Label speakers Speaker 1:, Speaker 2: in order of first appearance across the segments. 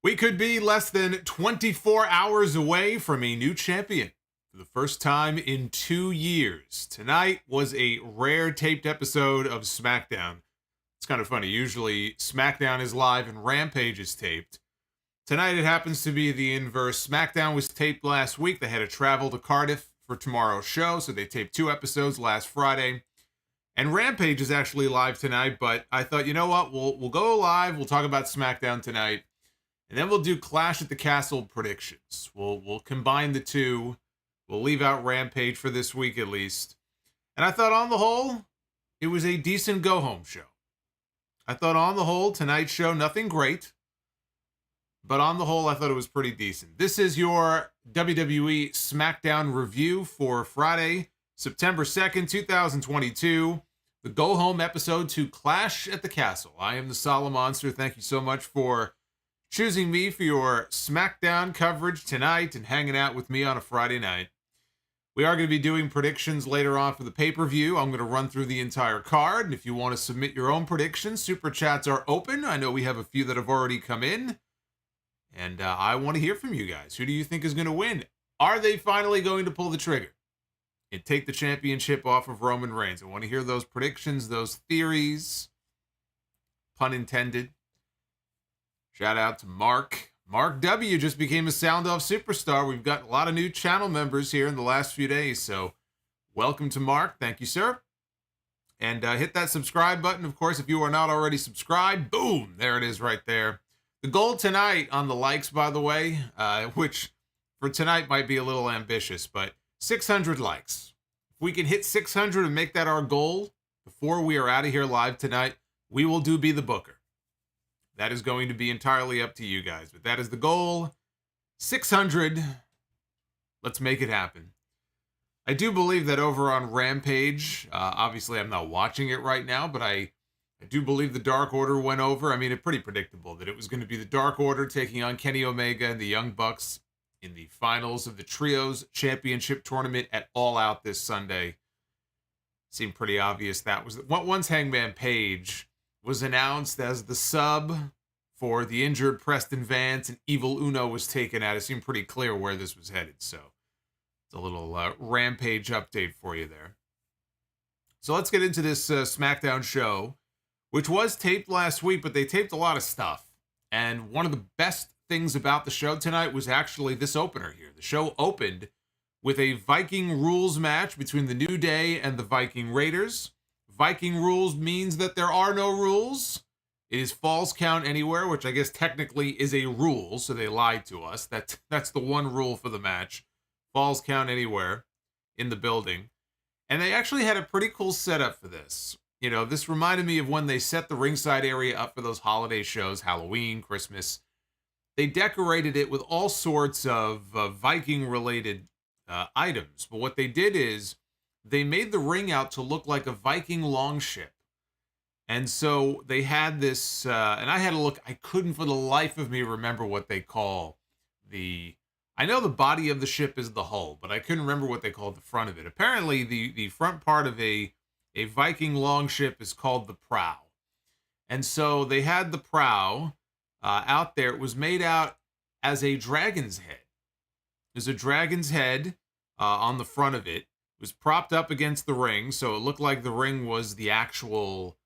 Speaker 1: We could be less than 24 hours away from a new champion for the first time in 2 years. Tonight was a rare taped episode of SmackDown. It's kind of funny. Usually SmackDown is live and Rampage is taped. Tonight it happens to be the inverse. SmackDown was taped last week. They had to travel to Cardiff for tomorrow's show, so they taped 2 episodes last Friday. And Rampage is actually live tonight, but I thought, you know what? We'll go live. We'll talk about SmackDown tonight. And then we'll do Clash at the Castle predictions. We'll combine the two. We'll leave out Rampage for this week at least. And I thought on the whole, it was a decent go-home show. I thought on the whole, tonight's show, nothing great. But on the whole, I thought it was pretty decent. This is your WWE Smackdown review for Friday, September 2nd, 2022. The go-home episode to Clash at the Castle. I am the Solomonster. Thank you so much for choosing me for your SmackDown coverage tonight and hanging out with me on a Friday night. We are going to be doing predictions later on for the pay-per-view. I'm going to run through the entire card, and if you want to submit your own predictions, Super Chats are open. I know we have a few that have already come in, and I want to hear from you guys. Who do you think is going to win? Are they finally going to pull the trigger and take the championship off of Roman Reigns? I want to hear those predictions, those theories, pun intended. Shout out to Mark. Mark W. just became a Sound Off superstar. We've got a lot of new channel members here in the last few days, so welcome to Mark. Thank you, sir. And hit that subscribe button, of course, if you are not already subscribed. Boom! There it is right there. The goal tonight on the likes, by the way, which for tonight might be a little ambitious, but 600 likes. If we can hit 600 and make that our goal before we are out of here live tonight, we will Be the Booker. That is going to be entirely up to you guys, but that is the goal. 600. Let's make it happen. I do believe that over on Rampage, obviously I'm not watching it right now, but I do believe the Dark Order went over. I mean, it's pretty predictable that it was going to be the Dark Order taking on Kenny Omega and the Young Bucks in the finals of the Trios Championship Tournament at All Out this Sunday. Seemed pretty obvious that was... Once Hangman Page was announced as the sub for the injured Preston Vance and Evil Uno was taken out, it seemed pretty clear where this was headed. So it's a little Rampage update for you there. So let's get into this SmackDown show, which was taped last week, but they taped a lot of stuff. And one of the best things about the show tonight was actually this opener here. The show opened with a Viking rules match between the New Day and the Viking Raiders. Viking rules means that there are no rules. It is falls count anywhere, which I guess technically is a rule, so they lied to us. That's the one rule for the match. Falls count anywhere in the building. And they actually had a pretty cool setup for this. You know, this reminded me of when they set the ringside area up for those holiday shows, Halloween, Christmas. They decorated it with all sorts of Viking-related items. But what they did is they made the ring out to look like a Viking longship. And so they had this, and I had to look, I couldn't for the life of me remember what they call I know the body of the ship is the hull, but I couldn't remember what they called the front of it. Apparently the front part of a Viking longship is called the prow. And so they had the prow out there. It was made out as a dragon's head. There's a dragon's head on the front of it. Was propped up against the ring, so it looked like the ring was the actual,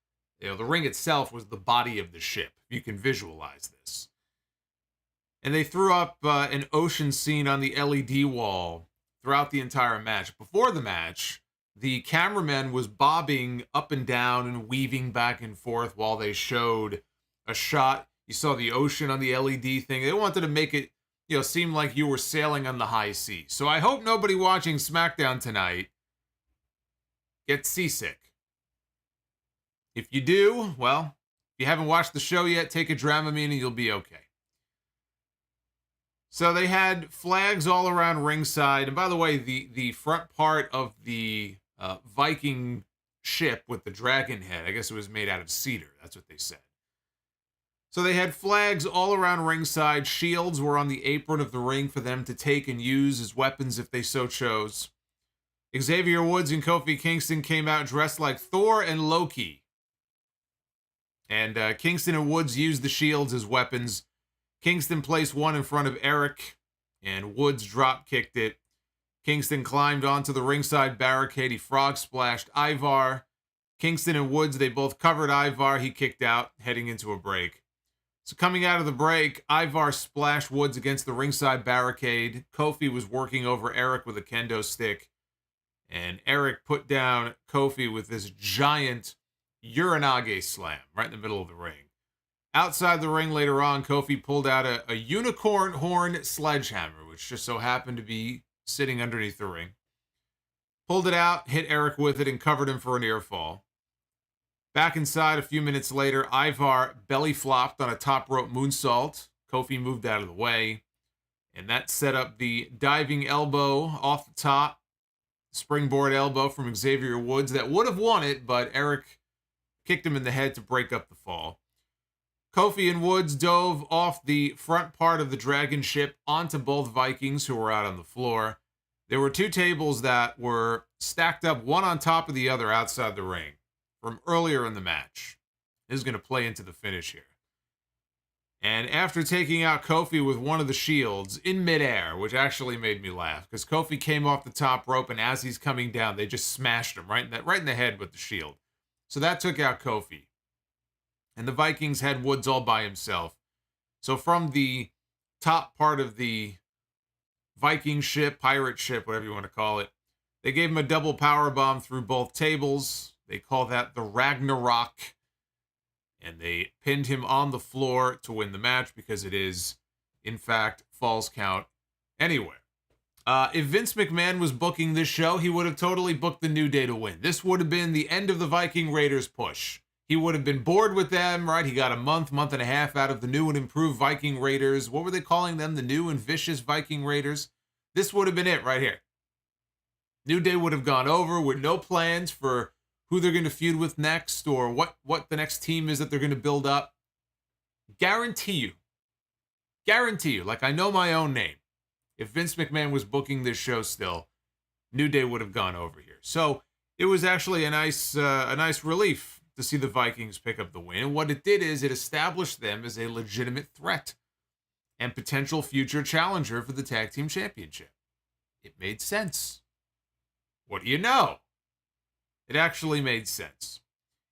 Speaker 1: the ring itself was the body of the ship. You can visualize this. And they threw up an ocean scene on the LED wall throughout the entire match. Before the match, the cameraman was bobbing up and down and weaving back and forth while they showed a shot. You saw the ocean on the LED thing. They wanted to make it seem like you were sailing on the high seas. So I hope nobody watching SmackDown tonight gets seasick. If you do, well, if you haven't watched the show yet, take a Dramamine and you'll be okay. So they had flags all around ringside. And by the way, the front part of the Viking ship with the dragon head, I guess it was made out of cedar. That's what they said. So they had flags all around ringside. Shields were on the apron of the ring for them to take and use as weapons if they so chose. Xavier Woods and Kofi Kingston came out dressed like Thor and Loki. And Kingston and Woods used the shields as weapons. Kingston placed one in front of Eric, and Woods drop kicked it. Kingston climbed onto the ringside barricade. He frog splashed Ivar. Kingston and Woods, they both covered Ivar. He kicked out, heading into a break. So coming out of the break, Ivar splashed Woods against the ringside barricade. Kofi was working over Eric with a kendo stick. And Eric put down Kofi with this giant Uranage slam right in the middle of the ring. Outside the ring later on, Kofi pulled out a unicorn horn sledgehammer, which just so happened to be sitting underneath the ring. Pulled it out, hit Eric with it, and covered him for a near fall. Back inside a few minutes later, Ivar belly flopped on a top rope moonsault. Kofi moved out of the way. And that set up the diving elbow off the top. Springboard elbow from Xavier Woods that would have won it, but Eric kicked him in the head to break up the fall. Kofi and Woods dove off the front part of the dragon ship onto both Vikings who were out on the floor. There were two tables that were stacked up one on top of the other outside the ring from earlier in the match. This is going to play into the finish here. And after taking out Kofi with one of the shields in midair, which actually made me laugh, because Kofi came off the top rope, and as he's coming down, they just smashed him right in the head with the shield. So that took out Kofi. And the Vikings had Woods all by himself. So from the top part of the Viking ship, pirate ship, whatever you want to call it, they gave him a double powerbomb through both tables. They call that the Ragnarok. And they pinned him on the floor to win the match because it is, in fact, falls count anywhere. If Vince McMahon was booking this show, he would have totally booked the New Day to win. This would have been the end of the Viking Raiders push. He would have been bored with them, right? He got a month and a half out of the new and improved Viking Raiders. What were they calling them? The new and vicious Viking Raiders? This would have been it right here. New Day would have gone over with no plans for who they're going to feud with next or what the next team is that they're going to build up. Guarantee you, like I know my own name, if Vince McMahon was booking this show still, New Day would have gone over here. So it was actually a nice relief to see the Vikings pick up the win. And what it did is it established them as a legitimate threat and potential future challenger for the Tag Team Championship. It made sense. What do you know? It actually made sense.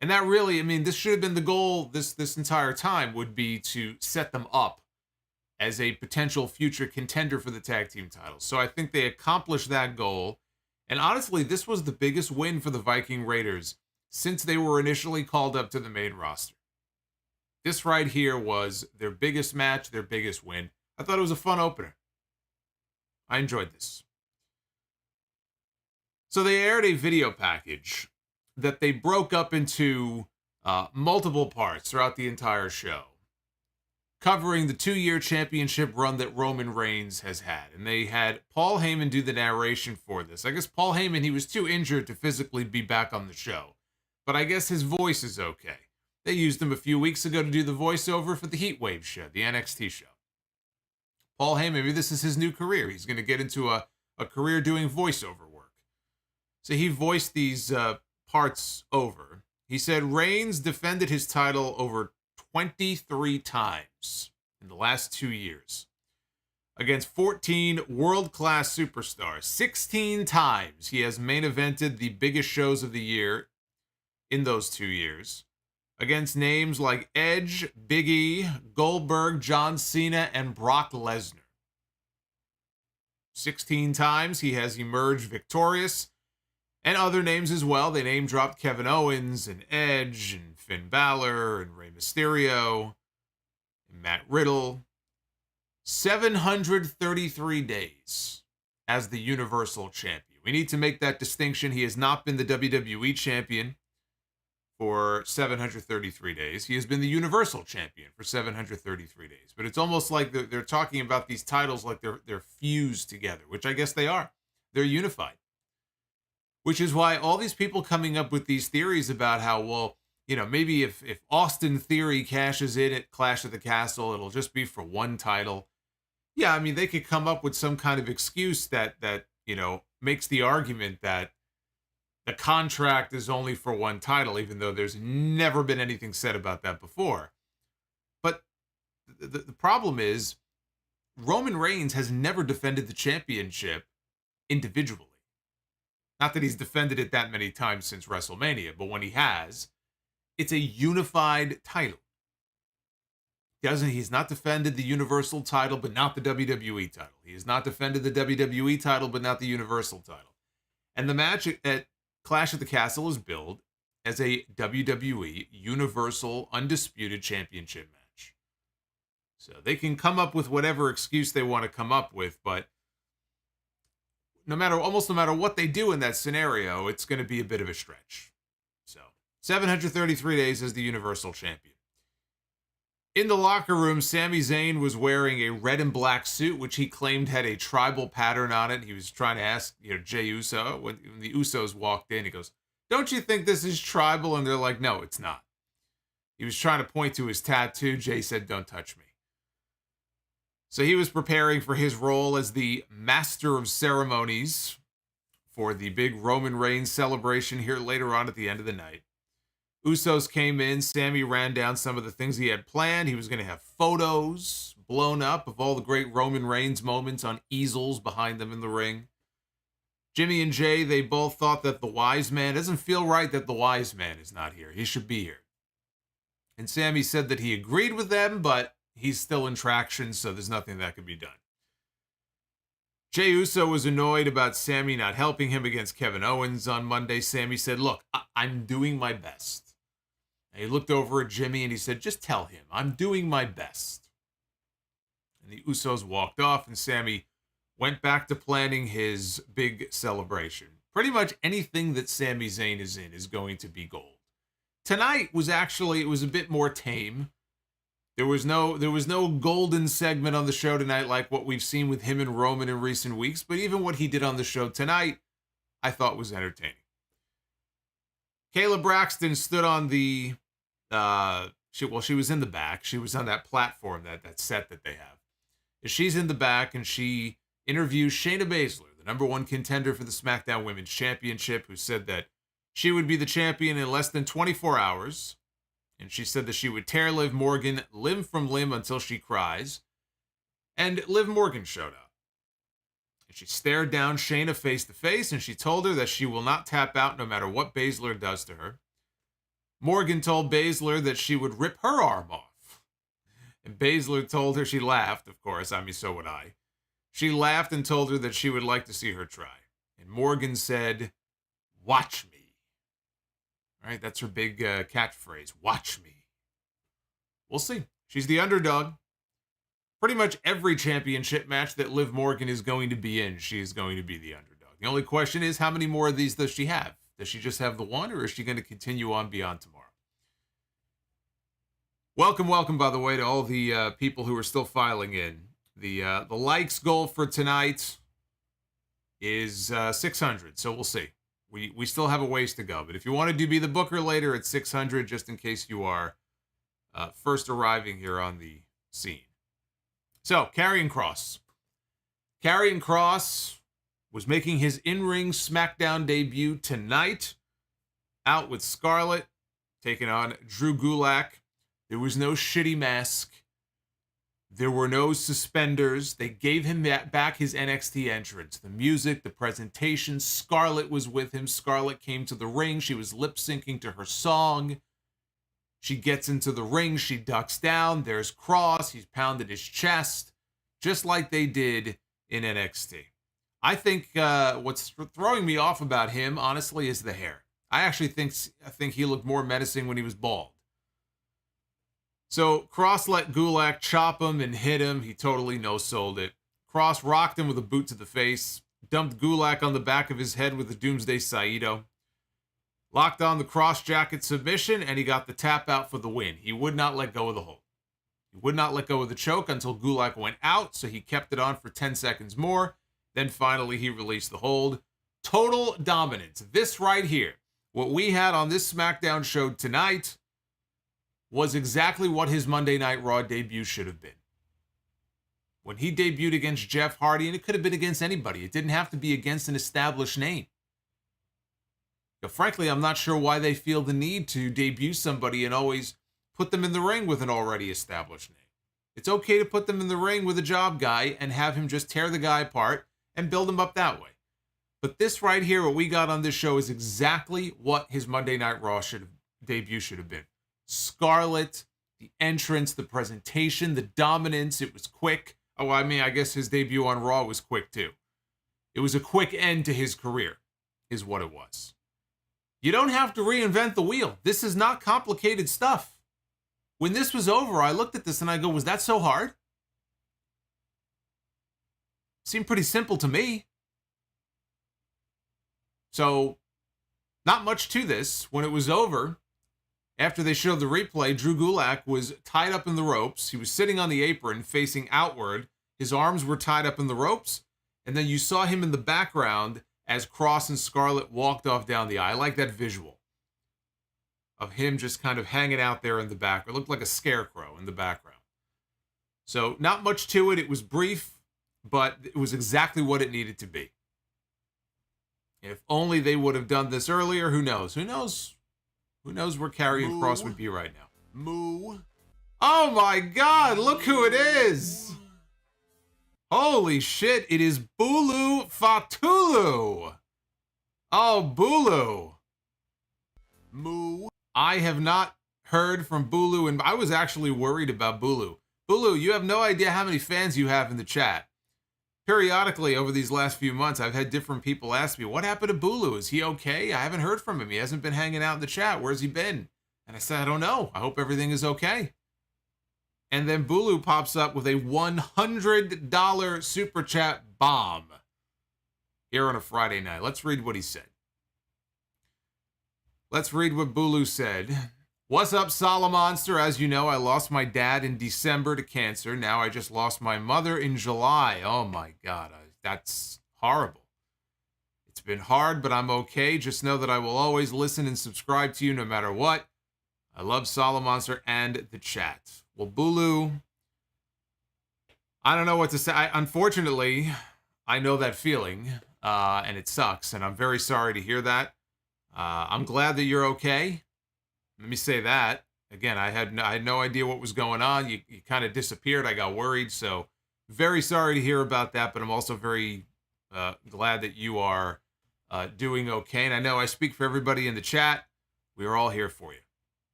Speaker 1: And that really, I mean, this should have been the goal this entire time, would be to set them up as a potential future contender for the tag team titles. So I think they accomplished that goal. And honestly, this was the biggest win for the Viking Raiders since they were initially called up to the main roster. This right here was their biggest match, their biggest win. I thought it was a fun opener. I enjoyed this. So they aired a video package that they broke up into multiple parts throughout the entire show, covering the 2-year championship run that Roman Reigns has had. And they had Paul Heyman do the narration for this. I guess Paul Heyman, he was too injured to physically be back on the show, but I guess his voice is okay. They used him a few weeks ago to do the voiceover for the Heatwave show, the NXT show. Paul Heyman, maybe this is his new career. He's going to get into a career doing voiceover work. So he voiced these parts over. He said Reigns defended his title over 23 times in the last 2 years against 14 world-class superstars. 16 times he has main evented the biggest shows of the year in those 2 years against names like Edge, Big E, Goldberg, John Cena, and Brock Lesnar. 16 times he has emerged victorious. And other names as well. They name-dropped Kevin Owens and Edge and Finn Balor and Rey Mysterio and Matt Riddle. 733 days as the Universal Champion. We need to make that distinction. He has not been the WWE Champion for 733 days. He has been the Universal Champion for 733 days. But it's almost like they're talking about these titles like they're fused together, which I guess they are. They're unified. Which is why all these people coming up with these theories about how, well, you know, maybe if Austin Theory cashes in at Clash of the Castle, it'll just be for one title. Yeah, I mean, they could come up with some kind of excuse that you know, makes the argument that the contract is only for one title, even though there's never been anything said about that before. But the problem is Roman Reigns has never defended the championship individually. Not that he's defended it that many times since WrestleMania, but when he has, it's a unified title. He's not defended the Universal title, but not the WWE title. He has not defended the WWE title, but not the Universal title. And the match at Clash at the Castle is billed as a WWE Universal Undisputed Championship match. So they can come up with whatever excuse they want to come up with, but almost no matter what they do in that scenario, it's going to be a bit of a stretch. So 733 days as the Universal Champion. In the locker room, Sami Zayn was wearing a red and black suit, which he claimed had a tribal pattern on it. He was trying to ask, Jey Uso, when the Usos walked in, he goes, "Don't you think this is tribal?" And they're like, "No, it's not." He was trying to point to his tattoo. Jey said, "Don't touch me." So he was preparing for his role as the Master of Ceremonies for the big Roman Reigns celebration here later on at the end of the night. Usos came in. Sami ran down some of the things he had planned. He was going to have photos blown up of all the great Roman Reigns moments on easels behind them in the ring. Jimmy and Jey, they both thought that the wise man, doesn't feel right that the wise man is not here. He should be here. And Sami said that he agreed with them, but he's still in traction, so there's nothing that can be done. Jey Uso was annoyed about Sami not helping him against Kevin Owens on Monday. Sami said, "Look, I'm doing my best." And he looked over at Jimmy and he said, "Just tell him, I'm doing my best." And the Usos walked off, and Sami went back to planning his big celebration. Pretty much anything that Sami Zayn is in is going to be gold. Tonight was it was a bit more tame. There was no golden segment on the show tonight like what we've seen with him and Roman in recent weeks, but even what he did on the show tonight, I thought was entertaining. Kayla Braxton stood on the, she was in the back. She was on that platform, that set that they have. She's in the back, and she interviews Shayna Basler, the #1 contender for the SmackDown Women's Championship, who said that she would be the champion in less than 24 hours. And she said that she would tear Liv Morgan limb from limb until she cries. And Liv Morgan showed up. And she stared down Shayna face to face, and she told her that she will not tap out no matter what Basler does to her. Morgan told Basler that she would rip her arm off. And Basler told her, she laughed, of course, I mean, so would I. She laughed and told her that she would like to see her try. And Morgan said, "Watch me." All right, that's her big catchphrase, "Watch me." We'll see. She's the underdog. Pretty much every championship match that Liv Morgan is going to be in, she is going to be the underdog. The only question is, how many more of these does she have? Does she just have the one, or is she going to continue on beyond tomorrow? Welcome, by the way, to all the people who are still filing in. The likes goal for tonight is 600, so we'll see. We still have a ways to go, but if you want to be the booker later, it's 600, just in case you are first arriving here on the scene. So, Karrion Kross. Karrion Kross was making his in-ring SmackDown debut tonight, out with Scarlett, taking on Drew Gulak. There was no shitty mask. There were no suspenders. They gave him back his NXT entrance. The music, the presentation. Scarlett was with him. Scarlett came to the ring. She was lip-syncing to her song. She gets into the ring. She ducks down. There's Kross. He's pounded his chest, just like they did in NXT. I think what's throwing me off about him, honestly, is the hair. I think he looked more menacing when he was bald. So Kross let Gulak chop him and hit him. He totally no-sold it. Kross rocked him with a boot to the face, dumped Gulak on the back of his head with a Doomsday Saito, locked on the cross jacket submission, and he got the tap out for the win. He would not let go of the hold. He would not let go of the choke until Gulak went out, so he kept it on for 10 seconds more. Then finally he released the hold. Total dominance. This right here, what we had on this SmackDown show tonight, was exactly what his Monday Night Raw debut should have been. When he debuted against Jeff Hardy, and it could have been against anybody. It didn't have to be against an established name. But frankly, I'm not sure why they feel the need to debut somebody and always put them in the ring with an already established name. It's okay to put them in the ring with a job guy and have him just tear the guy apart and build him up that way. But this right here, what we got on this show, is exactly what his Monday Night Raw debut should have been. Scarlett, the entrance, the presentation, the dominance. It was quick. Oh, I mean, I guess his debut on Raw was quick too. It was a quick end to his career, is what it was. You don't have to reinvent the wheel. This is not complicated stuff. When this was over, I looked at this and I go, was that so hard? Seemed pretty simple to me. So, not much to this. When it was over, after they showed the replay, Drew Gulak was tied up in the ropes. He was sitting on the apron facing outward. His arms were tied up in the ropes. And then you saw him in the background as Kross and Scarlett walked off down the aisle. I like that visual of him just kind of hanging out there in the back. It looked like a scarecrow in the background. So not much to it. It was brief, but it was exactly what it needed to be. If only they would have done this earlier, who knows? Who knows? Who knows where Karrion Kross would be right now? Moo. Oh my God, look who it is. Holy shit, it is Bulu Fatulu. Oh, Bulu. Moo. I have not heard from Bulu, and I was actually worried about Bulu. Bulu, you have no idea how many fans you have in the chat. Periodically over these last few months, I've had different people ask me, what happened to Bulu? Is he okay? I haven't heard from him. He hasn't been hanging out in the chat. Where's he been? And I said, I don't know. I hope everything is okay. And then Bulu pops up with a $100 super chat bomb here on a Friday night. Let's read what he said. Let's read what Bulu said. What's up, Solomonster? As you know, I lost my dad in December to cancer. Now I just lost my mother in July. Oh my God, that's horrible. It's been hard, but I'm okay. Just know that I will always listen and subscribe to you no matter what. I love Solomonster and the chat. Well, Bulu, I don't know what to say. Unfortunately, I know that feeling, and it sucks, and I'm very sorry to hear that. I'm glad that you're okay. Let me say that. Again, I had no idea what was going on. You kind of disappeared. I got worried, so very sorry to hear about that, but I'm also very glad that you are doing okay. And I know I speak for everybody in the chat. We are all here for you.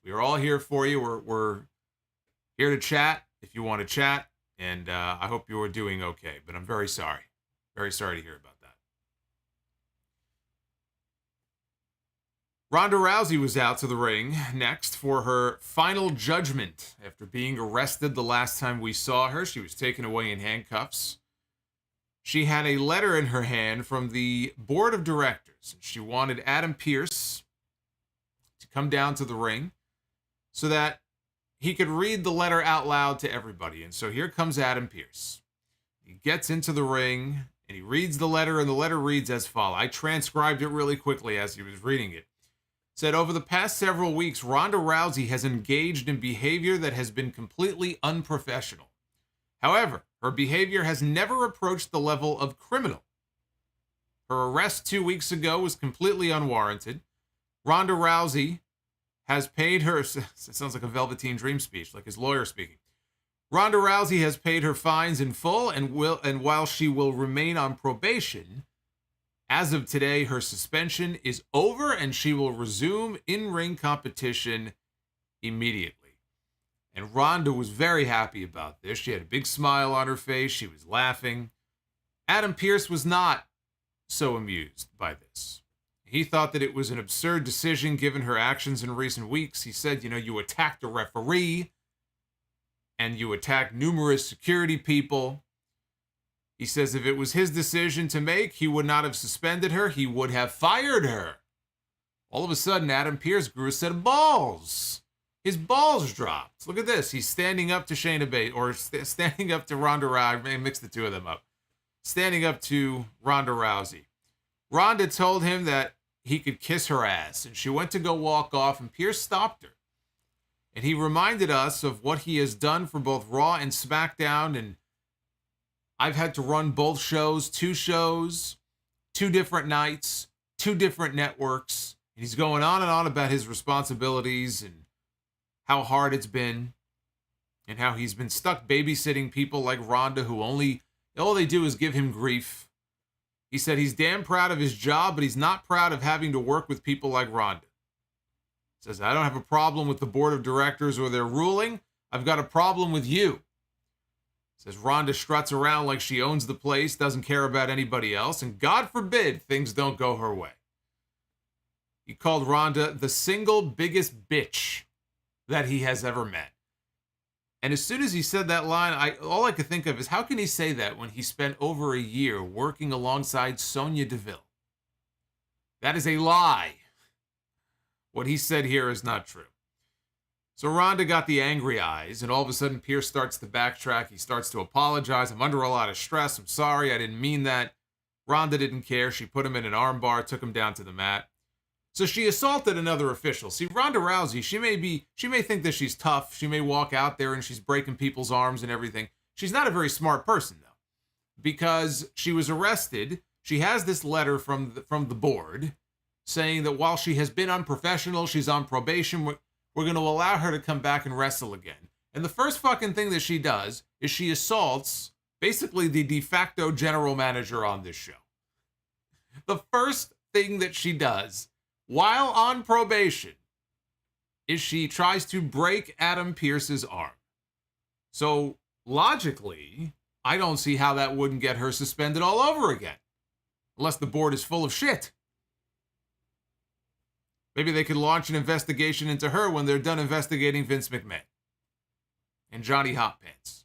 Speaker 1: We are all here for you. We're here to chat if you want to chat, and I hope you are doing okay, but I'm very sorry. Very sorry to hear about that. Ronda Rousey was out to the ring next for her final judgment after being arrested the last time we saw her. She was taken away in handcuffs. She had a letter in her hand from the board of directors. She wanted Adam Pearce to come down to the ring so that he could read the letter out loud to everybody. And so here comes Adam Pearce. He gets into the ring and he reads the letter, and the letter reads as follows. I transcribed it really quickly as he was reading it. Said, over the past several weeks, Ronda Rousey has engaged in behavior that has been completely unprofessional. However, her behavior has never approached the level of criminal. Her arrest 2 weeks ago was completely unwarranted. Ronda Rousey has paid her... It sounds like a Velveteen Dream speech, like his lawyer speaking. Ronda Rousey has paid her fines in full, and while she will remain on probation... As of today, her suspension is over and she will resume in-ring competition immediately. And Ronda was very happy about this. She had a big smile on her face. She was laughing. Adam Pearce was not so amused by this. He thought that it was an absurd decision given her actions in recent weeks. He said, you attacked a referee and you attacked numerous security people. He says if it was his decision to make, he would not have suspended her. He would have fired her. All of a sudden, Adam Pearce grew a set of balls. His balls dropped. Look at this. He's standing up to Shayna or standing up to Ronda Rousey. I mixed the two of them up. Standing up to Ronda Rousey. Ronda told him that he could kiss her ass, and she went to go walk off, and Pearce stopped her. And he reminded us of what he has done for both Raw and SmackDown, and I've had to run both shows, 2 different nights, 2 different networks. And he's going on and on about his responsibilities and how hard it's been. and how he's been stuck babysitting people like Ronda who all they do is give him grief. He said he's damn proud of his job, but he's not proud of having to work with people like Ronda. He says, I don't have a problem with the board of directors or their ruling. I've got a problem with you. He says Ronda struts around like she owns the place, doesn't care about anybody else, and God forbid things don't go her way. He called Ronda the single biggest bitch that he has ever met. And as soon as he said that line, all I could think of is how can he say that when he spent over a year working alongside Sonya Deville? That is a lie. What he said here is not true. So Ronda got the angry eyes, and all of a sudden Pierce starts to backtrack. He starts to apologize. I'm under a lot of stress. I'm sorry. I didn't mean that. Ronda didn't care. She put him in an armbar, took him down to the mat. So she assaulted another official. See, Ronda Rousey, she may think that she's tough. She may walk out there and she's breaking people's arms and everything. She's not a very smart person, though, because she was arrested. She has this letter from the board saying that while she has been unprofessional, she's on probation, we're going to allow her to come back and wrestle again. And the first fucking thing that she does is she assaults basically the de facto general manager on this show. The first thing that she does while on probation is she tries to break Adam Pearce's arm. So logically, I don't see how that wouldn't get her suspended all over again. Unless the board is full of shit. Maybe they could launch an investigation into her when they're done investigating Vince McMahon and Johnny Hot Pants.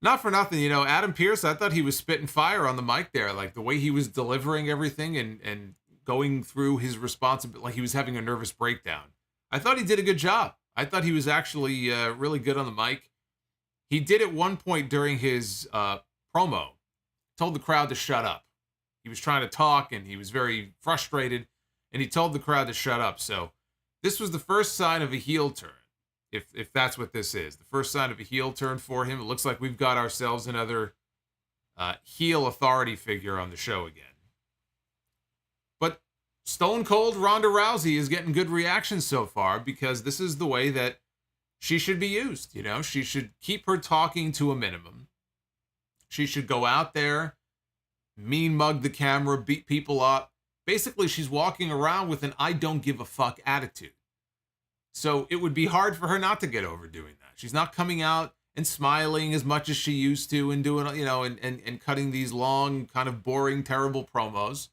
Speaker 1: Not for nothing, Adam Pearce, I thought he was spitting fire on the mic there. Like the way he was delivering everything and going through his responsibility, like he was having a nervous breakdown. I thought he did a good job. I thought he was actually really good on the mic. He did at one point during his promo, told the crowd to shut up. He was trying to talk and he was very frustrated and he told the crowd to shut up. So this was the first sign of a heel turn, if that's what this is. The first sign of a heel turn for him. It looks like we've got ourselves another heel authority figure on the show again. But Stone Cold Ronda Rousey is getting good reactions so far because this is the way that she should be used. She should keep her talking to a minimum. She should go out there, mean mug the camera, beat people up. Basically, she's walking around with an I don't give a fuck attitude. So it would be hard for her not to get over doing that. She's not coming out and smiling as much as she used to and doing, and cutting these long, kind of boring, terrible promos.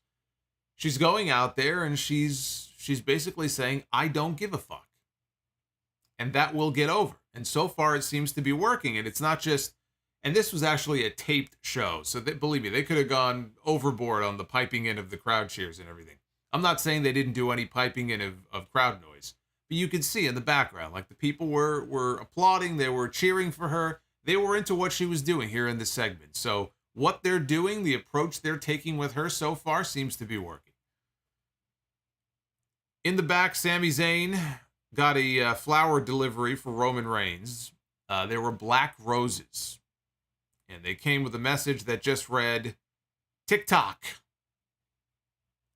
Speaker 1: She's going out there and she's basically saying, I don't give a fuck. And that will get over. And so far it seems to be working. And it's not just, and this was actually a taped show. So believe me, they could have gone overboard on the piping in of the crowd cheers and everything. I'm not saying they didn't do any piping in of crowd noise. But you could see in the background, like the people were applauding. They were cheering for her. They were into what she was doing here in this segment. So what they're doing, the approach they're taking with her so far seems to be working. In the back, Sami Zayn got a flower delivery for Roman Reigns. There were black roses. And they came with a message that just read, TikTok.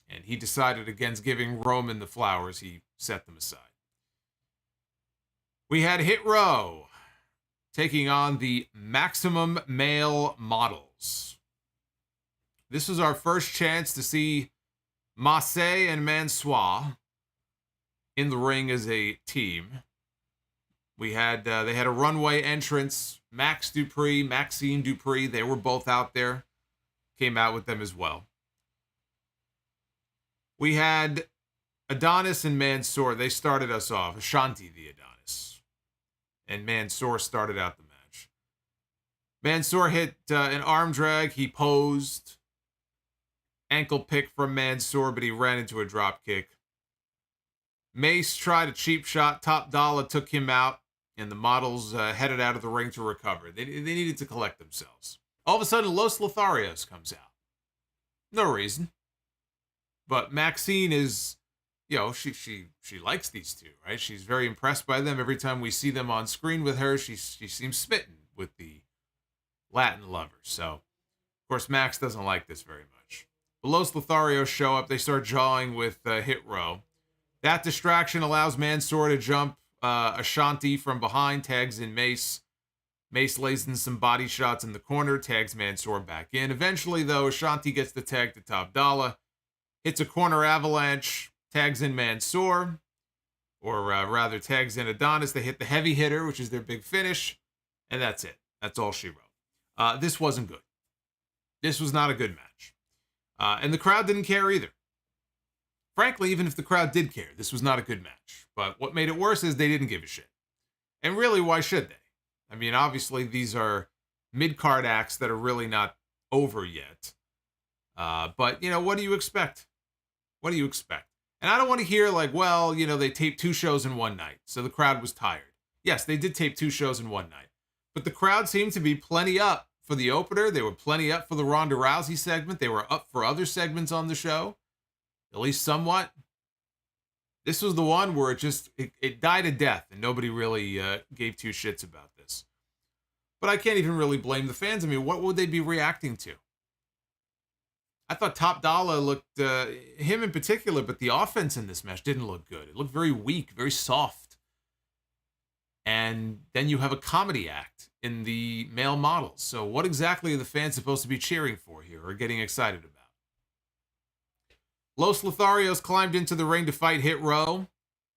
Speaker 1: And he decided against giving Roman the flowers. He set them aside. We had Hit Row taking on the Maximum Male Models. This was our first chance to see Massey and Mansoor in the ring as a team. We had they had a runway entrance. Maxine Dupree, they were both out there. Came out with them as well. We had Adonis and Mansoor. They started us off. Ashanti the Adonis. And Mansoor started out the match. Mansoor hit an arm drag. He posed. Ankle pick from Mansoor, but he ran into a drop kick. Mace tried a cheap shot. Top Dollar took him out. And the models headed out of the ring to recover. They needed to collect themselves. All of a sudden, Los Lotharios comes out. No reason. But Maxine is, she likes these two, right? She's very impressed by them. Every time we see them on screen with her, she seems smitten with the Latin lovers. So, of course, Max doesn't like this very much. The Los Lotharios show up. They start jawing with Hit Row. That distraction allows Mansoor to jump Ashanti from behind, tags in Mace. Mace lays in some body shots in the corner, tags Mansoor back in. Eventually, though, Ashanti gets the tag to Top Dollar, hits a corner avalanche, tags in Mansoor, or rather tags in Adonis. They hit the heavy hitter, which is their big finish, and that's it. That's all she wrote. This wasn't good. This was not a good match. And the crowd didn't care either. Frankly, even if the crowd did care, this was not a good match. But what made it worse is they didn't give a shit. And really, why should they? I mean, obviously, these are mid-card acts that are really not over yet. But, you know, what do you expect? What do you expect? And I don't want to hear like, well, you know, they taped 2 shows in one night, so the crowd was tired. Yes, they did tape 2 shows in one night. But the crowd seemed to be plenty up for the opener. They were plenty up for the Ronda Rousey segment. They were up for other segments on the show, at least somewhat. This was the one where it died a death, and nobody really gave 2 shits about this. But I can't even really blame the fans. I mean, what would they be reacting to? I thought Top Dollar looked, him in particular, but the offense in this match didn't look good. It looked very weak, very soft. And then you have a comedy act in the male models. So what exactly are the fans supposed to be cheering for here or getting excited about? Los Lotharios climbed into the ring to fight Hit Row.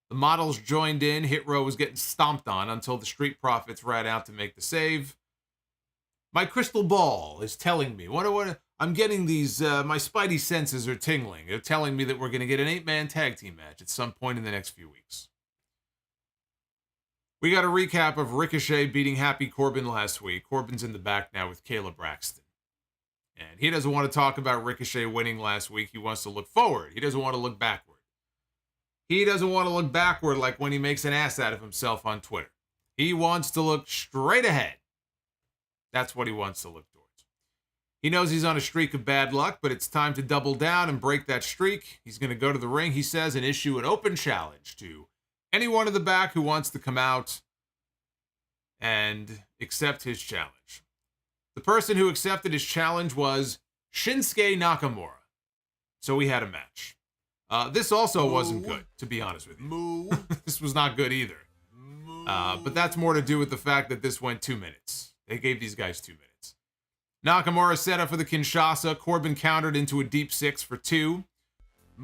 Speaker 1: The models joined in. Hit Row was getting stomped on until the Street Profits ran out to make the save. My crystal ball is telling me, I'm getting these, my spidey senses are tingling. They're telling me that we're going to get an 8-man tag team match at some point in the next few weeks. We got a recap of Ricochet beating Happy Corbin last week. Corbin's in the back now with Kayla Braxton. And he doesn't want to talk about Ricochet winning last week. He wants to look forward. He doesn't want to look backward. He doesn't want to look backward like when he makes an ass out of himself on Twitter. He wants to look straight ahead. That's what he wants to look towards. He knows he's on a streak of bad luck, but it's time to double down and break that streak. He's going to go to the ring, he says, and issue an open challenge to anyone in the back who wants to come out and accept his challenge. The person who accepted his challenge was Shinsuke Nakamura. So we had a match. This also wasn't good, to be honest with you. This was not good either. But that's more to do with the fact that this went 2 minutes. They gave these guys 2 minutes. Nakamura set up for the Kinshasa. Corbin countered into a deep 6 for 2.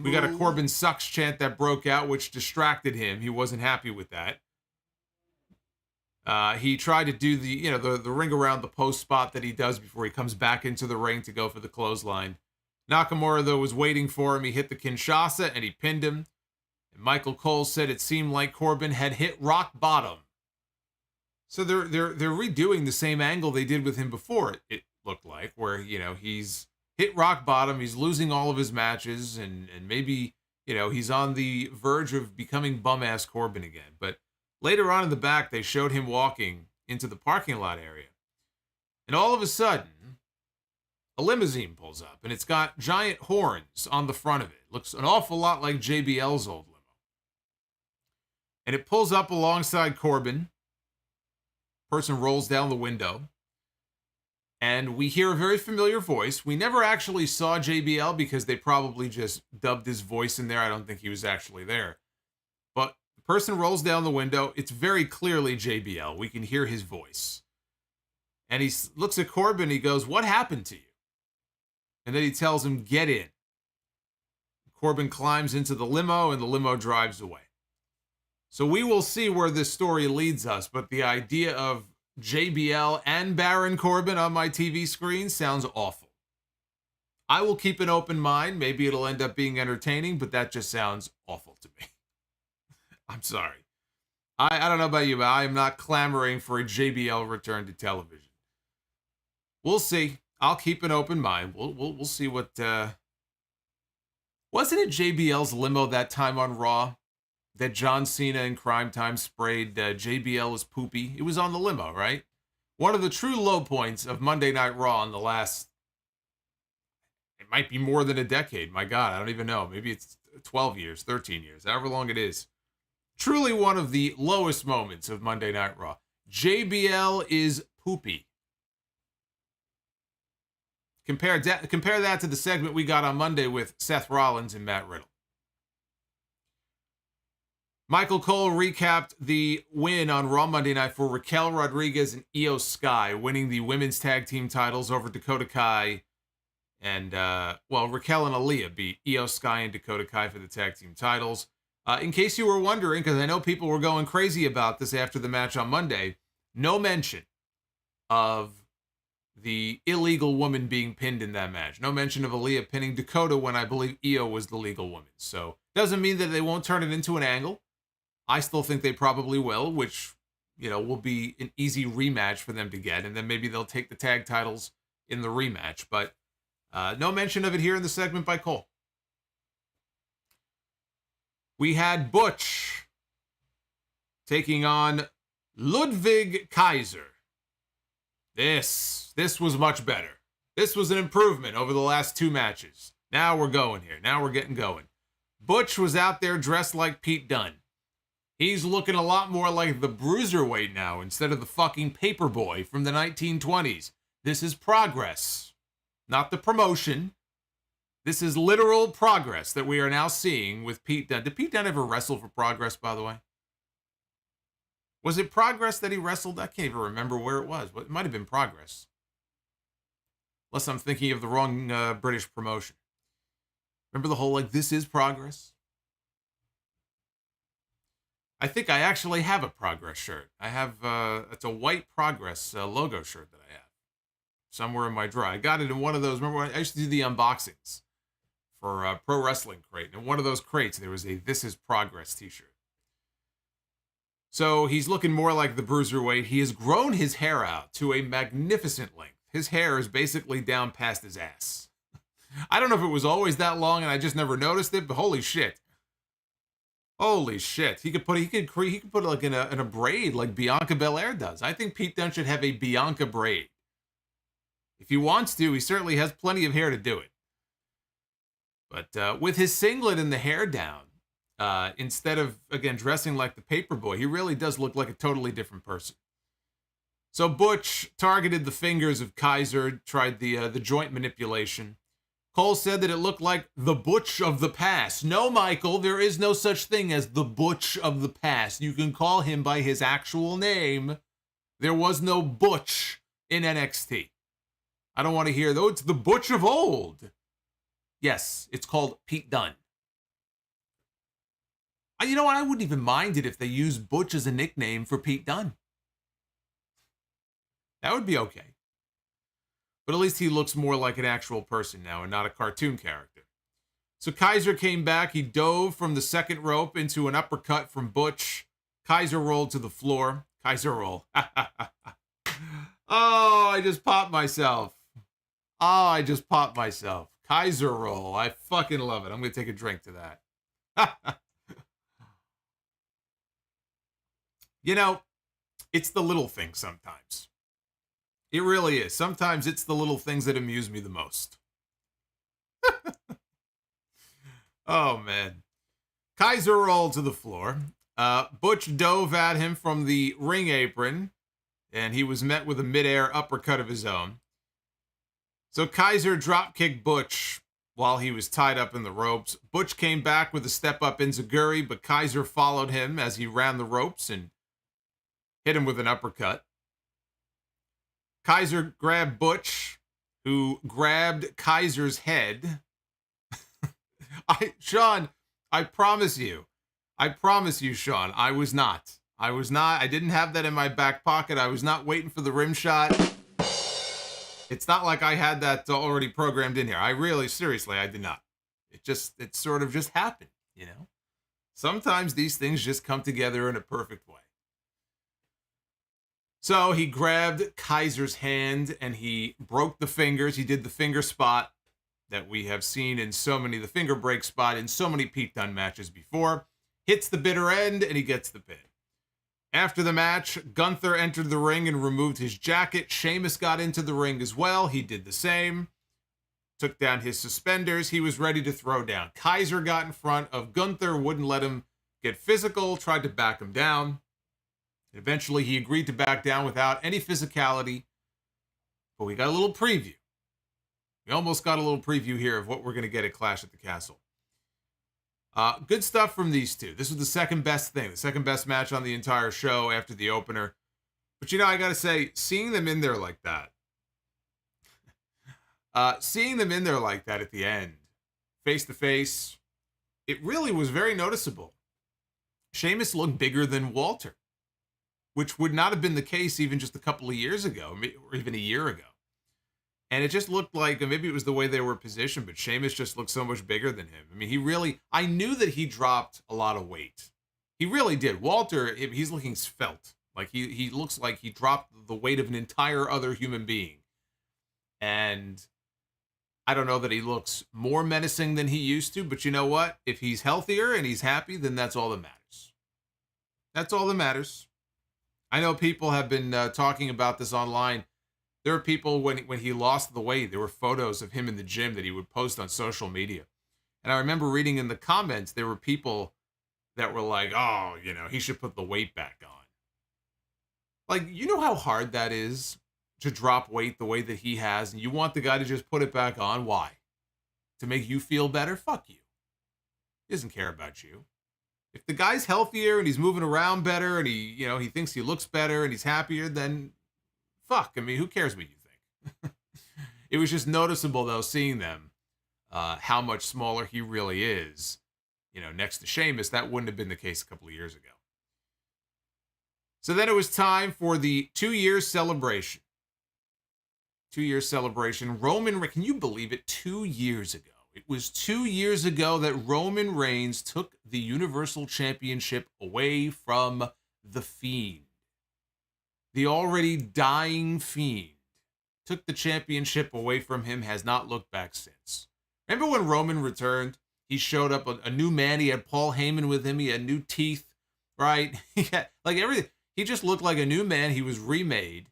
Speaker 1: We got a Corbin sucks chant that broke out, which distracted him. He wasn't happy with that. He tried to do the ring around the post spot that he does before he comes back into the ring to go for the clothesline. Nakamura, though, was waiting for him. He hit the Kinshasa, and he pinned him. And Michael Cole said it seemed like Corbin had hit rock bottom. So they're redoing the same angle they did with him before, it looked like, where, he's hit rock bottom, he's losing all of his matches, and maybe, he's on the verge of becoming bum-ass Corbin again. But later on in the back, they showed him walking into the parking lot area. And all of a sudden, a limousine pulls up, and it's got giant horns on the front of it. Looks an awful lot like JBL's old limo. And it pulls up alongside Corbin. Person rolls down the window. And we hear a very familiar voice. We never actually saw JBL because they probably just dubbed his voice in there. I don't think he was actually there. But the person rolls down the window. It's very clearly JBL. We can hear his voice. And he looks at Corbin. He goes, "What happened to you?" And then he tells him, "Get in." Corbin climbs into the limo, and the limo drives away. So we will see where this story leads us, but the idea of JBL and Baron Corbin on my TV screen sounds awful. I will keep an open mind. Maybe it'll end up being entertaining, but that just sounds awful to me. I'm sorry. I don't know about you, but I am not clamoring for a JBL return to television. We'll see. I'll keep an open mind. We'll see what. Wasn't it JBL's limo that time on Raw that John Cena in Crime Time sprayed JBL as poopy? It was on the limo, right? One of the true low points of Monday Night Raw in the last. It might be more than a decade. My God, I don't even know. Maybe it's 12 years, 13 years, however long it is. Truly one of the lowest moments of Monday Night Raw. JBL is poopy. Compare that to the segment we got on Monday with Seth Rollins and Matt Riddle. Michael Cole recapped the win on Raw Monday Night for Raquel Rodriguez and Io Sky, winning the women's tag team titles over Dakota Kai. And, Raquel and Aaliyah beat Io Sky and Dakota Kai for the tag team titles. In case you were wondering, because I know people were going crazy about this after the match on Monday, no mention of the illegal woman being pinned in that match. No mention of Aaliyah pinning Dakota when I believe Io was the legal woman. So, doesn't mean that they won't turn it into an angle. I still think they probably will, which, will be an easy rematch for them to get. And then maybe they'll take the tag titles in the rematch. But no mention of it here in the segment by Cole. We had Butch taking on Ludwig Kaiser. This was much better. This was an improvement over the last two matches. Now we're going here. Now we're getting going. Butch was out there dressed like Pete Dunne. He's looking a lot more like the Bruiserweight now instead of the fucking Paperboy from the 1920s. This is progress, not the promotion. This is literal progress that we are now seeing with Pete Dunne. Did Pete Dunne ever wrestle for Progress, by the way? Was it Progress that he wrestled? I can't even remember where it was. It might have been Progress. Unless I'm thinking of the wrong British promotion. Remember the whole, this is Progress? I think I actually have a Progress shirt. I have, it's a white Progress logo shirt that I have. Somewhere in my drawer. I got it in one of those, remember when I used to do the unboxings for Pro Wrestling Crate. And in one of those crates, there was a This is Progress t-shirt. So he's looking more like the Bruiserweight. He has grown his hair out to a magnificent length. His hair is basically down past his ass. I don't know if it was always that long and I just never noticed it, but holy shit. Holy shit. He could put it like in a braid like Bianca Belair does. I think Pete Dunne should have a Bianca braid. If he wants to, he certainly has plenty of hair to do it. But with his singlet and the hair down, instead of, again, dressing like the Paperboy, he really does look like a totally different person. So Butch targeted the fingers of Kaiser, tried the joint manipulation. Cole said that it looked like the Butch of the past. No, Michael, there is no such thing as the Butch of the past. You can call him by his actual name. There was no Butch in NXT. I don't want to hear, though, it's the Butch of old. Yes, it's called Pete Dunne. You know what? I wouldn't even mind it if they used Butch as a nickname for Pete Dunne. That would be okay. But at least he looks more like an actual person now and not a cartoon character. So Kaiser came back. He dove from the second rope into an uppercut from Butch. Kaiser rolled to the floor. Kaiser roll. Oh, I just popped myself. Kaiser roll. I fucking love it. I'm going to take a drink to that. It's the little things sometimes. It really is. Sometimes it's the little things that amuse me the most. Oh, man. Kaiser rolled to the floor. Butch dove at him from the ring apron, and he was met with a midair uppercut of his own. So Kaiser dropkicked Butch while he was tied up in the ropes. Butch came back with a step-up enziguri, but Kaiser followed him as he ran the ropes and hit him with an uppercut. Kaiser grabbed Butch, who grabbed Kaiser's head. Sean, I promise you, Sean, I was not. I didn't have that in my back pocket. I was not waiting for the rim shot. It's not like I had that already programmed in here. Seriously, I did not. It sort of just happened, Sometimes these things just come together in a perfect way. So he grabbed Kaiser's hand and he broke the fingers. He did the finger spot that we have seen in the finger break spot in so many Pete Dunne matches before. Hits the bitter end and he gets the pin. After the match, Gunther entered the ring and removed his jacket. Sheamus got into the ring as well. He did the same. Took down his suspenders. He was ready to throw down. Kaiser got in front of Gunther, wouldn't let him get physical, tried to back him down. Eventually, he agreed to back down without any physicality. But we got a little preview. We almost got a little preview here of what we're going to get at Clash at the Castle. Good stuff from these two. This was the second best thing, the second best match on the entire show after the opener. But, I got to say, seeing them in there like that, at the end, face to face, it really was very noticeable. Sheamus looked bigger than Walter, which would not have been the case even just a couple of years ago, or even a year ago. And it just looked like, maybe it was the way they were positioned, but Sheamus just looked so much bigger than him. I mean, I knew that he dropped a lot of weight. He really did. Walter, he's looking svelte. Like, he looks like he dropped the weight of an entire other human being. And I don't know that he looks more menacing than he used to, but you know what? If he's healthier and he's happy, then that's all that matters. That's all that matters. I know people have been talking about this online. There are people, when he lost the weight, there were photos of him in the gym that he would post on social media. And I remember reading in the comments, there were people that were like, oh, he should put the weight back on. Like, you know how hard that is to drop weight the way that he has, and you want the guy to just put it back on? Why? To make you feel better? Fuck you. He doesn't care about you. If the guy's healthier and he's moving around better and he thinks he looks better and he's happier, then fuck. I mean, who cares what you think? It was just noticeable, though, seeing them, how much smaller he really is. Next to Sheamus, that wouldn't have been the case a couple of years ago. So then it was time for the 2-year celebration. 2-year celebration. Can you believe it? 2 years ago. It was 2 years ago that Roman Reigns took the Universal Championship away from The Fiend. The already dying Fiend took the championship away from him, has not looked back since. Remember when Roman returned? He showed up a new man. He had Paul Heyman with him. He had new teeth, right? He had, everything. He just looked like a new man. He was remade,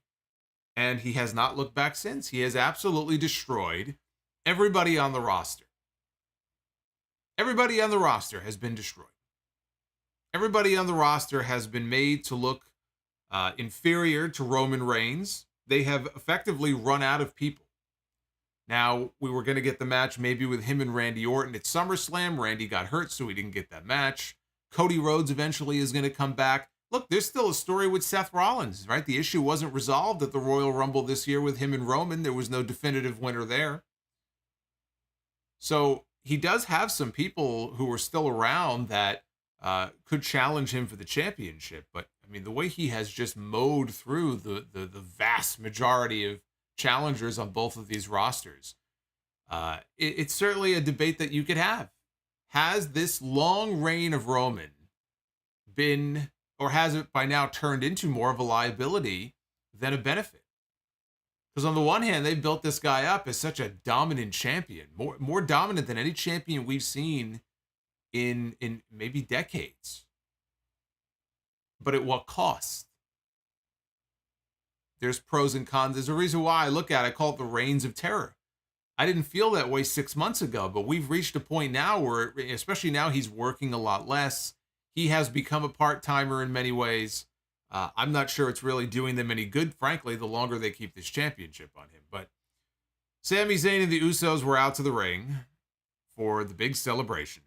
Speaker 1: and he has not looked back since. He has absolutely destroyed everybody on the roster. Everybody on the roster has been destroyed. Everybody on the roster has been made to look inferior to Roman Reigns. They have effectively run out of people. Now, we were going to get the match maybe with him and Randy Orton at SummerSlam. Randy got hurt, so we didn't get that match. Cody Rhodes eventually is going to come back. Look, there's still a story with Seth Rollins, right? The issue wasn't resolved at the Royal Rumble this year with him and Roman. There was no definitive winner there. So he does have some people who are still around that could challenge him for the championship. But, I mean, the way he has just mowed through the vast majority of challengers on both of these rosters, it's certainly a debate that you could have. Has this long reign of Roman been, or has it by now turned into more of a liability than a benefit? Because on the one hand, they built this guy up as such a dominant champion, more dominant than any champion we've seen in maybe decades. But at what cost? There's pros and cons. There's a reason why I look at it, I call it the reigns of terror. I didn't feel that way 6 months ago, but we've reached a point now where, especially now, he's working a lot less. He has become a part-timer in many ways. I'm not sure it's really doing them any good, frankly, the longer they keep this championship on him. But Sami Zayn and the Usos were out to the ring for the big celebration.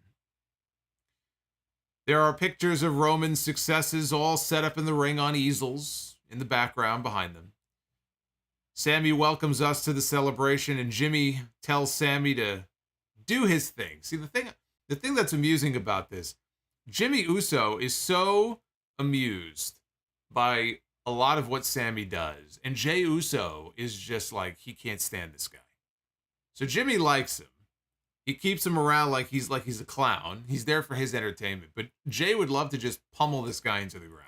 Speaker 1: There are pictures of Roman's successes all set up in the ring on easels in the background behind them. Sami welcomes us to the celebration, and Jimmy tells Sami to do his thing. See, the thing that's amusing about this, Jimmy Uso is so amused by a lot of what Sami does, and Jey Uso is just like, he can't stand this guy. So Jimmy likes him. He keeps him around like he's a clown. He's there for his entertainment. But Jey would love to just pummel this guy into the ground.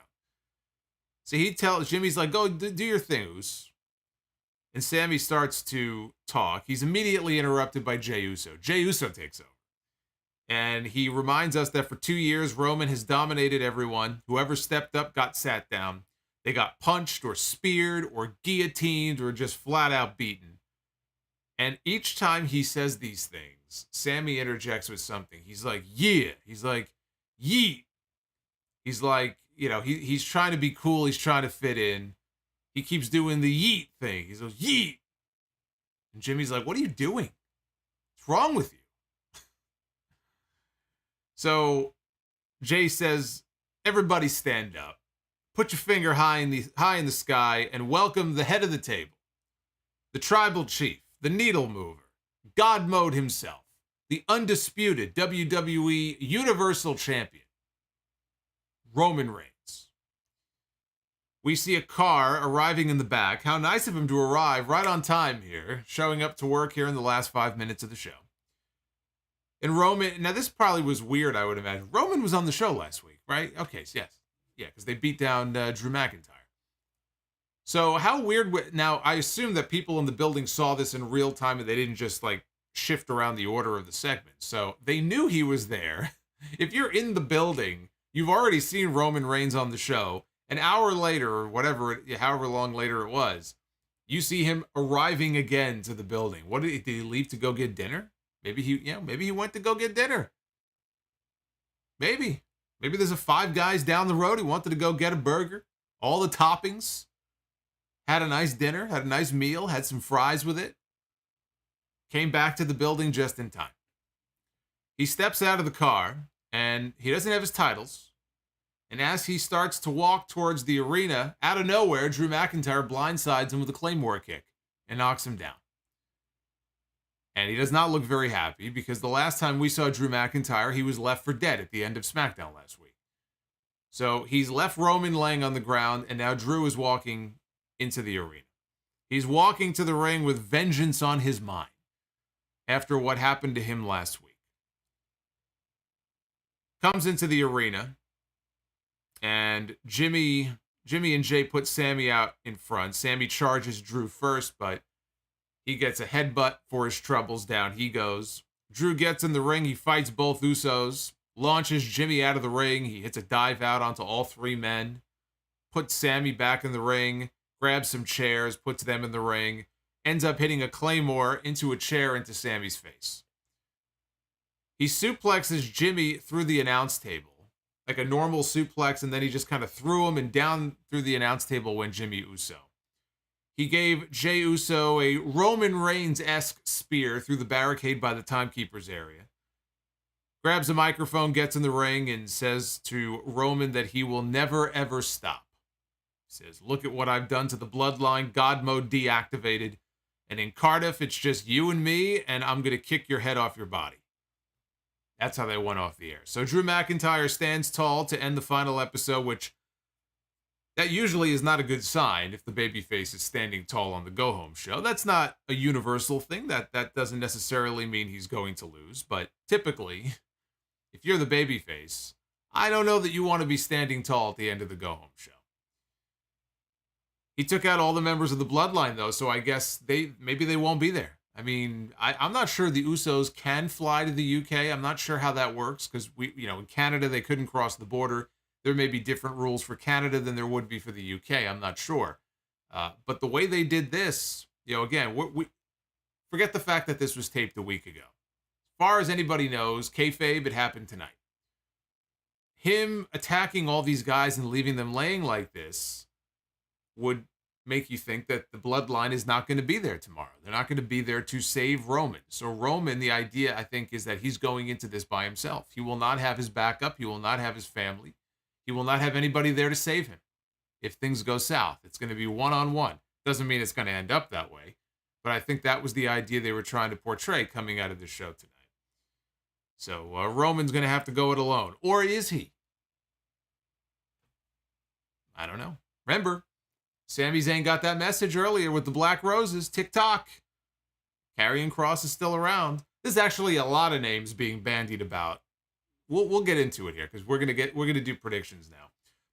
Speaker 1: So he tells Jimmy's like, go do your thing, Us. And Sami starts to talk. He's immediately interrupted by Jey Uso. Jey Uso takes over. And he reminds us that for 2 years, Roman has dominated everyone. Whoever stepped up got sat down. They got punched or speared or guillotined or just flat out beaten. And each time he says these things, Sami interjects with something. He's like, yeah. He's like, yeet. He's like, he's trying to be cool. He's trying to fit in. He keeps doing the yeet thing. He goes, yeet. And Jimmy's like, what are you doing? What's wrong with you? So Jay says, everybody stand up. Put your finger high in the sky and welcome the head of the table. The tribal chief, the needle mover, God Mode himself, the undisputed WWE Universal Champion, Roman Reigns. We see a car arriving in the back. How nice of him to arrive right on time here, showing up to work here in the last 5 minutes of the show. And Roman, now this probably was weird, I would imagine. Roman was on the show last week, right? Okay, so yes. Yeah, because they beat down Drew McIntyre. So how weird, now I assume that people in the building saw this in real time and they didn't just like shift around the order of the segment. So they knew he was there. If you're in the building, you've already seen Roman Reigns on the show. An hour later, or whatever, however long later it was, you see him arriving again to the building. What did he leave to go get dinner? Maybe he went to go get dinner. Maybe there's a Five Guys down the road. He wanted to go get a burger, all the toppings, had a nice dinner, had a nice meal, had some fries with it, came back to the building just in time. He steps out of the car, and he doesn't have his titles. And as he starts to walk towards the arena, out of nowhere, Drew McIntyre blindsides him with a Claymore kick and knocks him down. And he does not look very happy because the last time we saw Drew McIntyre, he was left for dead at the end of SmackDown last week. So he's left Roman laying on the ground, and now Drew is walking into the arena. He's walking to the ring with vengeance on his mind after what happened to him last week. Comes into the arena. And Jimmy and Jay put Sami out in front. Sami charges Drew first, but he gets a headbutt for his troubles. Down he goes. Drew gets in the ring. He fights both Usos. Launches Jimmy out of the ring. He hits a dive out onto all three men. Puts Sami back in the ring. Grabs some chairs. Puts them in the ring. Ends up hitting a Claymore into a chair into Sami's face. He suplexes Jimmy through the announce table. Like a normal suplex, and then he just kind of threw him, and down through the announce table went Jimmy Uso. He gave Jey Uso a Roman Reigns-esque spear through the barricade by the timekeeper's area. Grabs a microphone, gets in the ring, and says to Roman that he will never, ever stop. He says, look at what I've done to the bloodline, God Mode deactivated, and in Cardiff, it's just you and me, and I'm going to kick your head off your body. That's how they went off the air. So Drew McIntyre stands tall to end the final episode, which that usually is not a good sign if the babyface is standing tall on the go-home show. That's not a universal thing. That doesn't necessarily mean he's going to lose. But typically, if you're the babyface, I don't know that you want to be standing tall at the end of the go-home show. He took out all the members of the bloodline, though, so I guess maybe they won't be there. I mean, I'm not sure the Usos can fly to the UK. I'm not sure how that works because in Canada, they couldn't cross the border. There may be different rules for Canada than there would be for the UK. I'm not sure. But the way they did this, again, we forget the fact that this was taped a week ago. As far as anybody knows, kayfabe, it happened tonight. Him attacking all these guys and leaving them laying like this would make you think that the bloodline is not going to be there tomorrow. They're not going to be there to save Roman. So Roman, the idea, I think, is that he's going into this by himself. He will not have his backup. He will not have his family. He will not have anybody there to save him. If things go south, it's going to be one-on-one. Doesn't mean it's going to end up that way. But I think that was the idea they were trying to portray coming out of the show tonight. So Roman's going to have to go it alone. Or is he? I don't know. Remember, Sami Zayn got that message earlier with the Black Roses, TikTok. Karrion Kross is still around. There's actually a lot of names being bandied about. We'll get into it here because we're gonna do predictions now.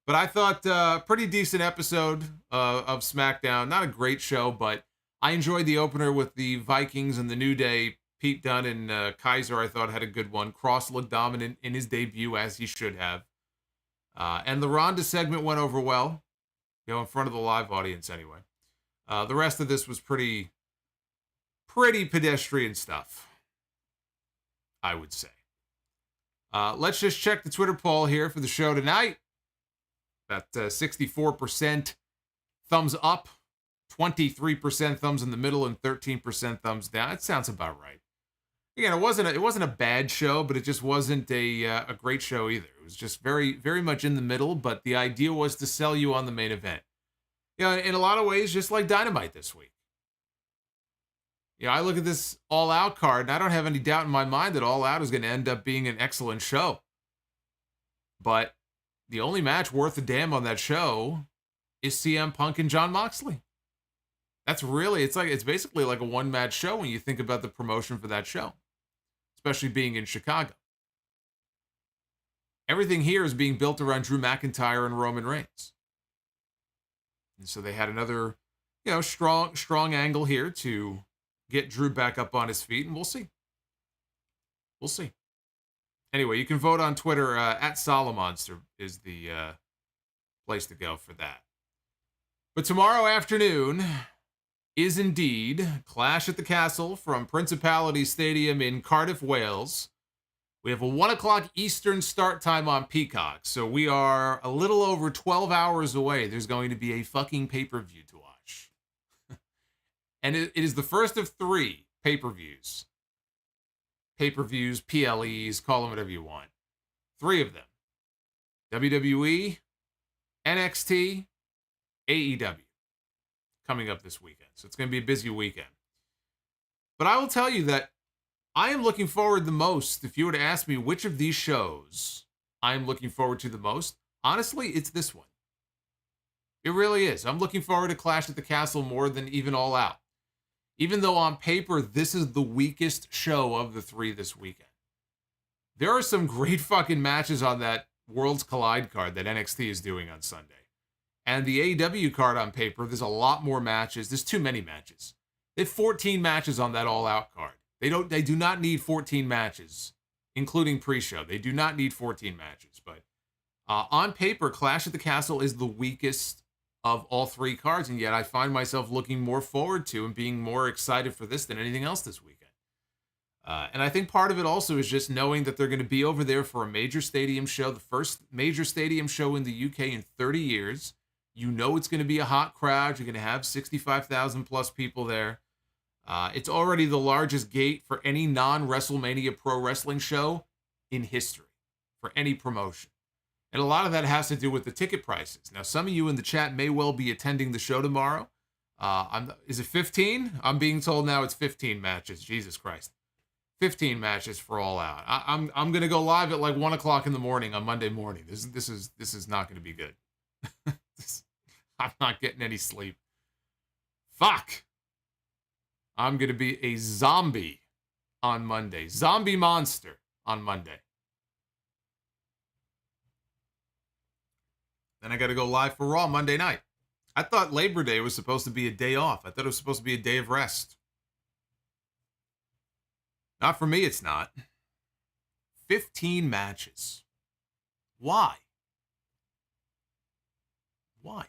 Speaker 1: But I thought pretty decent episode of SmackDown. Not a great show, but I enjoyed the opener with the Vikings and the New Day. Pete Dunne and Kaiser, I thought, had a good one. Kross looked dominant in his debut, as he should have. And the Ronda segment went over well. In front of the live audience anyway. The rest of this was pretty pedestrian stuff, I would say. Let's just check the Twitter poll here for the show tonight. About 64% thumbs up, 23% thumbs in the middle, and 13% thumbs down. That sounds about right. Again, it wasn't a bad show, but it just wasn't a great show either. It was just very, very much in the middle, but the idea was to sell you on the main event. In a lot of ways, just like Dynamite this week. I look at this All Out card, and I don't have any doubt in my mind that All Out is going to end up being an excellent show. But the only match worth a damn on that show is CM Punk and Jon Moxley. That's really, it's basically like a one-match show when you think about the promotion for that show, especially being in Chicago. Everything here is being built around Drew McIntyre and Roman Reigns. And so they had another, strong angle here to get Drew back up on his feet, and we'll see. We'll see. Anyway, you can vote on Twitter. At Solomonster is the place to go for that. But tomorrow afternoon is indeed Clash at the Castle from Principality Stadium in Cardiff, Wales. We have a 1 o'clock Eastern start time on Peacock, so we are a little over 12 hours away. There's going to be a fucking pay-per-view to watch. And it is the first of 3 pay-per-views. Pay-per-views, PLEs, call them whatever you want. 3 of them. WWE, NXT, AEW. Coming up this weekend. So it's going to be a busy weekend. But I will tell you that I am looking forward the most. If you were to ask me which of these shows I am looking forward to the most, honestly, it's this one. It really is. I'm looking forward to Clash at the Castle more than even All Out. Even though on paper, this is the weakest show of the 3 this weekend. There are some great fucking matches on that Worlds Collide card that NXT is doing on Sunday. And the AEW card on paper, there's a lot more matches. There's too many matches. They have 14 matches on that All Out card. They do not need 14 matches, including pre-show. They do not need 14 matches. But on paper, Clash at the Castle is the weakest of all 3 cards, and yet I find myself looking more forward to and being more excited for this than anything else this weekend. And I think part of it also is just knowing that they're going to be over there for a major stadium show, the first major stadium show in the UK in 30 years. You know it's going to be a hot crowd. You're going to have 65,000 plus people there. It's already the largest gate for any non-WrestleMania pro wrestling show in history, for any promotion. And a lot of that has to do with the ticket prices. Now, some of you in the chat may well be attending the show tomorrow. Is it 15? I'm being told now it's 15 matches. Jesus Christ. 15 matches for All Out. I'm going to go live at like 1 o'clock in the morning on Monday morning. This is not going to be good. I'm not getting any sleep. Fuck. I'm going to be a zombie on Monday. Zombie monster on Monday. Then I got to go live for Raw Monday night. I thought Labor Day was supposed to be a day off. I thought it was supposed to be a day of rest. Not for me, it's not. 15 matches. Why? Why?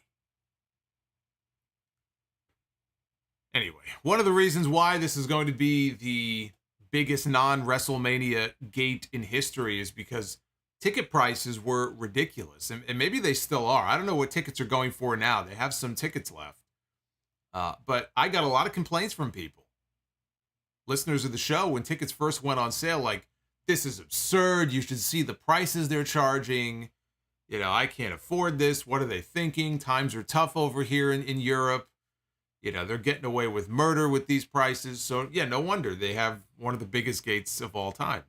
Speaker 1: Anyway, one of the reasons why this is going to be the biggest non-WrestleMania gate in history is because ticket prices were ridiculous. And maybe they still are. I don't know what tickets are going for now. They have some tickets left. But I got a lot of complaints from people. Listeners of the show, when tickets first went on sale, like, this is absurd. You should see the prices they're charging. I can't afford this. What are they thinking? Times are tough over here in Europe. They're getting away with murder with these prices. So, yeah, no wonder they have one of the biggest gates of all time.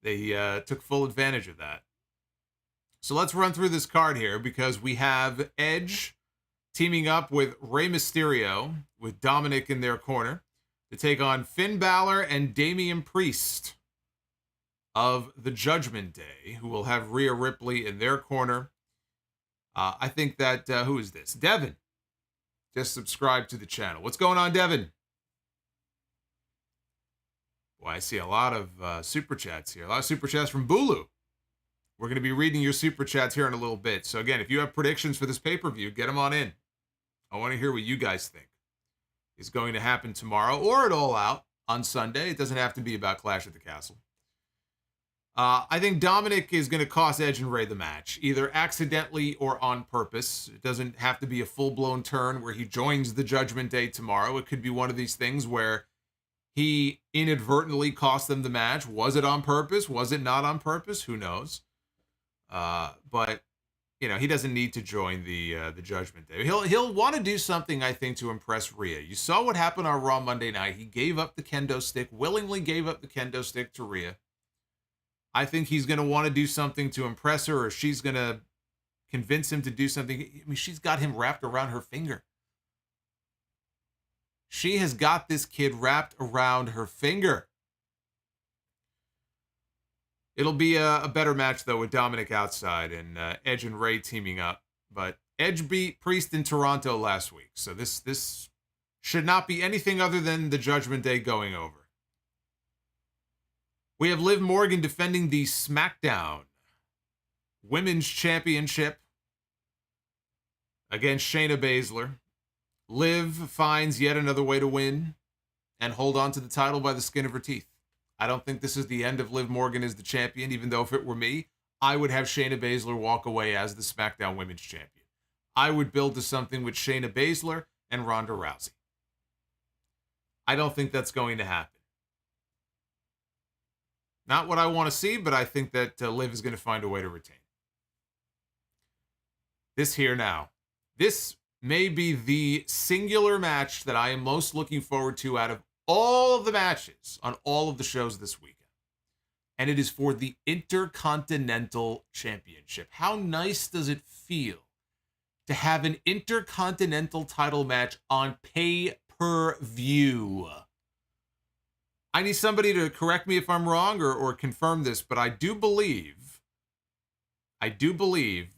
Speaker 1: They took full advantage of that. So let's run through this card here because we have Edge teaming up with Rey Mysterio with Dominic in their corner to take on Finn Balor and Damian Priest of the Judgment Day, who will have Rhea Ripley in their corner. I think that, who is this? Devin. Just subscribe to the channel. What's going on, Devin? Boy, I see a lot of super chats here. A lot of super chats from Bulu. We're going to be reading your super chats here in a little bit. So again, if you have predictions for this pay-per-view, get them on in. I want to hear what you guys think is going to happen tomorrow or at All Out on Sunday. It doesn't have to be about Clash at the Castle. I think Dominic is going to cost Edge and Rey the match, either accidentally or on purpose. It doesn't have to be a full-blown turn where he joins the Judgment Day tomorrow. It could be one of these things where he inadvertently cost them the match. Was it on purpose? Was it not on purpose? Who knows? But you know, he doesn't need to join the Judgment Day. He'll want to do something, I think, to impress Rhea. You saw what happened on Raw Monday night. He gave up the kendo stick, willingly gave up the kendo stick to Rhea. I think he's going to want to do something to impress her, or she's going to convince him to do something. I mean, she's got him wrapped around her finger. She has got this kid wrapped around her finger. It'll be a better match, though, with Dominic outside and Edge and Ray teaming up. But Edge beat Priest in Toronto last week, so this should not be anything other than the Judgment Day going over. We have Liv Morgan defending the SmackDown Women's Championship against Shayna Basler. Liv finds yet another way to win and hold on to the title by the skin of her teeth. I don't think this is the end of Liv Morgan as the champion, even though if it were me, I would have Shayna Basler walk away as the SmackDown Women's Champion. I would build to something with Shayna Basler and Ronda Rousey. I don't think that's going to happen. Not what I want to see, but I think that Liv is going to find a way to retain. This here now. This may be the singular match that I am most looking forward to out of all of the matches on all of the shows this weekend. And it is for the Intercontinental Championship. How nice does it feel to have an Intercontinental title match on pay-per-view? I need somebody to correct me if I'm wrong or confirm this, but I do believe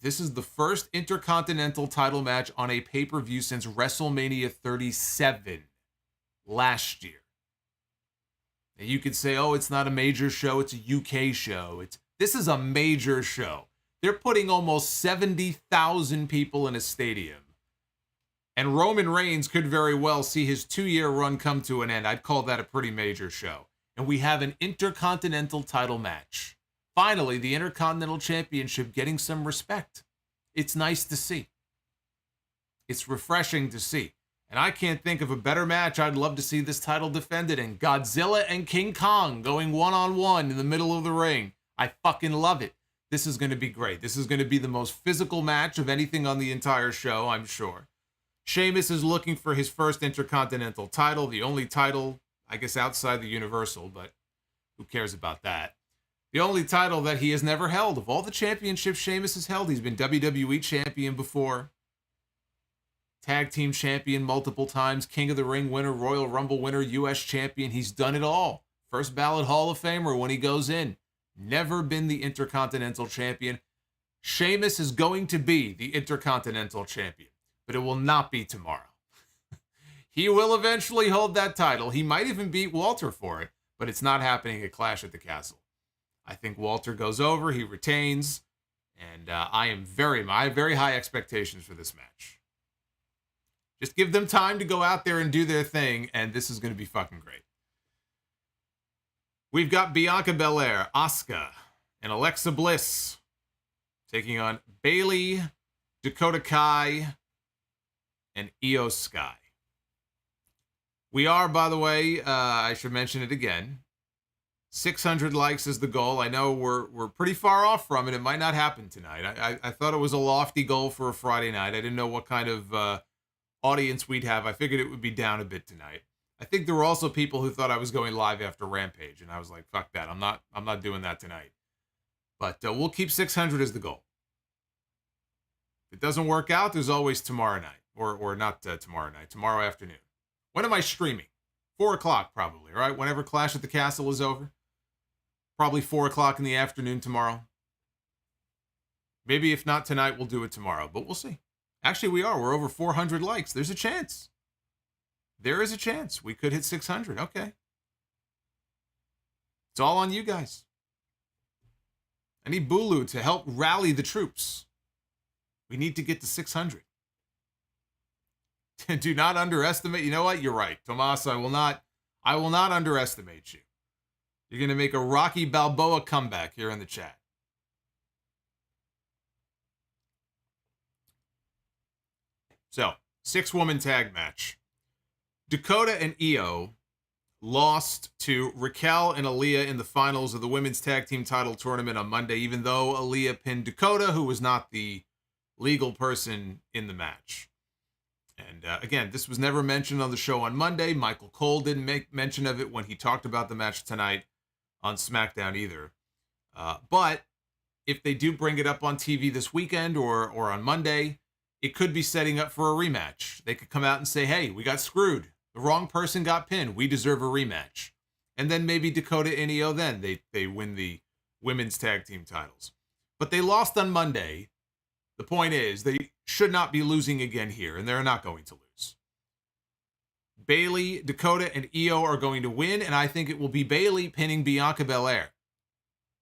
Speaker 1: this is the first Intercontinental title match on a pay-per-view since WrestleMania 37 last year. Now you could say, oh, it's not a major show, it's a UK show. This is a major show. They're putting almost 70,000 people in a stadium. And Roman Reigns could very well see his 2-year run come to an end. I'd call that a pretty major show. And we have an Intercontinental title match. Finally, the Intercontinental Championship getting some respect. It's nice to see. It's refreshing to see. And I can't think of a better match I'd love to see this title defended in. Godzilla and King Kong going one-on-one in the middle of the ring. I fucking love it. This is going to be great. This is going to be the most physical match of anything on the entire show, I'm sure. Sheamus is looking for his first Intercontinental title, the only title, I guess, outside the Universal, but who cares about that? The only title that he has never held. Of all the championships Sheamus has held, he's been WWE champion before, tag team champion multiple times, King of the Ring winner, Royal Rumble winner, US champion. He's done it all. First ballot Hall of Famer when he goes in. Never been the Intercontinental champion. Sheamus is going to be the Intercontinental champion, but it will not be tomorrow. He will eventually hold that title. He might even beat Walter for it, but it's not happening at Clash at the Castle. I think Walter goes over, he retains, and I have very high expectations for this match. Just give them time to go out there and do their thing, and this is going to be fucking great. We've got Bianca Belair, Asuka, and Alexa Bliss taking on Bayley, Dakota Kai, and Io Sky. We are, by the way, I should mention it again, 600 likes is the goal. I know we're pretty far off from it. It might not happen tonight. I thought it was a lofty goal for a Friday night. I didn't know what kind of audience we'd have. I figured it would be down a bit tonight. I think there were also people who thought I was going live after Rampage, and I was like, fuck that. I'm not doing that tonight. But we'll keep 600 as the goal. If it doesn't work out, there's always tomorrow night. Or not tomorrow night, tomorrow afternoon. When am I streaming? 4 o'clock probably, right? Whenever Clash at the Castle is over. Probably 4 o'clock in the afternoon tomorrow. Maybe if not tonight, we'll do it tomorrow, but we'll see. Actually, we are. We're over 400 likes. There's a chance. There is a chance. We could hit 600. Okay. It's all on you guys. I need Bulu to help rally the troops. We need to get to 600. Do not underestimate. You know what? You're right. Tomas, I will not underestimate you. You're going to make a Rocky Balboa comeback here in the chat. So, 6-woman tag match. Dakota and Io lost to Raquel and Aaliyah in the finals of the women's tag team title tournament on Monday, even though Aaliyah pinned Dakota, who was not the legal person in the match. And again, this was never mentioned on the show on Monday. Michael Cole didn't make mention of it when he talked about the match tonight on SmackDown either. But if they do bring it up on TV this weekend or on Monday, it could be setting up for a rematch. They could come out and say, hey, we got screwed. The wrong person got pinned. We deserve a rematch. And then maybe Dakota and Io then they win the women's tag team titles. But they lost on Monday. The point is, they should not be losing again here, and they're not going to lose. Bayley, Dakota, and Io are going to win, and I think it will be Bayley pinning Bianca Belair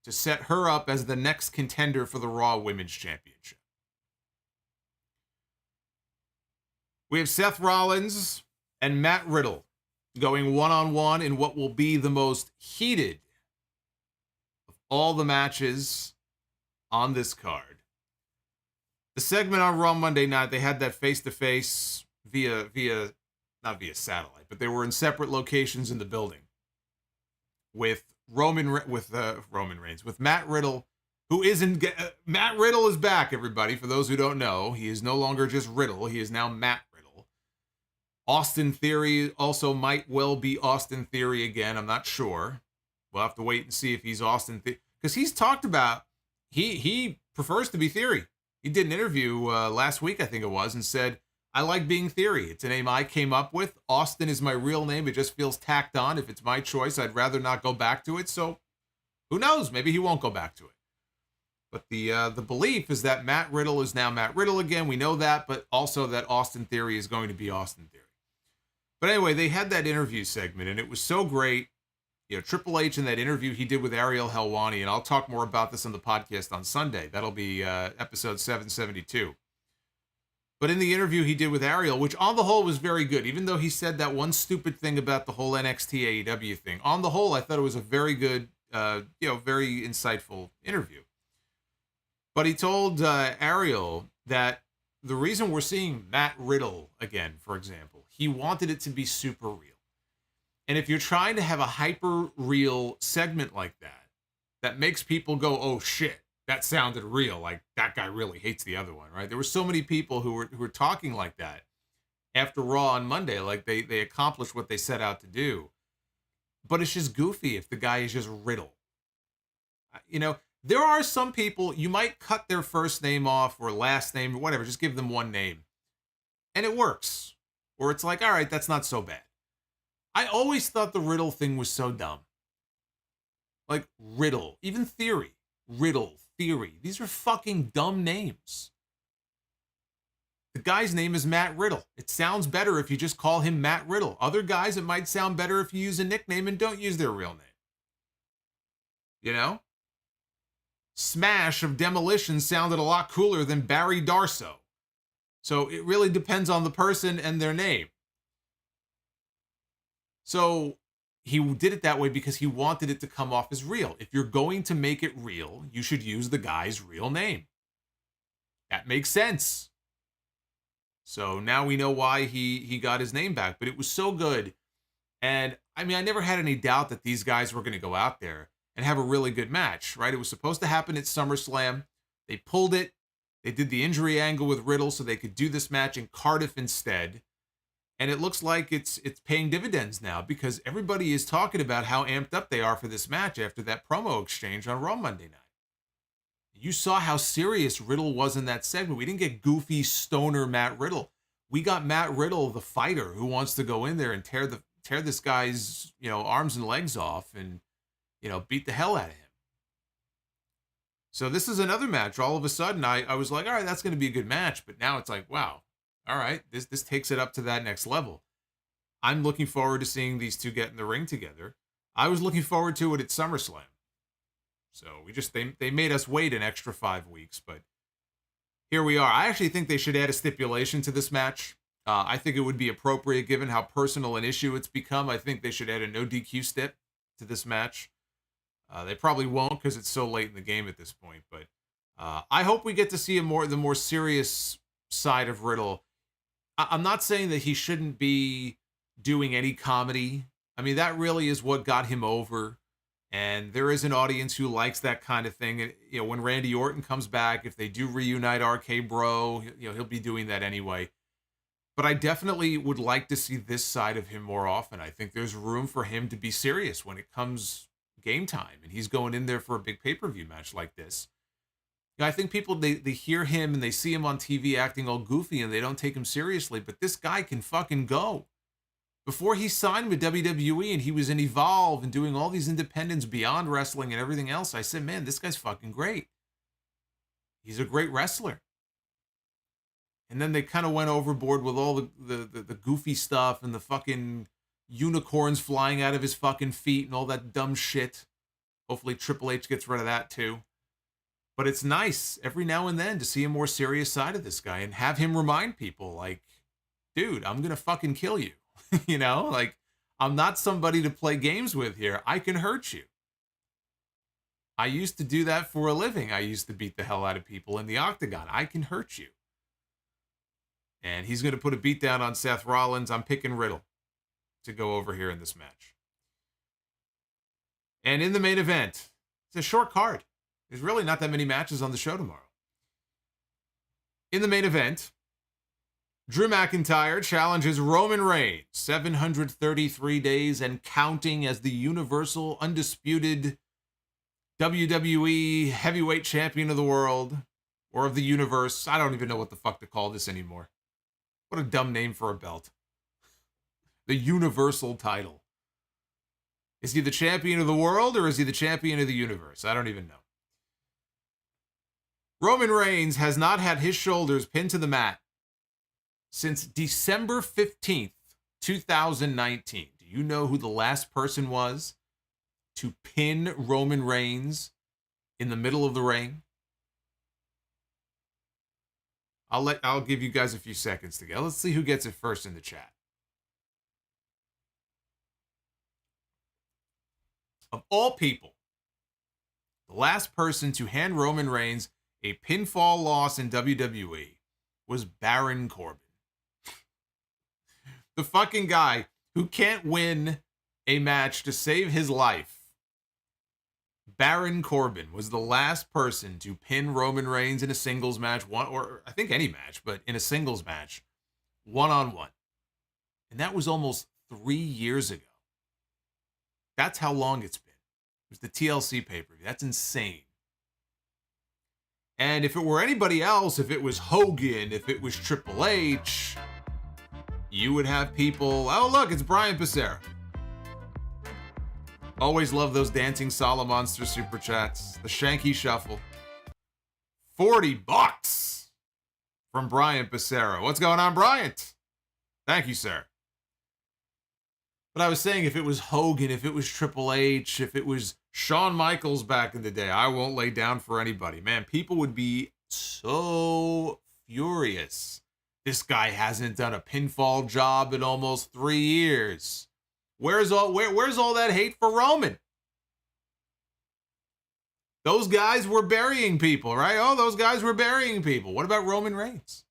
Speaker 1: to set her up as the next contender for the Raw Women's Championship. We have Seth Rollins and Matt Riddle going one-on-one in what will be the most heated of all the matches on this card. The segment on Raw Monday night, they had that face-to-face via not via satellite, but they were in separate locations in the building with Roman Reigns, with Matt Riddle, who isn't... Matt Riddle is back, everybody. For those who don't know, he is no longer just Riddle. He is now Matt Riddle. Austin Theory also might well be Austin Theory again. I'm not sure. We'll have to wait and see if he's Austin Theory. Because he's talked about... He prefers to be Theory. He did an interview last week, I think it was, and said, I like being Theory. It's a name I came up with. Austin is my real name. It just feels tacked on. If it's my choice, I'd rather not go back to it. So who knows? Maybe he won't go back to it. But the belief is that Matt Riddle is now Matt Riddle again. We know that, but also that Austin Theory is going to be Austin Theory. But anyway, they had that interview segment, and it was so great. You know, Triple H in that interview he did with Ariel Helwani, and I'll talk more about this on the podcast on Sunday. That'll be episode 772. But in the interview he did with Ariel, which on the whole was very good, even though he said that one stupid thing about the whole NXT AEW thing, on the whole, I thought it was a very good, very insightful interview. But he told Ariel that the reason we're seeing Matt Riddle again, for example, he wanted it to be super real. And if you're trying to have a hyper real segment like that, that makes people go, oh shit, that sounded real. Like that guy really hates the other one, right? There were so many people who were talking like that after Raw on Monday, like they accomplished what they set out to do. But it's just goofy if the guy is just Riddle. You know, there are some people, you might cut their first name off or last name or whatever, just give them one name. And it works. Or it's like, all right, that's not so bad. I always thought the Riddle thing was so dumb. Like Riddle, even Theory, Riddle, Theory. These are fucking dumb names. The guy's name is Matt Riddle. It sounds better if you just call him Matt Riddle. Other guys, it might sound better if you use a nickname and don't use their real name. You know? Smash of Demolition sounded a lot cooler than Barry Darso. So it really depends on the person and their name. So he did it that way because he wanted it to come off as real. If you're going to make it real, you should use the guy's real name. That makes sense. So now we know why he got his name back, but it was so good. And I mean, I never had any doubt that these guys were going to go out there and have a really good match, right? It was supposed to happen at SummerSlam. They pulled it. They did the injury angle with Riddle so they could do this match in Cardiff instead. And it looks like it's paying dividends now because everybody is talking about how amped up they are for this match after that promo exchange on Raw Monday night. You saw how serious Riddle was in that segment. We didn't get goofy stoner Matt Riddle. We got Matt Riddle, the fighter, who wants to go in there and tear this guy's, arms and legs off and, beat the hell out of him. So this is another match. All of a sudden, I was like, all right, that's going to be a good match. But now it's like, wow. All right, this takes it up to that next level. I'm looking forward to seeing these two get in the ring together. I was looking forward to it at SummerSlam. So they made us wait an extra 5 weeks, but here we are. I actually think they should add a stipulation to this match. I think it would be appropriate given how personal an issue it's become. I think they should add a no DQ stip to this match. They probably won't because it's so late in the game at this point, but I hope we get to see the more serious side of Riddle. I'm not saying that he shouldn't be doing any comedy I mean, that really is what got him over. And there is an audience who likes that kind of thing. And, you know, when Randy Orton comes back, if they do reunite RK Bro, you know, he'll be doing that anyway. But I definitely would like to see this side of him more often. I think there's room for him to be serious when it comes game time. And he's going in there for a big pay-per-view match like this. You know, I think people, they hear him and they see him on TV acting all goofy and they don't take him seriously. But this guy can fucking go. Before he signed with WWE and he was in Evolve and doing all these independents beyond wrestling and everything else, I said, man, this guy's fucking great. He's a great wrestler. And then they kind of went overboard with all the goofy stuff and the fucking unicorns flying out of his fucking feet and all that dumb shit. Hopefully Triple H gets rid of that too. But it's nice every now and then to see a more serious side of this guy and have him remind people like, dude, I'm going to fucking kill you. You know, like, I'm not somebody to play games with here. I can hurt you. I used to do that for a living. I used to beat the hell out of people in the octagon. I can hurt you. And he's going to put a beat down on Seth Rollins. I'm picking Riddle to go over here in this match. And in the main event, it's a short card. There's really not that many matches on the show tomorrow. In the main event, Drew McIntyre challenges Roman Reigns, 733 days and counting, as the Universal Undisputed WWE Heavyweight Champion of the world, or of the universe. I don't even know what the fuck to call this anymore. What a dumb name for a belt. The Universal title. Is he the champion of the world, or is he the champion of the universe? I don't even know. Roman Reigns has not had his shoulders pinned to the mat since December 15th, 2019. Do you know who the last person was to pin Roman Reigns in the middle of the ring? I'll give you guys a few seconds to go. Let's see who gets it first in the chat. Of all people, the last person to hand Roman Reigns a pinfall loss in WWE was Baron Corbin. The fucking guy who can't win a match to save his life. Baron Corbin was the last person to pin Roman Reigns in a singles match, or I think any match, but in a singles match, one-on-one. And that was almost 3 years ago. That's how long it's been. It was the TLC pay-per-view. That's insane. And if it were anybody else, if it was Hogan, if it was Triple H, you would have people, oh, look, it's Brian Passera. Always love those dancing Solomonster super chats. The Shanky Shuffle. $40 from Brian Passera. What's going on, Bryant? Thank you, sir. But I was saying, if it was Hogan, if it was Triple H, if it was Shawn Michaels back in the day, I won't lay down for anybody. Man, people would be so furious. This guy hasn't done a pinfall job in almost 3 years. Where's all that hate for Roman? Those guys were burying people, right? Oh, those guys were burying people. What about Roman Reigns?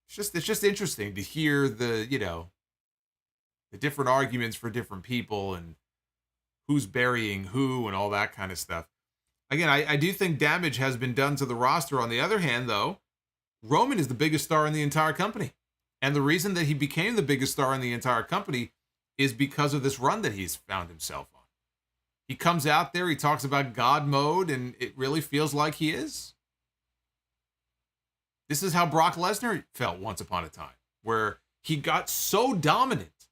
Speaker 1: It's just interesting to hear the different arguments for different people and who's burying who and all that kind of stuff. Again, I do think damage has been done to the roster. On the other hand, though, Roman is the biggest star in the entire company. And the reason that he became the biggest star in the entire company is because of this run that he's found himself on. He comes out there, he talks about God mode, and it really feels like he is. This is how Brock Lesnar felt once upon a time, where he got so dominant,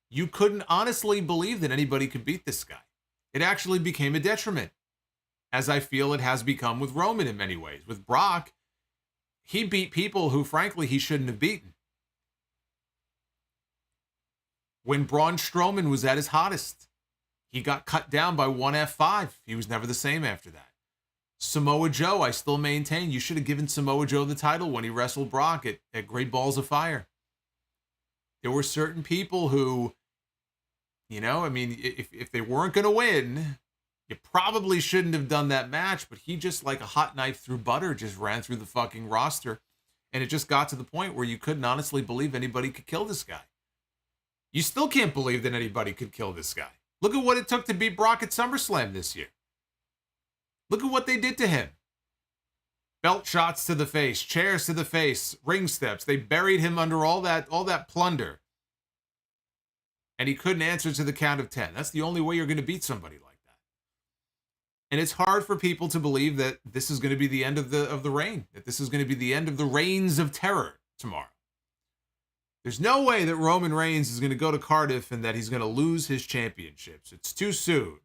Speaker 1: you couldn't honestly believe that anybody could beat this guy. It actually became a detriment, as I feel it has become with Roman in many ways. With Brock, he beat people who, frankly, he shouldn't have beaten. When Braun Strowman was at his hottest, he got cut down by one F5. He was never the same after that. Samoa Joe, I still maintain you should have given Samoa Joe the title when he wrestled Brock at Great Balls of Fire. There were certain people who, if they weren't going to win, you probably shouldn't have done that match, but he just, like a hot knife through butter, just ran through the fucking roster. And it just got to the point where you couldn't honestly believe anybody could kill this guy. You still can't believe that anybody could kill this guy. Look at what it took to beat Brock at SummerSlam this year. Look at what they did to him. Belt shots to the face, chairs to the face, ring steps. They buried him under all that plunder. And he couldn't answer to the count of 10. That's the only way you're going to beat somebody like that. And it's hard for people to believe that this is going to be the end of the reign, that this is going to be the end of the reigns of terror tomorrow. There's no way that Roman Reigns is going to go to Cardiff and that he's going to lose his championships. It's too soon.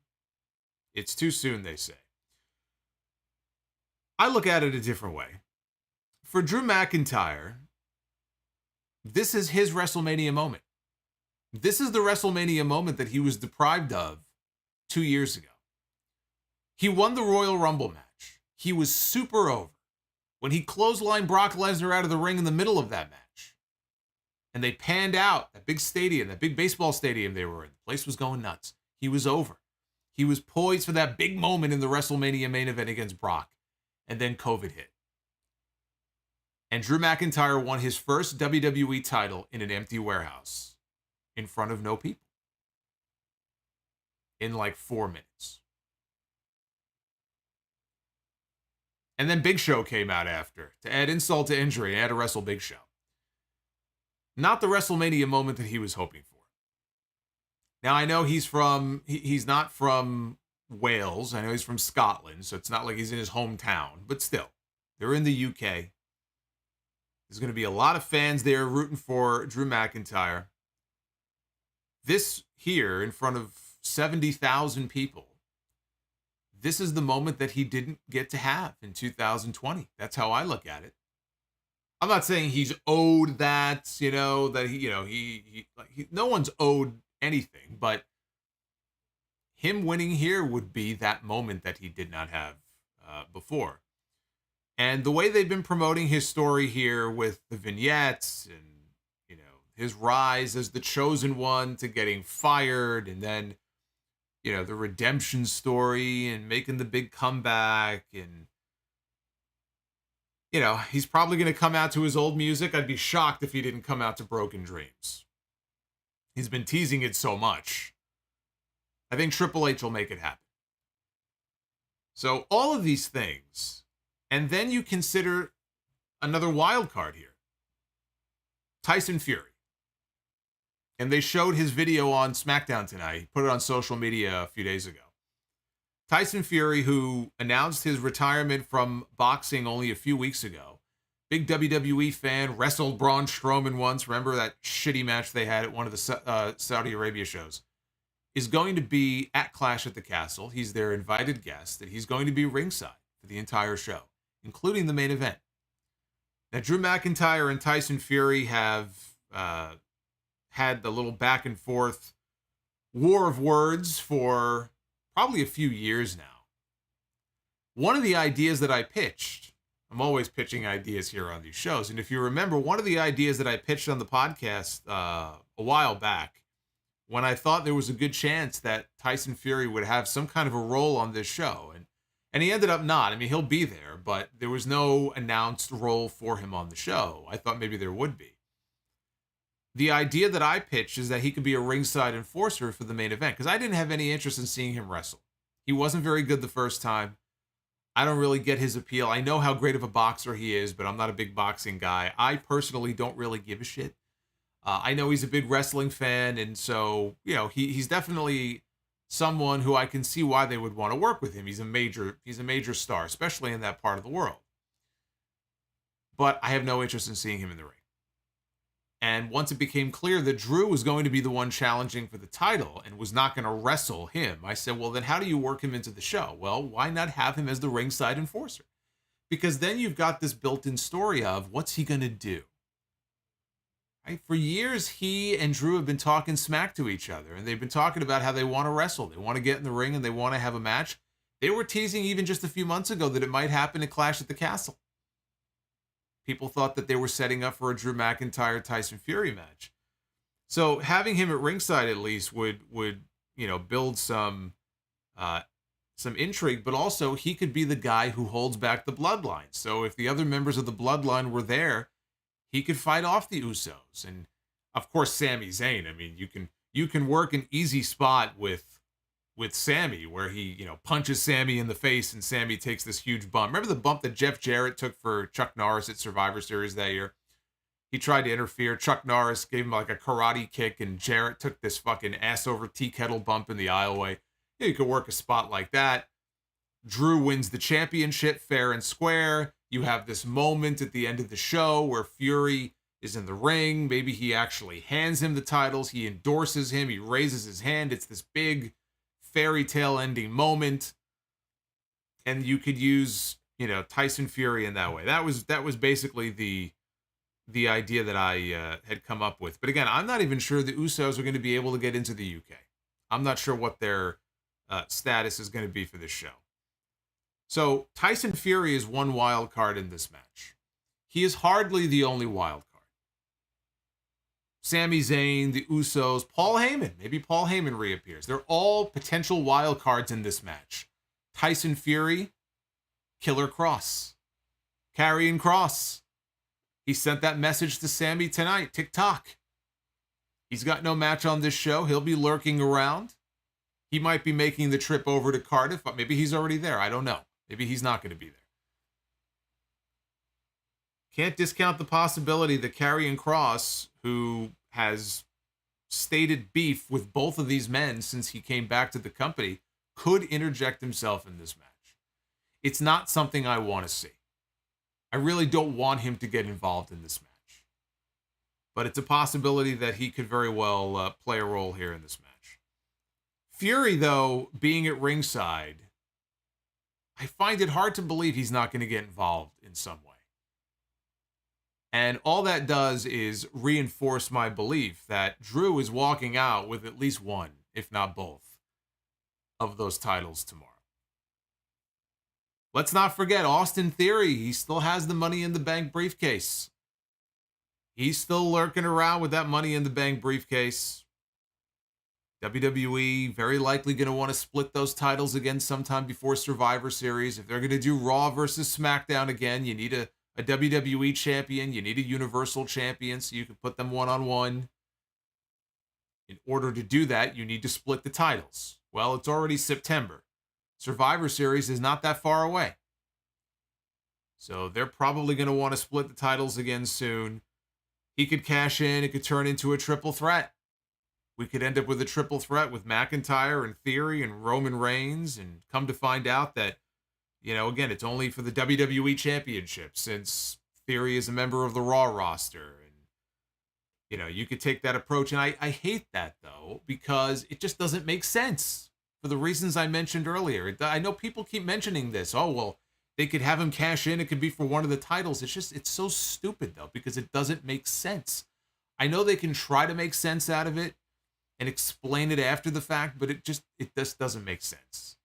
Speaker 1: It's too soon, they say. I look at it a different way. For Drew McIntyre, this is his WrestleMania moment. This is the WrestleMania moment that he was deprived of 2 years ago. He won the Royal Rumble match. He was super over when he clotheslined Brock Lesnar out of the ring in the middle of that match. And they panned out that big stadium, that big baseball stadium they were in. The place was going nuts. He was over. He was poised for that big moment in the WrestleMania main event against Brock. And then COVID hit. And Drew McIntyre won his first WWE title in an empty warehouse in front of no people in like 4 minutes. And then Big Show came out after to add insult to injury and had to wrestle Big Show. Not the WrestleMania moment that he was hoping for. Now, I know he's not from Wales. I know he's from Scotland, so it's not like he's in his hometown. But still, they're in the UK. There's going to be a lot of fans there rooting for Drew McIntyre. This here, in front of 70,000 people, this is the moment that he didn't get to have in 2020. That's how I look at it. I'm not saying he's owed that, that he no one's owed anything, but him winning here would be that moment that he did not have before. And the way they've been promoting his story here with the vignettes and, his rise as the chosen one to getting fired and then, the redemption story and making the big comeback and, he's probably going to come out to his old music. I'd be shocked if he didn't come out to Broken Dreams. He's been teasing it so much. I think Triple H will make it happen. So all of these things, and then you consider another wild card here. Tyson Fury. And they showed his video on SmackDown tonight. He put it on social media a few days ago. Tyson Fury, who announced his retirement from boxing only a few weeks ago. Big WWE fan, wrestled Braun Strowman once. Remember that shitty match they had at one of the Saudi Arabia shows? Is going to be at Clash at the Castle. He's their invited guest, and he's going to be ringside for the entire show, including the main event. Now, Drew McIntyre and Tyson Fury have had the little back and forth war of words for probably a few years now. One of the ideas that I pitched, I'm always pitching ideas here on these shows, and if you remember, one of the ideas that I pitched on the podcast a while back, when I thought there was a good chance that Tyson Fury would have some kind of a role on this show, and he ended up not. I mean, he'll be there, but there was no announced role for him on the show. I thought maybe there would be. The idea that I pitched is that he could be a ringside enforcer for the main event, because I didn't have any interest in seeing him wrestle. He wasn't very good the first time. I don't really get his appeal. I know how great of a boxer he is, but I'm not a big boxing guy. I personally don't really give a shit. I know he's a big wrestling fan, and so, he's definitely someone who I can see why they would want to work with him. He's a major star, especially in that part of the world. But I have no interest in seeing him in the ring. And once it became clear that Drew was going to be the one challenging for the title and was not going to wrestle him, I said, well, then how do you work him into the show? Well, why not have him as the ringside enforcer? Because then you've got this built-in story of what's he going to do? Right? For years, he and Drew have been talking smack to each other, and they've been talking about how they want to wrestle. They want to get in the ring, and they want to have a match. They were teasing even just a few months ago that it might happen at Clash at the Castle. People thought that they were setting up for a Drew McIntyre-Tyson Fury match. So having him at ringside at least would build some intrigue, but also he could be the guy who holds back the bloodline. So if the other members of the bloodline were there, he could fight off the Usos. And of course, Sami Zayn. I mean, you can work an easy spot with Sami where he, punches Sami in the face and Sami takes this huge bump. Remember the bump that Jeff Jarrett took for Chuck Norris at Survivor Series that year? He tried to interfere. Chuck Norris gave him like a karate kick, and Jarrett took this fucking ass over tea kettle bump in the aisleway. You could work a spot like that. Drew wins the championship fair and square. You have this moment at the end of the show where Fury is in the ring. Maybe he actually hands him the titles. He endorses him. He raises his hand. It's this big fairy tale ending moment. And you could use, Tyson Fury in that way. That was basically the idea that I had come up with. But again, I'm not even sure the Usos are going to be able to get into the UK. I'm not sure what their status is going to be for this show. So Tyson Fury is one wild card in this match. He is hardly the only wild card. Sami Zayn, the Usos, Paul Heyman. Maybe Paul Heyman reappears. They're all potential wild cards in this match. Tyson Fury, Killer Kross, Karrion Kross. He sent that message to Sami tonight, TikTok. He's got no match on this show. He'll be lurking around. He might be making the trip over to Cardiff, but maybe he's already there. I don't know. Maybe he's not going to be there. Can't discount the possibility that Karrion Kross, who has stated beef with both of these men since he came back to the company, could interject himself in this match. It's not something I want to see. I really don't want him to get involved in this match. But it's a possibility that he could very well play a role here in this match. Fury, though, being at ringside, I find it hard to believe he's not going to get involved in some way. And all that does is reinforce my belief that Drew is walking out with at least one, if not both, of those titles tomorrow. Let's not forget Austin Theory. He still has the Money in the Bank briefcase. He's still lurking around with that Money in the Bank briefcase. WWE very likely going to want to split those titles again sometime before Survivor Series. If they're going to do Raw versus SmackDown again, you need a WWE champion. You need a Universal champion so you can put them one-on-one. In order to do that, you need to split the titles. Well, it's already September. Survivor Series is not that far away. So they're probably going to want to split the titles again soon. He could cash in. It could turn into a triple threat. We could end up with a triple threat with McIntyre and Theory and Roman Reigns, and come to find out that, again, it's only for the WWE Championship since Theory is a member of the Raw roster. And, you could take that approach. And I hate that, though, because it just doesn't make sense for the reasons I mentioned earlier. I know people keep mentioning this. Oh, well, they could have him cash in. It could be for one of the titles. It's so stupid, though, because it doesn't make sense. I know they can try to make sense out of it and explain it after the fact, but it just doesn't make sense.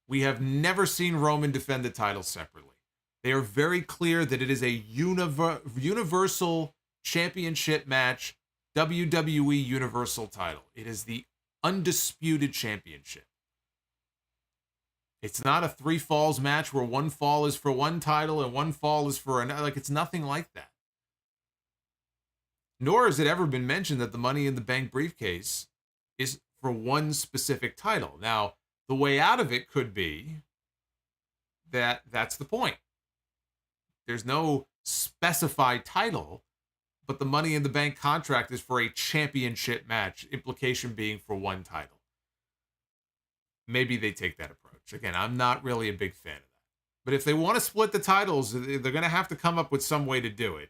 Speaker 1: We have never seen Roman defend the title separately. They are very clear that it is a Universal Championship match, WWE Universal title. It is the undisputed championship. It's not a 3 falls match where one fall is for one title and one fall is for another. It's nothing like that. Nor has it ever been mentioned that the Money in the Bank briefcase is for one specific title. Now, the way out of it could be that that's the point. There's no specified title, but the Money in the Bank contract is for a championship match, implication being for one title. Maybe they take that approach. Again, I'm not really a big fan of that. But if they want to split the titles, they're going to have to come up with some way to do it,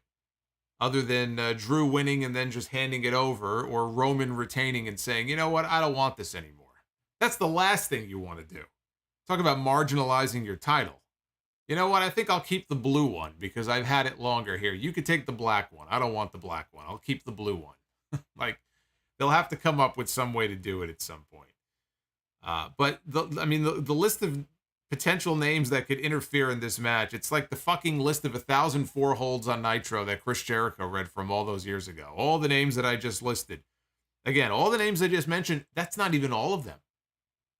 Speaker 1: other than Drew winning and then just handing it over, or Roman retaining and saying, you know what, I don't want this anymore. That's the last thing you want to do. Talk about marginalizing your title. You know what, I think I'll keep the blue one because I've had it longer here. You could take the black one. I don't want the black one. I'll keep the blue one. They'll have to come up with some way to do it at some point. But the list of potential names that could interfere in this match, it's like the fucking list of 1,004 holds on Nitro that Chris Jericho read from all those years ago. All the names that I just listed. Again, all the names I just mentioned, that's not even all of them.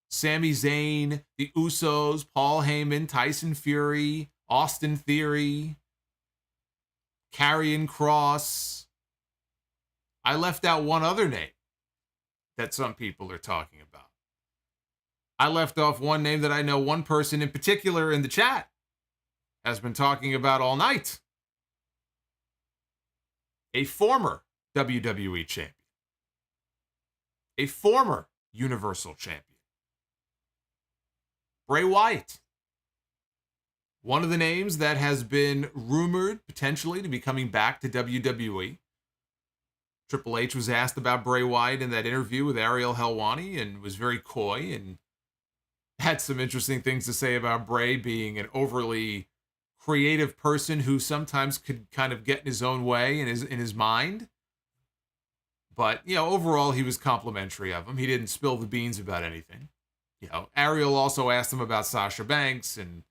Speaker 1: Sami Zayn, the Usos, Paul Heyman, Tyson Fury, Austin Theory, Karrion Kross, I left out one other name that some people are talking about. I left off one name that I know one person in particular in the chat has been talking about all night. A former WWE champion. A former Universal champion. Bray Wyatt. One of the names that has been rumored potentially to be coming back to WWE. Triple H was asked about Bray Wyatt in that interview with Ariel Helwani and was very coy and had some interesting things to say about Bray being an overly creative person who sometimes could kind of get in his own way in his mind. But, overall, he was complimentary of him. He didn't spill the beans about anything. Ariel also asked him about Sasha Banks and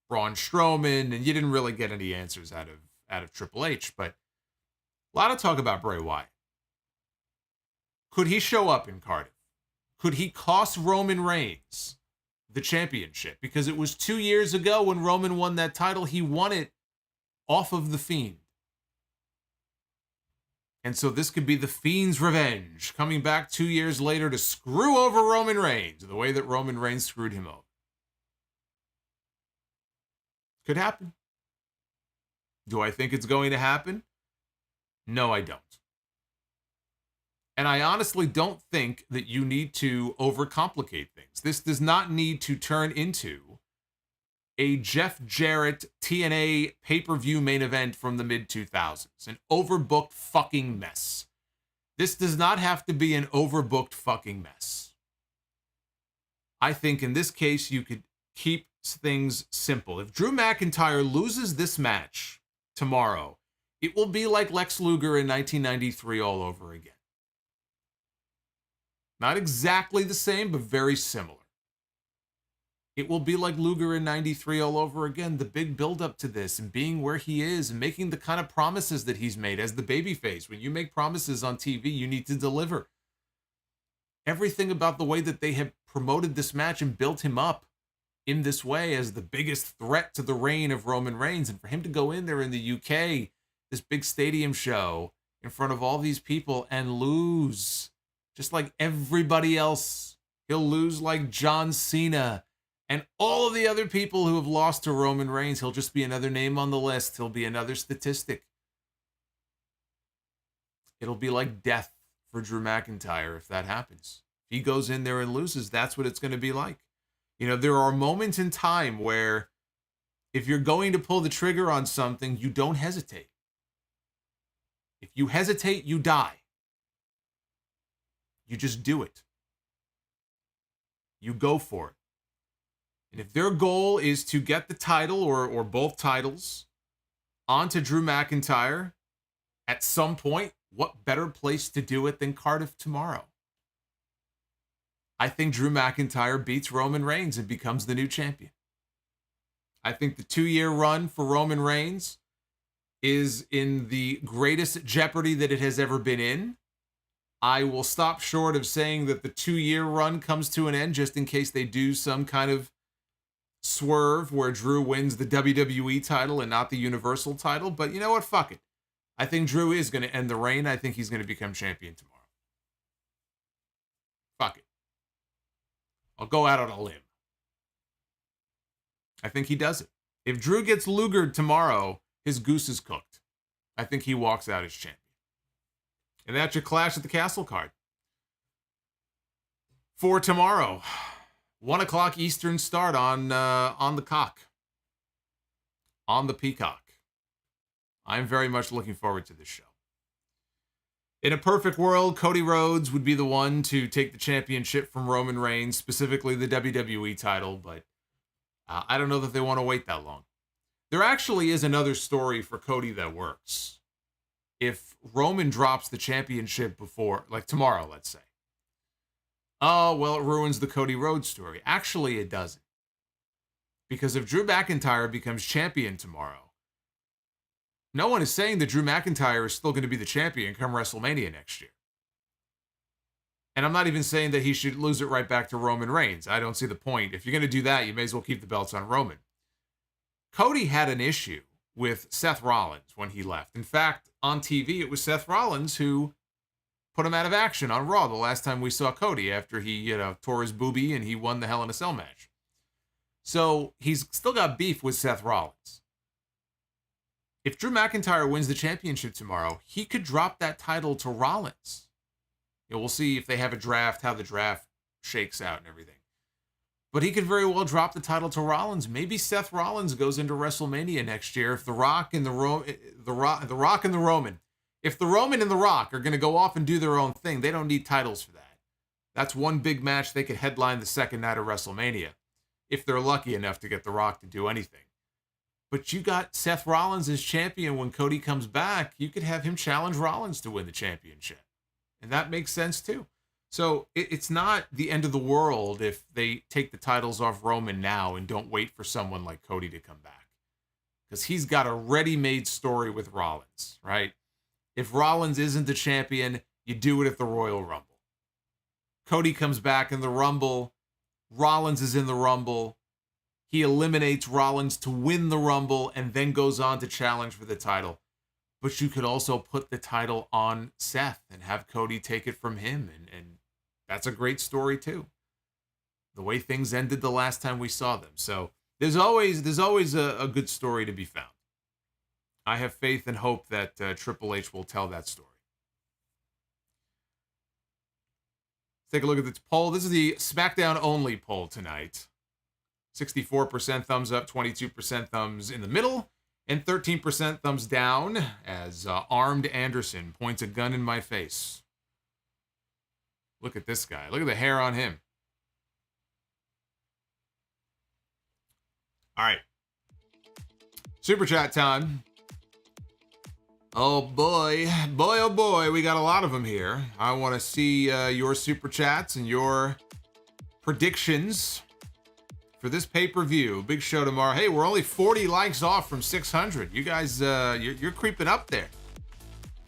Speaker 1: Braun Strowman, and you didn't really get any answers out of Triple H. But a lot of talk about Bray Wyatt. Could he show up in Cardiff? Could he cost Roman Reigns the championship? Because it was 2 years ago when Roman won that title, he won it off of The Fiend. And so this could be The Fiend's revenge, coming back 2 years later to screw over Roman Reigns, the way that Roman Reigns screwed him over. Could happen. Do I think it's going to happen? No, I don't. And I honestly don't think that you need to overcomplicate things. This does not need to turn into a Jeff Jarrett TNA pay-per-view main event from the mid-2000s. An overbooked fucking mess. This does not have to be an overbooked fucking mess. I think in this case, you could keep things simple. If Drew McIntyre loses this match tomorrow, it will be like Lex Luger in 1993 all over again. Not exactly the same, but very similar. It will be like Luger in 93 all over again. The big build-up to this and being where he is and making the kind of promises that he's made as the babyface. When you make promises on TV, you need to deliver. Everything about the way that they have promoted this match and built him up in this way as the biggest threat to the reign of Roman Reigns. And for him to go in there in the UK, this big stadium show in front of all these people and lose, just like everybody else. He'll lose like John Cena and all of the other people who have lost to Roman Reigns. He'll just be another name on the list. He'll be another statistic. It'll be like death for Drew McIntyre if that happens. If he goes in there and loses, that's what it's going to be like. There are moments in time where if you're going to pull the trigger on something, you don't hesitate. If you hesitate, you die. You just do it. You go for it. And if their goal is to get the title or both titles onto Drew McIntyre at some point, what better place to do it than Cardiff tomorrow? I think Drew McIntyre beats Roman Reigns and becomes the new champion. I think the 2-year run for Roman Reigns is in the greatest jeopardy that it has ever been in. I will stop short of saying that the 2-year run comes to an end just in case they do some kind of swerve where Drew wins the WWE title and not the Universal title. But you know what? Fuck it. I think Drew is going to end the reign. I think he's going to become champion tomorrow. Fuck it. I'll go out on a limb. I think he does it. If Drew gets Lugered tomorrow, his goose is cooked. I think he walks out as champion. And that's your Clash at the Castle card. For tomorrow, 1 o'clock Eastern start on the cock. On the Peacock. I'm very much looking forward to this show. In a perfect world, Cody Rhodes would be the one to take the championship from Roman Reigns, specifically the WWE title, but I don't know that they want to wait that long. There actually is another story for Cody that works. If Roman drops the championship before, like tomorrow, let's say. Oh, well, it ruins the Cody Rhodes story. Actually, it doesn't. Because if Drew McIntyre becomes champion tomorrow, no one is saying that Drew McIntyre is still going to be the champion come WrestleMania next year. And I'm not even saying that he should lose it right back to Roman Reigns. I don't see the point. If you're going to do that, you may as well keep the belts on Roman. Cody had an issue with Seth Rollins when he left. In fact, on TV, it was Seth Rollins who put him out of action on Raw the last time we saw Cody after he, tore his boobie and he won the Hell in a Cell match. So he's still got beef with Seth Rollins. If Drew McIntyre wins the championship tomorrow, he could drop that title to Rollins. We'll see if they have a draft, how the draft shakes out and everything. But he could very well drop the title to Rollins. Maybe Seth Rollins goes into WrestleMania next year if The Rock and the Roman, if the Roman and The Rock are going to go off and do their own thing, they don't need titles for that. That's one big match they could headline the second night of WrestleMania, if they're lucky enough to get The Rock to do anything. But you got Seth Rollins as champion. When Cody comes back, you could have him challenge Rollins to win the championship. And that makes sense too. So it's not the end of the world if they take the titles off Roman now and don't wait for someone like Cody to come back. Because he's got a ready-made story with Rollins, right? If Rollins isn't the champion, you do it at the Royal Rumble. Cody comes back in the Rumble. Rollins is in the Rumble. He eliminates Rollins to win the Rumble and then goes on to challenge for the title. But you could also put the title on Seth and have Cody take it from him. And that's a great story too. The way things ended the last time we saw them. So there's always a good story to be found. I have faith and hope that Triple H will tell that story. Let's take a look at this poll. This is the SmackDown only poll tonight. 64% thumbs up, 22% thumbs in the middle, and 13% thumbs down as Armed Anderson points a gun in my face. Look at this guy. Look at the hair on him. All right. Super chat time. Oh boy, oh boy, we got a lot of them here. I want to see your super chats and your predictions for this pay-per-view. Big show tomorrow. Hey, we're only 40 likes off from 600. You guys, you're creeping up there.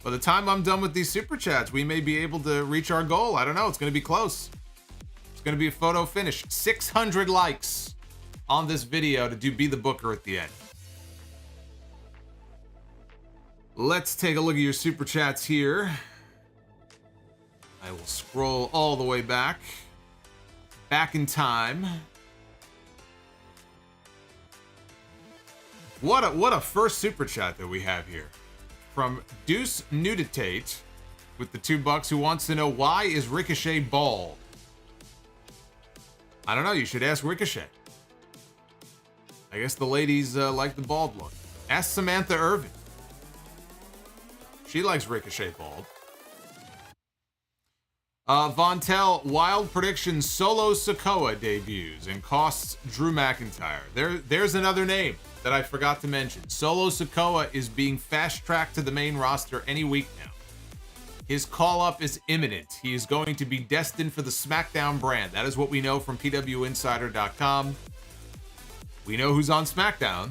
Speaker 1: By the time I'm done with these super chats, we may be able to reach our goal. I don't know. It's going to be close. It's going to be a photo finish. 600 likes on this video to do Be the Booker at the end. Let's take a look at your super chats here. I will scroll all the way back in time. What a first super chat that we have here from Deuce Nuditate with the $2, who wants to know, why is Ricochet bald? I don't know. You should ask Ricochet. I guess the ladies like the bald look. Ask Samantha Irvin. She likes Ricochet bald. Vontel, wild prediction, Solo Sikoa debuts and costs Drew McIntyre. There's another name that I forgot to mention. Solo Sikoa is being fast-tracked to the main roster any week now. His call-up is imminent. He is going to be destined for the SmackDown brand. That is what we know from PWInsider.com. We know who's on SmackDown.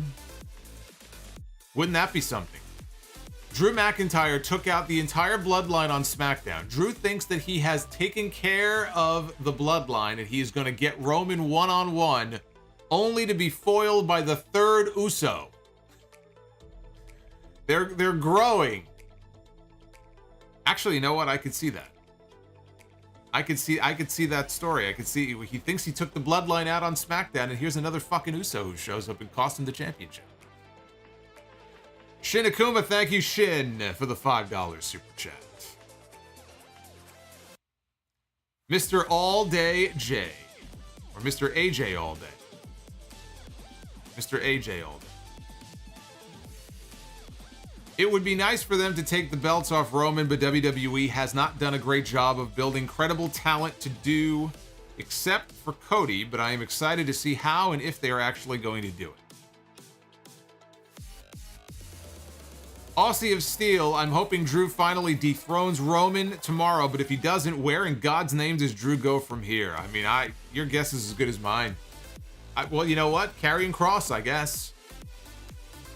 Speaker 1: Wouldn't that be something? Drew McIntyre took out the entire bloodline on SmackDown. Drew thinks that he has taken care of the bloodline and he is going to get Roman one-on-one, only to be foiled by the third Uso. They're growing. Actually, you know what? I could see that. I could see that story. I could see he thinks he took the bloodline out on SmackDown, and here's another fucking Uso who shows up and costs him the championship. Shin Akuma, thank you, Shin, for the $5 super chat. Mr. All Day J, or Mr. AJ All Day. Mr. AJ All Day. It would be nice for them to take the belts off Roman, but WWE has not done a great job of building credible talent to do, except for Cody, but I am excited to see how and if they are actually going to do it. Aussie of Steel, I'm hoping Drew finally dethrones Roman tomorrow, but if he doesn't, where in God's name does Drew go from here? I mean, your guess is as good as mine. Well, you know what? Karrion Kross, I guess.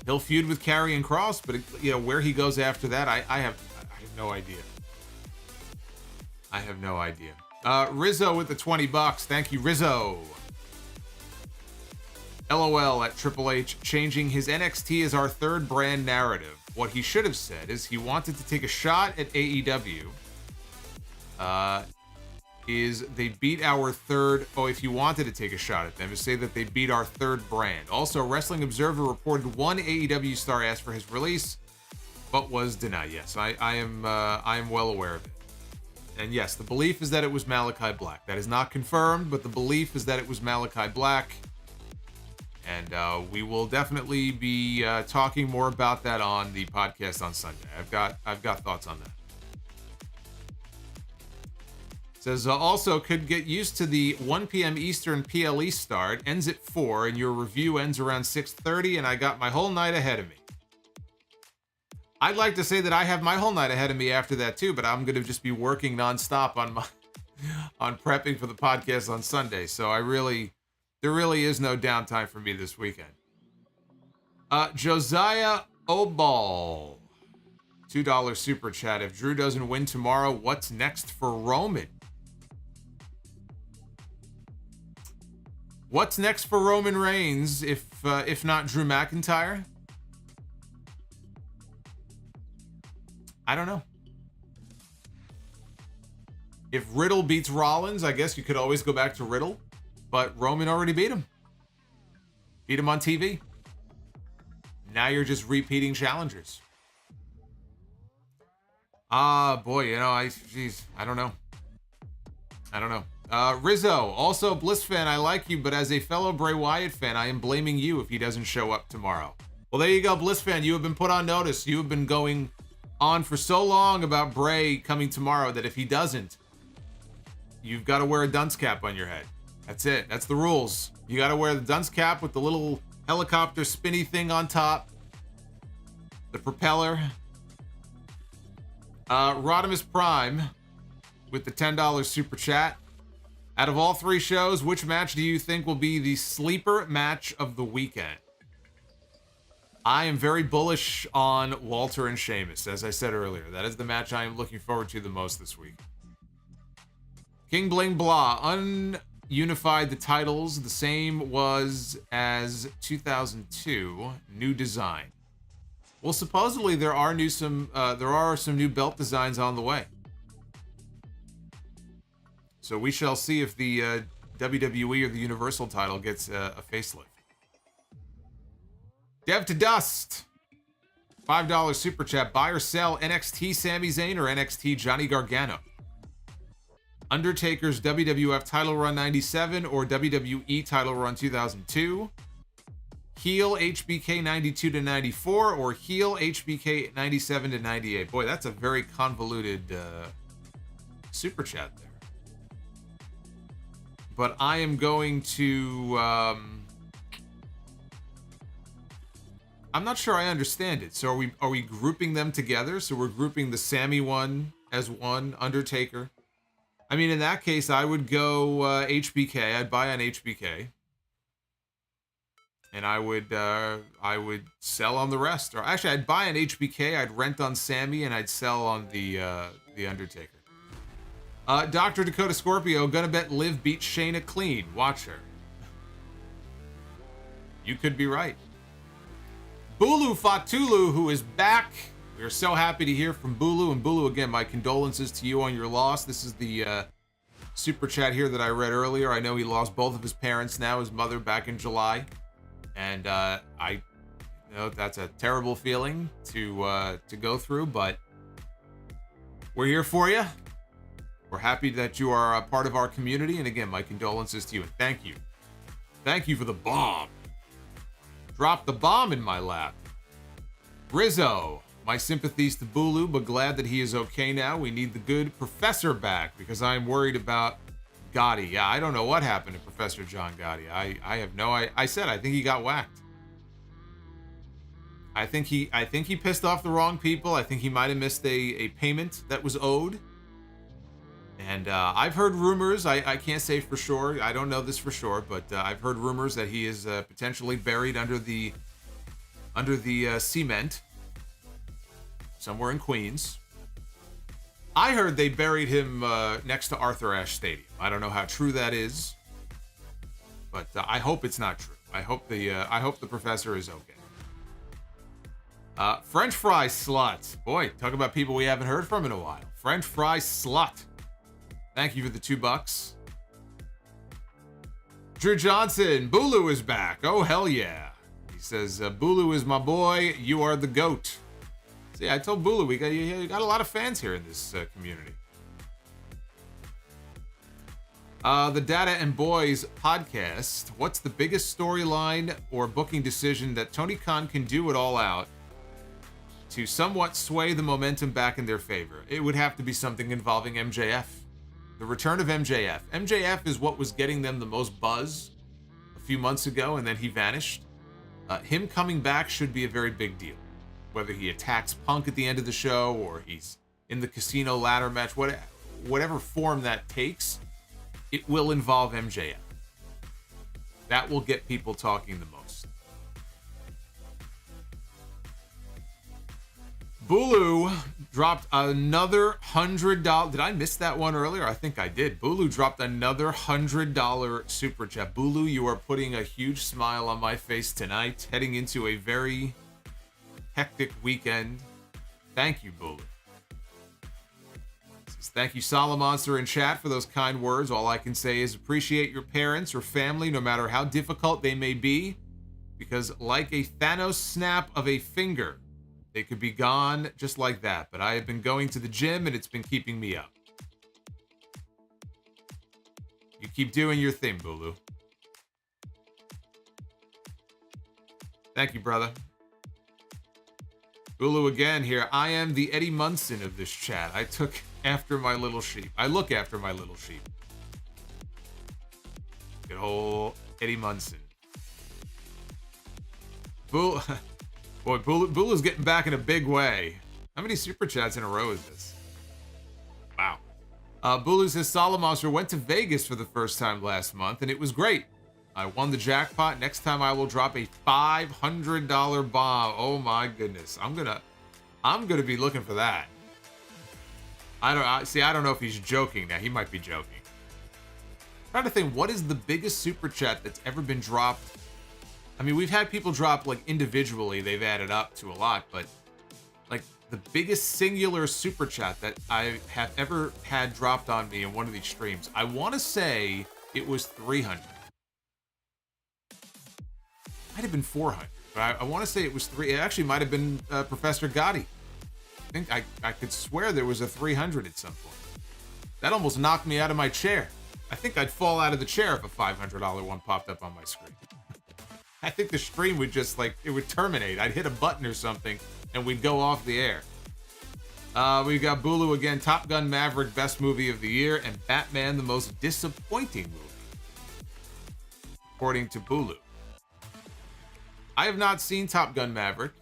Speaker 1: He'll feud with Karrion Kross, but where he goes after that, I have no idea. I have no idea. Rizzo with the $20. Thank you, Rizzo. LOL at Triple H, changing his NXT as our third brand narrative. What he should have said is he wanted to take a shot at AEW, is they beat our third. Oh, if you wanted to take a shot at them, to say that they beat our third brand. Also, Wrestling Observer reported one AEW star asked for his release, but was denied. Yes, I am well aware of it. And yes, the belief is that it was Malachi Black. That is not confirmed, but the belief is that it was Malachi Black. And we will definitely be talking more about that on the podcast on Sunday. I've got thoughts on that. Says also could get used to the 1 p.m. Eastern PLE start. Ends at 4, and your review ends around 6:30, and I got my whole night ahead of me. I'd like to say that I have my whole night ahead of me after that too, but I'm going to just be working nonstop on prepping for the podcast on Sunday. So there really is no downtime for me this weekend. Josiah Obal, $2 super chat. If Drew doesn't win tomorrow, what's next for Roman? What's next for Roman Reigns if not Drew McIntyre? I don't know. If Riddle beats Rollins, I guess you could always go back to Riddle, but Roman already beat him. Beat him on TV. Now you're just repeating challengers. Boy, I don't know. Rizzo, also Bliss fan, I like you, but as a fellow Bray Wyatt fan, I am blaming you if he doesn't show up tomorrow. Well, there you go, Bliss fan. You have been put on notice. You have been going on for so long about Bray coming tomorrow that if he doesn't, you've got to wear a dunce cap on your head. That's it. That's the rules. You got to wear the dunce cap with the little helicopter spinny thing on top. The propeller. Rodimus Prime with the $10 super chat. Out of all 3 shows, which match do you think will be the sleeper match of the weekend? I am very bullish on Walter and Sheamus, as I said earlier. That is the match I am looking forward to the most this week. King Bling Blah, ununified the titles. The same was as 2002. New design. Well, supposedly there are some new belt designs on the way. So we shall see if the WWE or the Universal title gets a facelift. Dev to Dust, $5 super chat. Buy or sell NXT Sami Zayn or NXT Johnny Gargano? Undertaker's WWF title run 97 or WWE title run 2002? Heel HBK 92 to 94 or heel HBK 97 to 98? Boy, that's a very convoluted super chat there. But I am going to... I'm not sure I understand it. So are we grouping them together? So we're grouping the Sami one as one, Undertaker. I mean, in that case, I would go HBK. I'd buy on HBK. And I would sell on the rest. Or actually, I'd buy on HBK, I'd rent on Sami, and I'd sell on the Undertaker. Dr. Dakota Scorpio, gonna bet Liv beat Shayna clean. Watch her. You could be right. Bulu Fatulu, who is back. We are so happy to hear from Bulu. And Bulu, again, my condolences to you on your loss. This is the super chat here that I read earlier. I know he lost both of his parents now, his mother back in July. And I know that's a terrible feeling to go through, but we're here for you. We're happy that you are a part of our community. And again, my condolences to you and thank you. Thank you for the bomb. Drop the bomb in my lap. Rizzo, my sympathies to Bulu, but glad that he is okay now. We need the good professor back because I'm worried about Gotti. Yeah, I don't know what happened to Professor John Gotti. I have no... I said I think he got whacked. I think he pissed off the wrong people. I think he might have missed a payment that was owed. And I've heard rumors. I can't say for sure. I don't know this for sure, but I've heard rumors that he is potentially buried under the cement somewhere in Queens. I heard they buried him next to Arthur Ashe Stadium. I don't know how true that is, but I hope it's not true. I hope the professor is okay. French fry slut. Boy, talk about people we haven't heard from in a while. French fry slut. Thank you for the $2. Drew Johnson, Bulu is back. Oh, hell yeah. He says, Bulu is my boy. You are the GOAT. See, I told Bulu we got a lot of fans here in this community. The Data and Boys podcast. What's the biggest storyline or booking decision that Tony Khan can do it all out to somewhat sway the momentum back in their favor? It would have to be something involving MJF. The return of MJF. MJF is what was getting them the most buzz a few months ago, and then he vanished. Him coming back should be a very big deal. Whether he attacks Punk at the end of the show or he's in the casino ladder match, whatever form that takes, it will involve MJF. That will get people talking the most. Bulu dropped another $100. Did I miss that one earlier? I think I did. Bulu dropped another $100 super chat. Bulu, you are putting a huge smile on my face tonight, heading into a very hectic weekend. Thank you, Bulu. Thank you, Solomonster in chat, for those kind words. All I can say is appreciate your parents or family, no matter how difficult they may be, because like a Thanos snap of a finger, they could be gone just like that. But I have been going to the gym, and it's been keeping me up. You keep doing your thing, Bulu. Thank you, brother. Bulu again here. I am the Eddie Munson of this chat. I took after my little sheep. I look after my little sheep. Good old Eddie Munson. Boy, Bulu's getting back in a big way. How many super chats in a row is this? Wow. Bulu says, Solomonster went to Vegas for the first time last month, and it was great. I won the jackpot. Next time I will drop a $500 bomb. Oh my goodness. I'm gonna be looking for that. I don't know if he's joking now. He might be joking. I'm trying to think, what is the biggest super chat that's ever been dropped? I mean, we've had people drop like individually, they've added up to a lot, but like the biggest singular super chat that I have ever had dropped on me in one of these streams, I want to say it was 300. Might have been 400, but I want to say it was three. It actually might have been Professor Gotti. I think I could swear there was a 300 at some point. That almost knocked me out of my chair. I think I'd fall out of the chair if a $500 one popped up on my screen. I think the stream would just it would terminate. I'd hit a button or something and we'd go off the air. We've got Bulu again. Top Gun Maverick, best movie of the year, and Batman, the most disappointing movie, according to Bulu. I have not seen Top Gun Maverick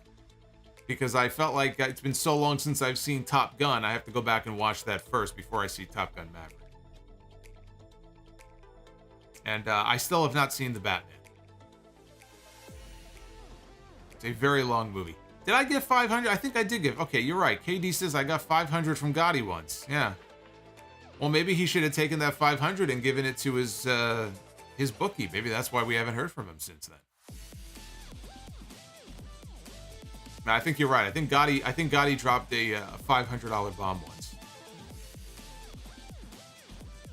Speaker 1: because I felt like it's been so long since I've seen Top Gun. I have to go back and watch that first before I see Top Gun Maverick. And I still have not seen the Batman. It's a very long movie. Did I get 500? I think I did give. Okay, you're right. KD says I got 500 from Gotti once. Yeah. Well, maybe he should have taken that 500 and given it to his bookie. Maybe that's why we haven't heard from him since then. No, I think you're right. I think Gotti dropped a $500 bomb once.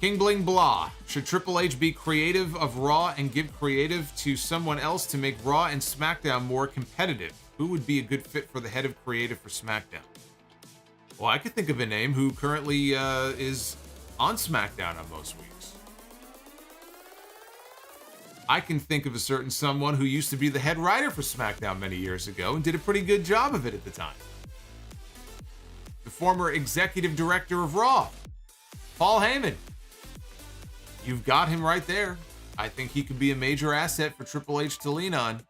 Speaker 1: King Bling Blah. Should Triple H be creative of Raw and give creative to someone else to make Raw and SmackDown more competitive? Who would be a good fit for the head of creative for SmackDown? Well, I could think of a name who currently is on SmackDown on most weeks. I can think of a certain someone who used to be the head writer for SmackDown many years ago and did a pretty good job of it at the time. The former executive director of Raw, Paul Heyman. You've got him right there. I think he could be a major asset for Triple H to lean on.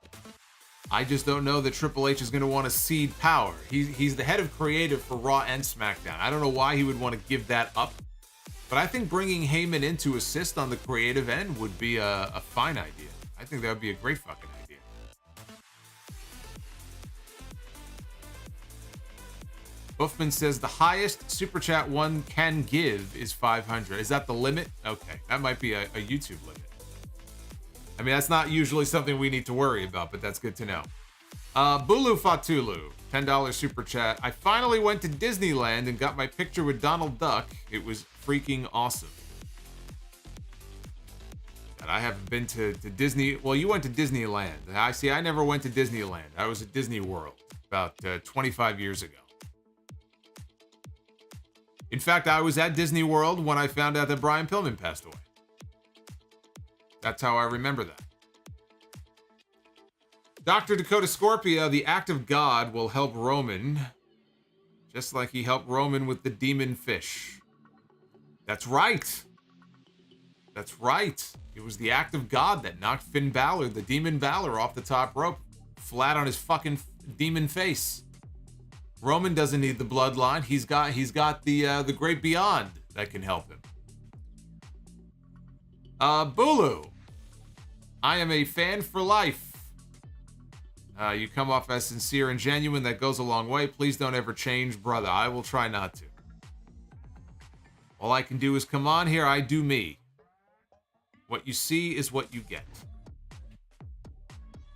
Speaker 1: I just don't know that Triple H is going to want to cede power. He's the head of creative for Raw and SmackDown. I don't know why he would want to give that up. But I think bringing Heyman in to assist on the creative end would be a fine idea. I think that would be a great fucking idea. Buffman says the highest super chat one can give is 500. Is that the limit? Okay, that might be a YouTube limit. I mean, that's not usually something we need to worry about, but that's good to know. Bulu Fatulu, $10 super chat. I finally went to Disneyland and got my picture with Donald Duck. It was freaking awesome. I haven't been to Disney. Well, you went to Disneyland. I never went to Disneyland. I was at Disney World about 25 years ago. In fact, I was at Disney World when I found out that Brian Pillman passed away. That's how I remember that. Dr. Dakota Scorpio, the act of God will help Roman, just like he helped Roman with the demon fish. That's right. That's right. It was the act of God that knocked Finn Balor, the demon Balor, off the top rope, flat on his fucking demon face. Roman doesn't need the bloodline. He's got the great beyond that can help him. Bulu, I am a fan for life. You come off as sincere and genuine. That goes a long way. Please don't ever change, brother. I will try not to. All I can do is come on here. I do me. What you see is what you get.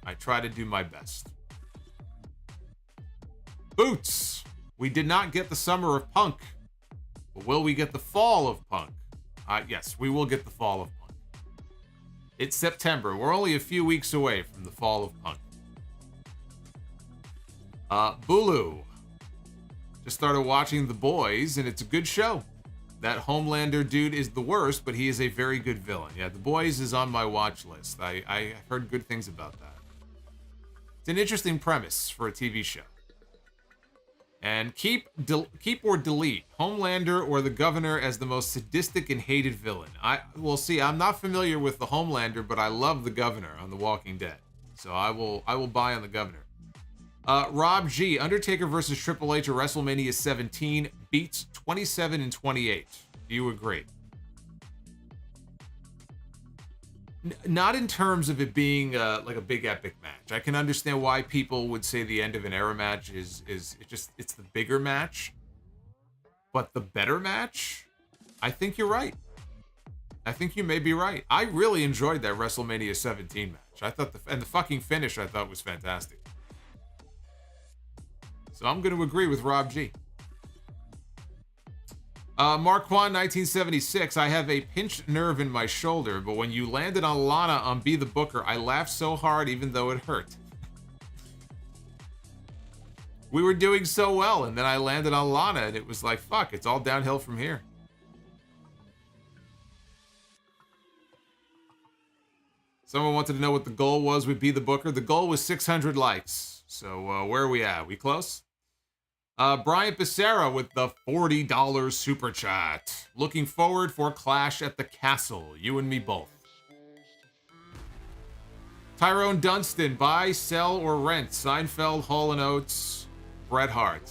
Speaker 1: I try to do my best. Boots. We did not get the summer of Punk. But will we get the fall of Punk? Yes, we will get the fall of Punk. It's September. We're only a few weeks away from the fall of Punk. Bulu. Just started watching The Boys, and it's a good show. That Homelander dude is the worst, but he is a very good villain. Yeah, The Boys is on my watch list. I heard good things about that. It's an interesting premise for a TV show. And keep or delete Homelander or the Governor as the most sadistic and hated villain. We'll see. I'm not familiar with the Homelander, but I love the Governor on The Walking Dead. So I will buy on the Governor. Rob G, Undertaker versus Triple H at WrestleMania 17 beats 27 and 28. Do you agree? Not in terms of it being like a big epic match. I can understand why people would say the end of an era match is it's the bigger match. But the better match, I think you're right. I think you may be right. I really enjoyed that WrestleMania 17 match. I thought the fucking finish I thought was fantastic. So I'm going to agree with Rob G. Marquand, 1976. I have a pinched nerve in my shoulder, but when you landed on Lana on Be the Booker, I laughed so hard even though it hurt. We were doing so well, and then I landed on Lana, and it was like, fuck, it's all downhill from here. Someone wanted to know what the goal was with Be the Booker. The goal was 600 likes. So where are we at? We close? Brian Becerra with the $40 super chat. Looking forward for Clash at the Castle. You and me both. Tyrone Dunstan, buy, sell, or rent. Seinfeld, Hall & Oates, Bret Hart.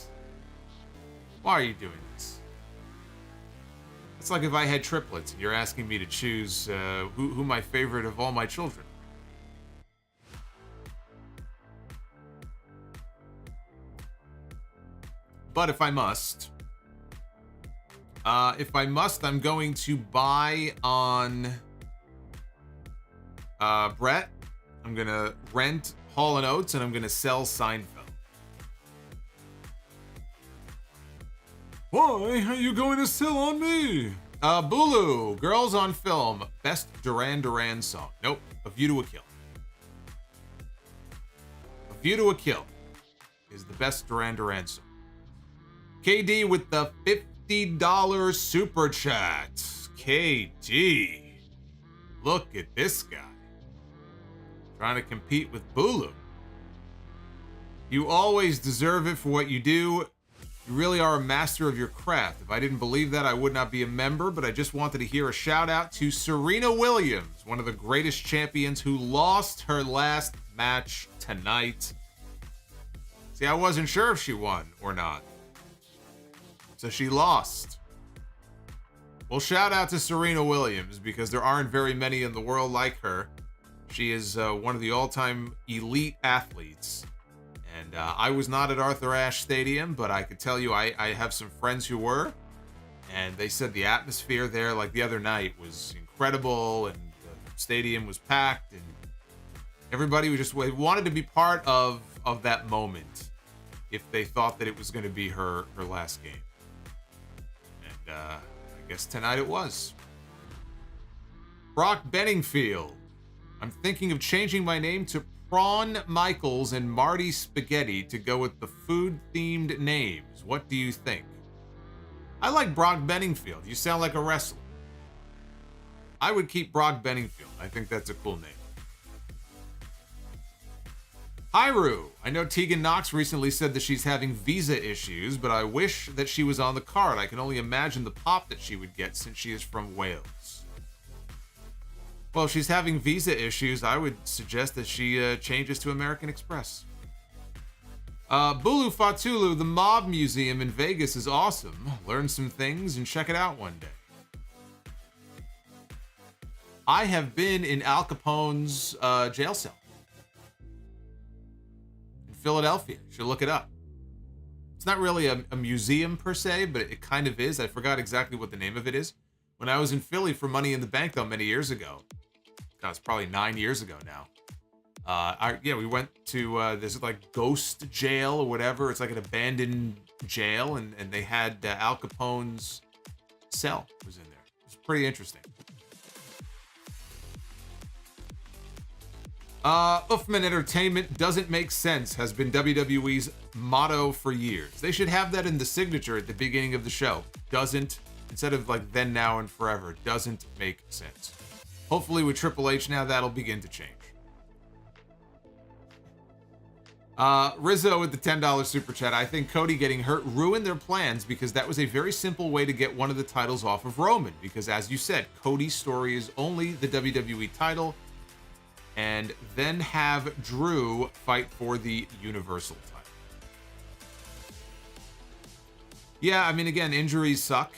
Speaker 1: Why are you doing this? It's like if I had triplets and you're asking me to choose who my favorite of all my children. But if I must, I'm going to buy on Brett. I'm going to rent Hall & Oates, and I'm going to sell Seinfeld. Why are you going to sell on me? Bulu, Girls on Film, best Duran Duran song. Nope, A View to a Kill. A View to a Kill is the best Duran Duran song. KD with the $50 super chat. KD. Look at this guy. Trying to compete with Bulu. You always deserve it for what you do. You really are a master of your craft. If I didn't believe that, I would not be a member, but I just wanted to hear a shout out to Serena Williams, one of the greatest champions who lost her last match tonight. See, I wasn't sure if she won or not. So she lost. Well, shout out to Serena Williams, because there aren't very many in the world like her. She is one of the all-time elite athletes. And I was not at Arthur Ashe Stadium, but I could tell you I have some friends who were. And they said the atmosphere there, like the other night, was incredible. And the stadium was packed. And everybody was just wanted to be part of that moment if they thought that it was going to be her last game. And I guess tonight it was. Brock Benningfield. I'm thinking of changing my name to Prawn Michaels and Marty Spaghetti to go with the food-themed names. What do you think? I like Brock Benningfield. You sound like a wrestler. I would keep Brock Benningfield. I think that's a cool name. Hyru. I know Tegan Knox recently said that she's having visa issues, but I wish that she was on the card. I can only imagine the pop that she would get since she is from Wales. Well, if she's having visa issues, I would suggest that she changes to American Express. Bulu Fatulu, the Mob Museum in Vegas is awesome. Learn some things and check it out one day. I have been in Al Capone's jail cell in Philadelphia. You should look it up. It's not really a museum per se, but it kind of is. I forgot exactly what the name of it is. When I was in Philly for Money in the Bank, though, many years ago. God, it's probably 9 years ago now. We went to this like ghost jail or whatever. It's like an abandoned jail, and they had Al Capone's cell was in there. It's pretty interesting. Uffman Entertainment doesn't make sense has been WWE's motto for years. They should have that in the signature at the beginning of the show. Doesn't, instead of like then, now, and forever. Doesn't make sense. Hopefully with Triple H now, that'll begin to change. Rizzo with the $10 super chat. I think Cody getting hurt ruined their plans because that was a very simple way to get one of the titles off of Roman. Because as you said, Cody's story is only the WWE title, and then have Drew fight for the Universal title. Yeah, I mean, again, injuries suck,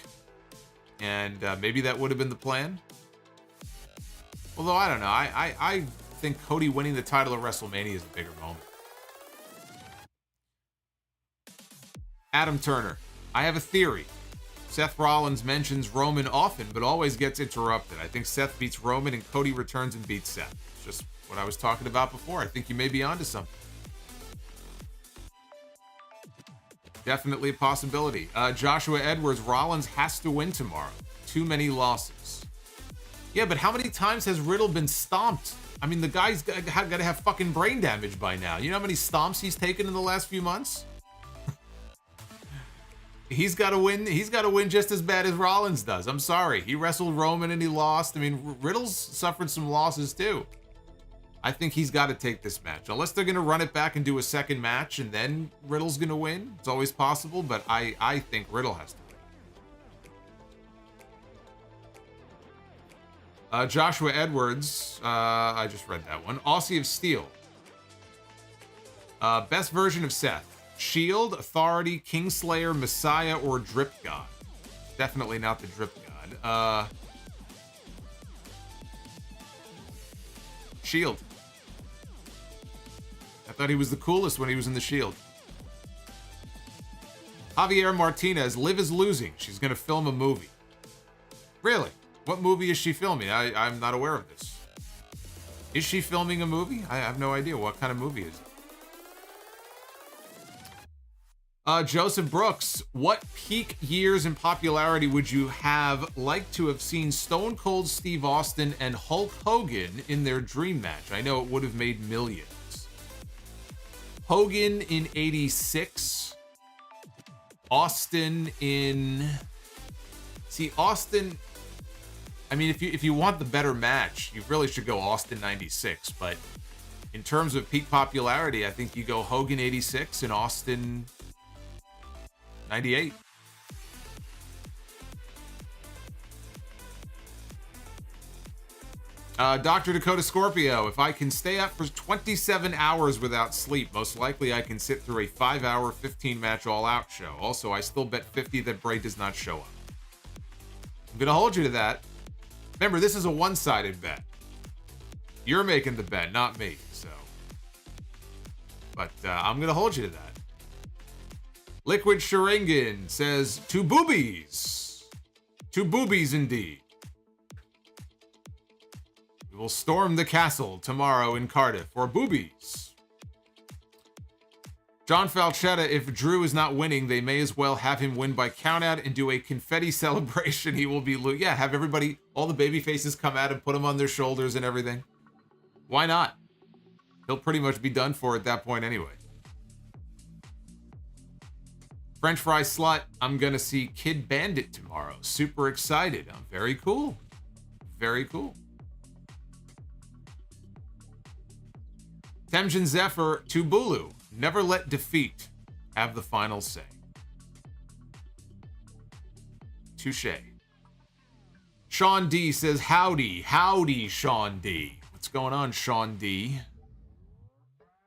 Speaker 1: and maybe that would have been the plan. Although, I don't know. I think Cody winning the title at WrestleMania is a bigger moment. Adam Turner. I have a theory. Seth Rollins mentions Roman often, but always gets interrupted. I think Seth beats Roman and Cody returns and beats Seth. It's just what I was talking about before. I think you may be onto something. Definitely a possibility. Joshua Edwards. Rollins has to win tomorrow. Too many losses. Yeah, but how many times has Riddle been stomped? I mean, the guy's got to have fucking brain damage by now. You know how many stomps he's taken in the last few months? He's got to win. He's got to win just as bad as Rollins does. I'm sorry. He wrestled Roman and he lost. I mean, Riddle's suffered some losses too. I think he's got to take this match. Unless they're going to run it back and do a second match and then Riddle's going to win. It's always possible, but I think Riddle has to win. Joshua Edwards. I just read that one. Aussie of Steel. Best version of Seth. Shield, Authority, Kingslayer, Messiah, or Drip God. Definitely not the Drip God. Shield. I thought he was the coolest when he was in the Shield. Javier Martinez. Liv is losing. She's going to film a movie. Really? What movie is she filming? I'm not aware of this. Is she filming a movie? I have no idea. What kind of movie is it? Joseph Brooks, what peak years in popularity would you have liked to have seen Stone Cold Steve Austin and Hulk Hogan in their dream match? I know it would have made millions. Hogan in 86. Austin in... See, Austin... I mean, if you want the better match, you really should go Austin 96. But in terms of peak popularity, I think you go Hogan 86 and Austin... 98. Dr. Dakota Scorpio. If I can stay up for 27 hours without sleep, most likely I can sit through a 5-hour, 15-match all-out show. Also, I still bet 50 that Bray does not show up. I'm going to hold you to that. Remember, this is a one-sided bet. You're making the bet, not me. So, but I'm going to hold you to that. Liquid Sharingan says, "Two boobies. Two boobies indeed. We will storm the castle tomorrow in Cardiff for boobies." John Falchetta, if Drew is not winning, they may as well have him win by countout and do a confetti celebration. He will be yeah, have everybody, all the baby faces come out and put him on their shoulders and everything. Why not? He'll pretty much be done for at that point anyway. French Fry Slut, I'm going to see Kid Bandit tomorrow. Super excited. I'm very cool. Very cool. Temjin Zephyr to Bulu. Never let defeat have the final say. Touche. Sean D says, howdy, howdy, Sean D. What's going on, Sean D?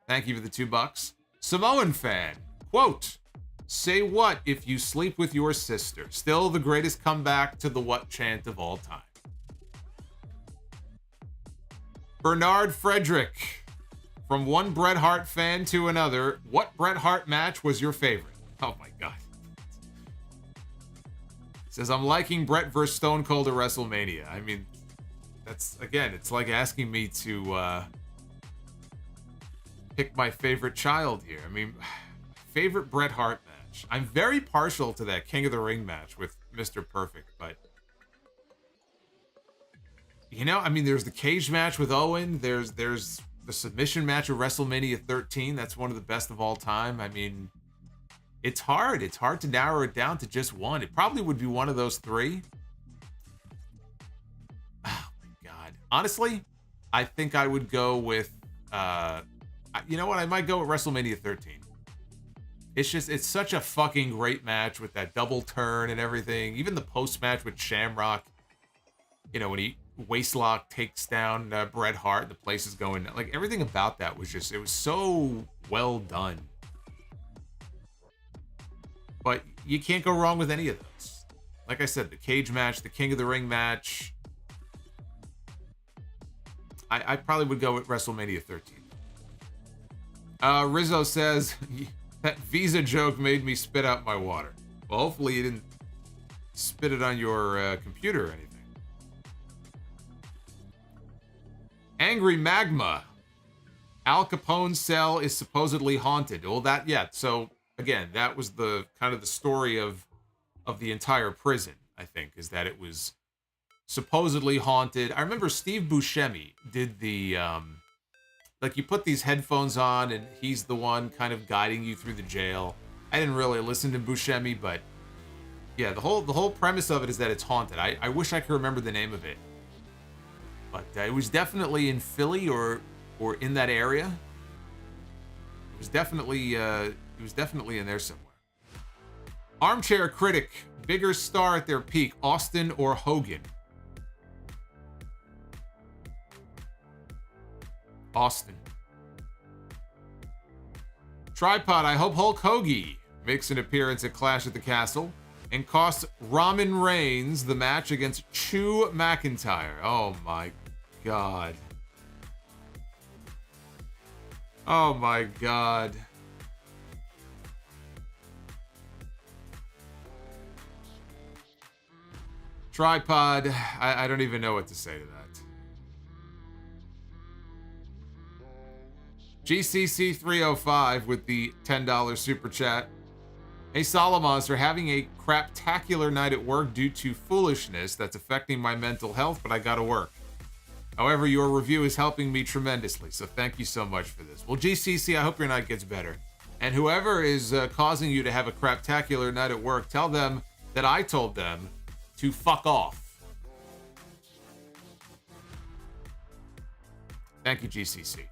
Speaker 1: Thank you for the $2. Samoan fan, quote, say what if you sleep with your sister? Still the greatest comeback to the what chant of all time. Bernard Frederick. From one Bret Hart fan to another, what Bret Hart match was your favorite? Oh my God. Says, I'm liking Bret vs. Stone Cold at WrestleMania. I mean, that's, again, it's like asking me to pick my favorite child here. I mean, favorite Bret Hart match. I'm very partial to that King of the Ring match with Mr. Perfect, but you know, I mean, there's the cage match with Owen. There's the submission match of WrestleMania 13. That's one of the best of all time. I mean, it's hard. It's hard to narrow it down to just one. It probably would be one of those three. Oh my God. Honestly, I think I would go with, you know what? I might go with WrestleMania 13. It's such a fucking great match with that double turn and everything. Even the post match with Shamrock, you know, when he waistlock takes down Bret Hart, the place is going, like, everything about that was just, it was so well done. But you can't go wrong with any of those. Like I said, the cage match, the King of the Ring match, I probably would go with WrestleMania 13. Rizzo says, that Visa joke made me spit out my water. Well, hopefully you didn't spit it on your computer or anything. Angry Magma. Al Capone's cell is supposedly haunted. Well, that, yeah. So again, that was the kind of the story of the entire prison, I think, is that it was supposedly haunted. I remember Steve Buscemi did the, like, you put these headphones on and he's the one kind of guiding you through the jail. I didn't really listen to Buscemi, but yeah, the whole premise of it is that it's haunted. I wish I could remember the name of it. But it was definitely in Philly or in that area. It was definitely in there somewhere. Armchair Critic, bigger star at their peak, Austin or Hogan? Austin. Tripod, I hope Hulk Hogan makes an appearance at Clash at the Castle and costs Roman Reigns the match against Drew McIntyre. Oh my God. Oh my God. Tripod, I don't even know what to say to that. GCC 305 with the $10 super chat. Hey Solomonster, having a craptacular night at work due to foolishness that's affecting my mental health, but I gotta work. However, your review is helping me tremendously, so thank you so much for this. Well, GCC, I hope your night gets better. And whoever is causing you to have a craptacular night at work, tell them that I told them to fuck off. Thank you, GCC.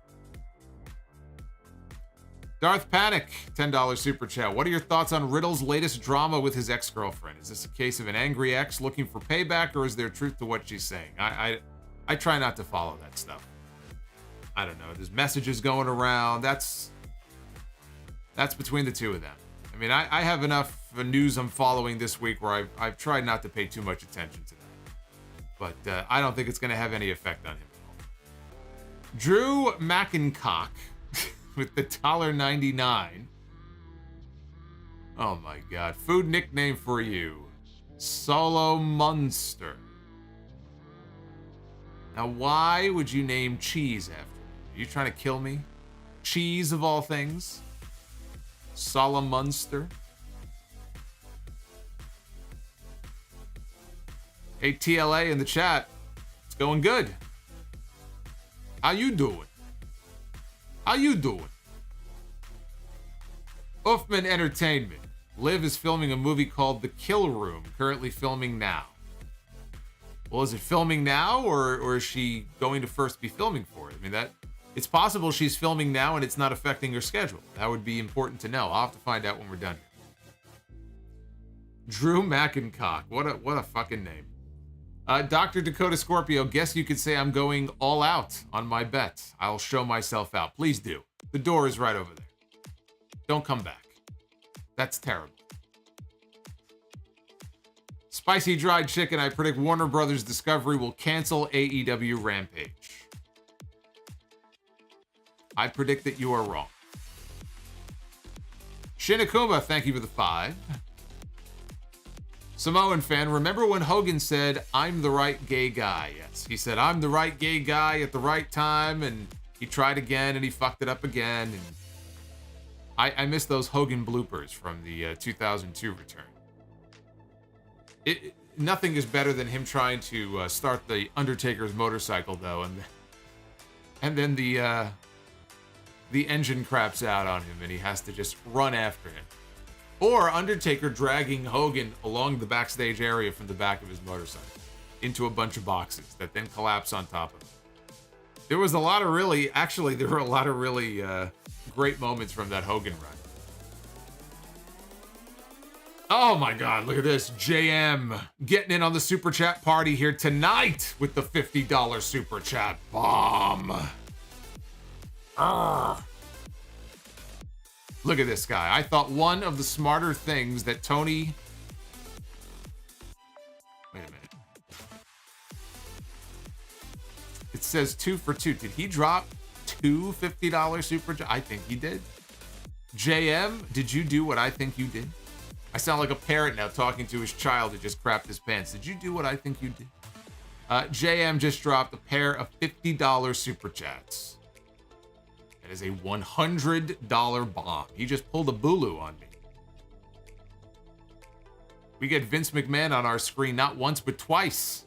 Speaker 1: Darth Panic, $10 super chat. What are your thoughts on Riddle's latest drama with his ex-girlfriend? Is this a case of an angry ex looking for payback, or is there truth to what she's saying? I try not to follow that stuff. I don't know. There's messages going around. That's between the two of them. I mean, I have enough news I'm following this week where I've tried not to pay too much attention to that. But I don't think it's going to have any effect on him at all. Drew McIncock with the $1.99. Oh my God. Food nickname for you. Solomonster. Now, why would you name cheese after me? Are you trying to kill me? Cheese of all things? Solomonster. Hey, TLA in the chat. It's going good. How you doing? How you doing? Uffman Entertainment. Liv is filming a movie called The Kill Room, currently filming now. Well, is it filming now, or is she going to first be filming for it? I mean, it's possible she's filming now and it's not affecting her schedule. That would be important to know. I'll have to find out when we're done here. Drew McIncock. What a fucking name. Dr. Dakota Scorpio, guess you could say I'm going all out on my bet. I'll show myself out. Please do. The door is right over there. Don't come back. That's terrible. Spicy Dried Chicken, I predict Warner Brothers Discovery will cancel AEW Rampage. I predict that you are wrong. Shinakuma, thank you for the 5. Samoan fan, remember when Hogan said, I'm the right gay guy? Yes, he said, I'm the right gay guy at the right time, and he tried again, and he fucked it up again. And I miss those Hogan bloopers from the 2002 return. Nothing is better than him trying to start the Undertaker's motorcycle, though, and then the engine craps out on him, and he has to just run after him. Or Undertaker dragging Hogan along the backstage area from the back of his motorcycle into a bunch of boxes that then collapse on top of him. There were a lot of really great moments from that Hogan run. Oh my God, look at this. JM getting in on the Super Chat party here tonight with the $50 Super Chat bomb. Arrgh. Look at this guy. I thought one of the smarter things that Tony... Wait a minute. It says 2 for 2. Did he drop two $50 Super Chat? I think he did. JM, did you do what I think you did? I sound like a parent now talking to his child who just crapped his pants. Did you do what I think you did? JM just dropped a pair of $50 Super Chats. That is a $100 bomb. He just pulled a Bulu on me. We get Vince McMahon on our screen not once, but twice.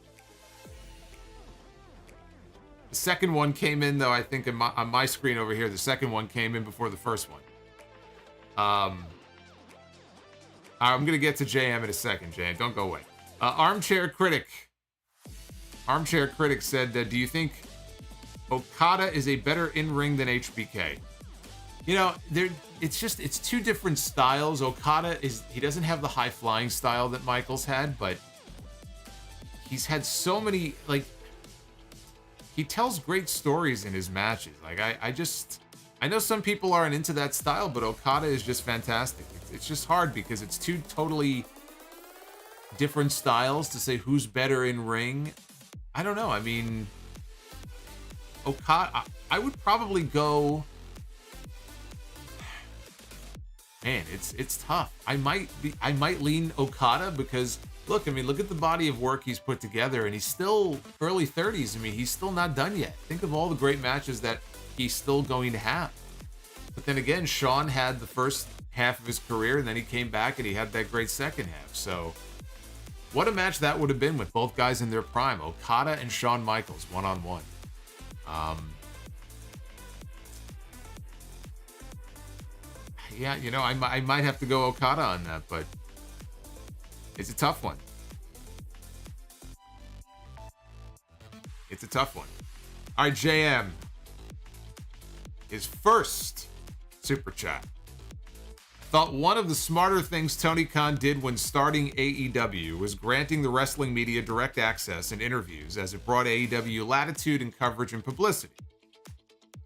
Speaker 1: The second one came in, though, I think on my screen over here. The second one came in before the first one. I'm going to get to JM in a second, JM. Don't go away. Armchair Critic said, do you think Okada is a better in-ring than HBK? You know, it's two different styles. Okada he doesn't have the high-flying style that Michaels had, but he's had so many, like, he tells great stories in his matches. Like, I know some people aren't into that style, but Okada is just fantastic. It's just hard because it's two totally different styles to say who's better in ring. I don't know. I mean, Okada, I would probably go... Man, it's tough. I might lean Okada because, look, I mean, look at the body of work he's put together, and he's still early 30s. I mean, he's still not done yet. Think of all the great matches that he's still going to have. But then again, Shawn had the first half of his career, and then he came back and he had that great second half. So what a match that would have been with both guys in their prime. Okada and Shawn Michaels, one-on-one. Yeah, you know, I might have to go Okada on that, but it's a tough one. It's a tough one. All right, JM. His first Super Chat. Thought one of the smarter things Tony Khan did when starting AEW was granting the wrestling media direct access and interviews, as it brought AEW latitude in coverage and publicity.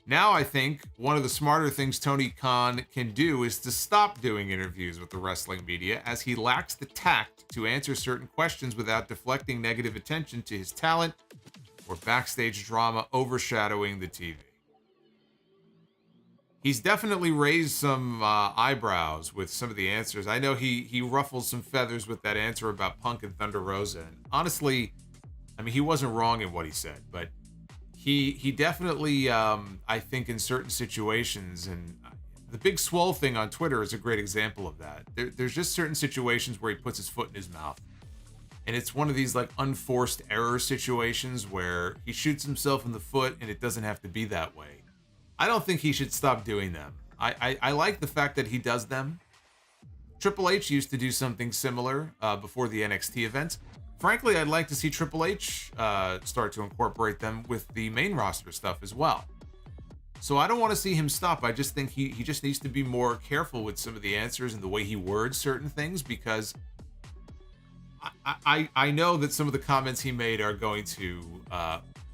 Speaker 1: Now I think one of the smarter things Tony Khan can do is to stop doing interviews with the wrestling media, as he lacks the tact to answer certain questions without deflecting negative attention to his talent or backstage drama overshadowing the TV. He's definitely raised some eyebrows with some of the answers. I know he ruffled some feathers with that answer about Punk and Thunder Rosa. And honestly, I mean, he wasn't wrong in what he said, but he definitely, I think in certain situations, and the Big Swole thing on Twitter is a great example of that. There's just certain situations where he puts his foot in his mouth. And it's one of these like unforced error situations where he shoots himself in the foot and it doesn't have to be that way. I don't think he should stop doing them. I like the fact that he does them. Triple H used to do something similar before the NXT events. Frankly, I'd like to see Triple H start to incorporate them with the main roster stuff as well. So I don't want to see him stop. I just think he just needs to be more careful with some of the answers and the way he words certain things, because I know that some of the comments he made are going to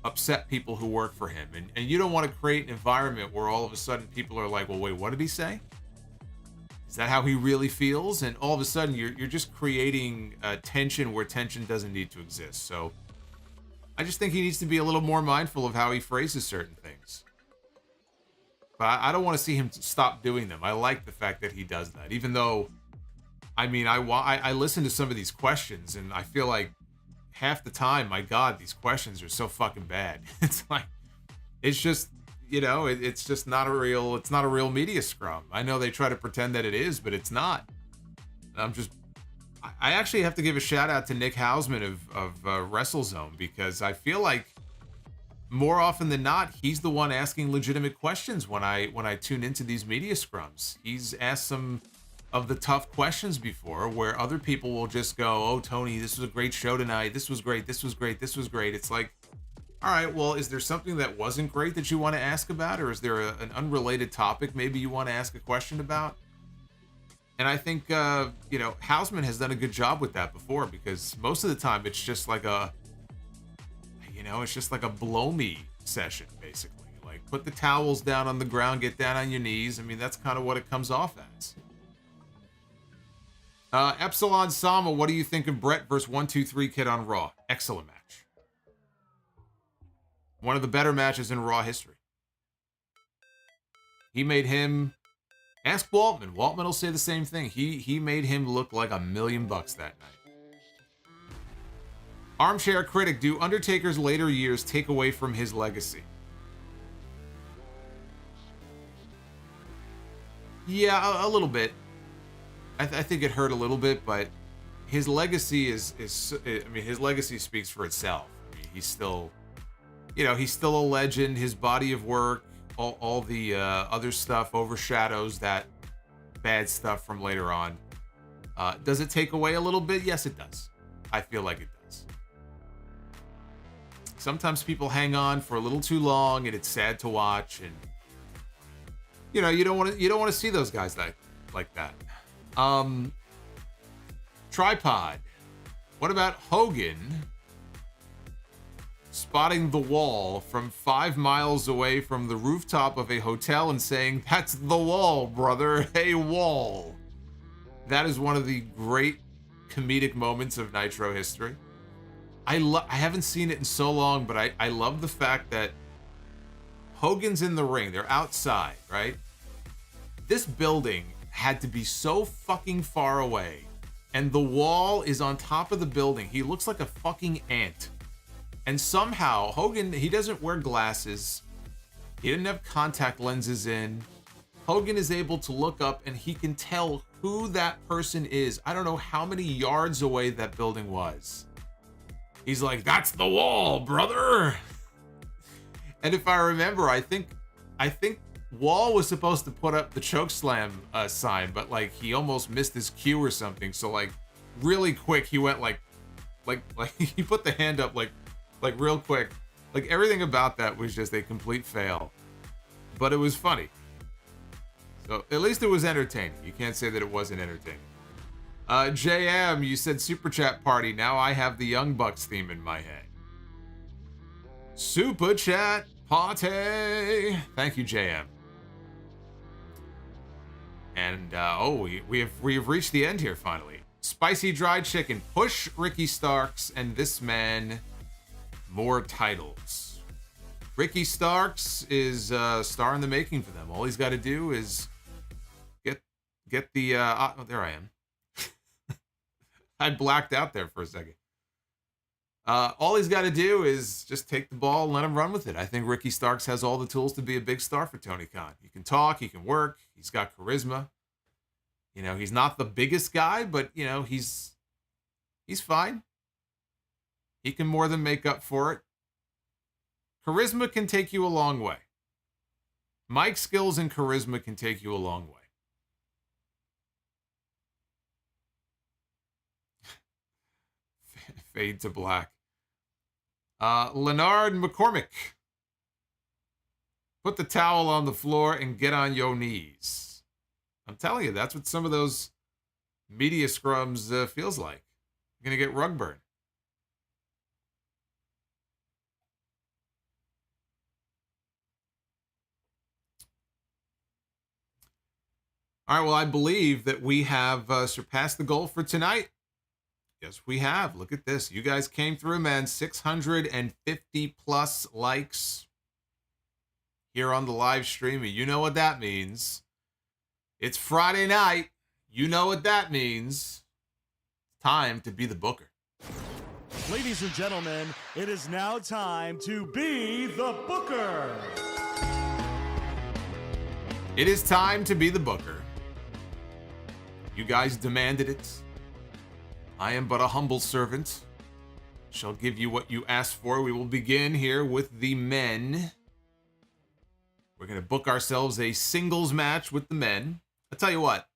Speaker 1: upset people who work for him. And you don't want to create an environment where all of a sudden people are like, well, wait, what did he say? Is that how he really feels? And all of a sudden you're just creating tension where tension doesn't need to exist. So I just think he needs to be a little more mindful of how he phrases certain things. But I don't want to see him stop doing them. I like the fact that he does that, even though, I mean, I listen to some of these questions and I feel like half the time, my God, these questions are so fucking bad. It's like, it's just, you know, it's just not a real media scrum. I know they try to pretend that it is, but it's not. I actually have to give a shout out to Nick Hausman of WrestleZone, because I feel like more often than not, he's the one asking legitimate questions when I tune into these media scrums. He's asked some of the tough questions before where other people will just go, oh, Tony, this was a great show tonight. This was great. This was great. This was great. It's like, all right, well, is there something that wasn't great that you want to ask about? Or is there an unrelated topic maybe you want to ask a question about? And I think, you know, Hausman has done a good job with that before, because most of the time it's just like it's just like a blow me session, basically. Like, put the towels down on the ground, get down on your knees. I mean, that's kind of what it comes off as. Epsilon Sama, what do you think of Brett versus 123 Kid on Raw? Excellent match. One of the better matches in Raw history. He made him... Ask Waltman. Waltman will say the same thing. He made him look like $1 million that night. Armchair Critic, do Undertaker's later years take away from his legacy? Yeah, a little bit. I think it hurt a little bit, but his legacy is I mean, his legacy speaks for itself. I mean, he's still, you know, he's still a legend. His body of work, all the other stuff overshadows that bad stuff from later on. Does it take away a little bit? Yes, it does. I feel like it does. Sometimes people hang on for a little too long, and it's sad to watch. And you know, you don't want to see those guys like that. Tripod. What about Hogan spotting the wall from 5 miles away from the rooftop of a hotel and saying, "That's the wall, brother. Hey, wall." That is one of the great comedic moments of Nitro history. I haven't seen it in so long, but I love the fact that Hogan's in the ring. They're outside, right? This building had to be so fucking far away, and the wall is on top of the building. He looks like a fucking ant. And somehow, Hogan, he doesn't wear glasses. He didn't have contact lenses in. Hogan is able to look up and he can tell who that person is. I don't know how many yards away that building was. He's like, "That's the wall, brother." And if I remember, I think Wall was supposed to put up the chokeslam sign, but like he almost missed his cue or something. So like really quick, he went like he put the hand up like real quick. Like everything about that was just a complete fail, but it was funny. So at least it was entertaining. You can't say that it wasn't entertaining. JM, you said Super Chat Party. Now I have the Young Bucks theme in my head. Super Chat Party. Thank you, JM. And we have reached the end here finally. Spicy Dried Chicken. Push Ricky Starks and this man more titles. Ricky Starks is a star in the making for them. All he's got to do is get the oh, there I am. I blacked out there for a second. All he's got to do is just take the ball and let him run with it. I think Ricky Starks has all the tools to be a big star for Tony Khan. He can talk, he can work, he's got charisma. You know, he's not the biggest guy, but, you know, he's fine. He can more than make up for it. Charisma can take you a long way. Mic skills and charisma can take you a long way. Fade to black. Leonard McCormick. Put the towel on the floor and get on your knees. I'm telling you, that's what some of those media scrums feels like. You're going to get rug burn. All right, well, I believe that we have surpassed the goal for tonight. Yes, we have. Look at this. You guys came through, man. 650 plus likes here on the live stream. You know what that means. It's Friday night. You know what that means. Time to be the booker.
Speaker 2: Ladies and gentlemen, it is now time to be the booker.
Speaker 1: It is time to be the booker. You guys demanded it. I am but a humble servant. Shall give you what you asked for. We will begin here with the men. We're going to book ourselves a singles match with the men. I'll tell you what.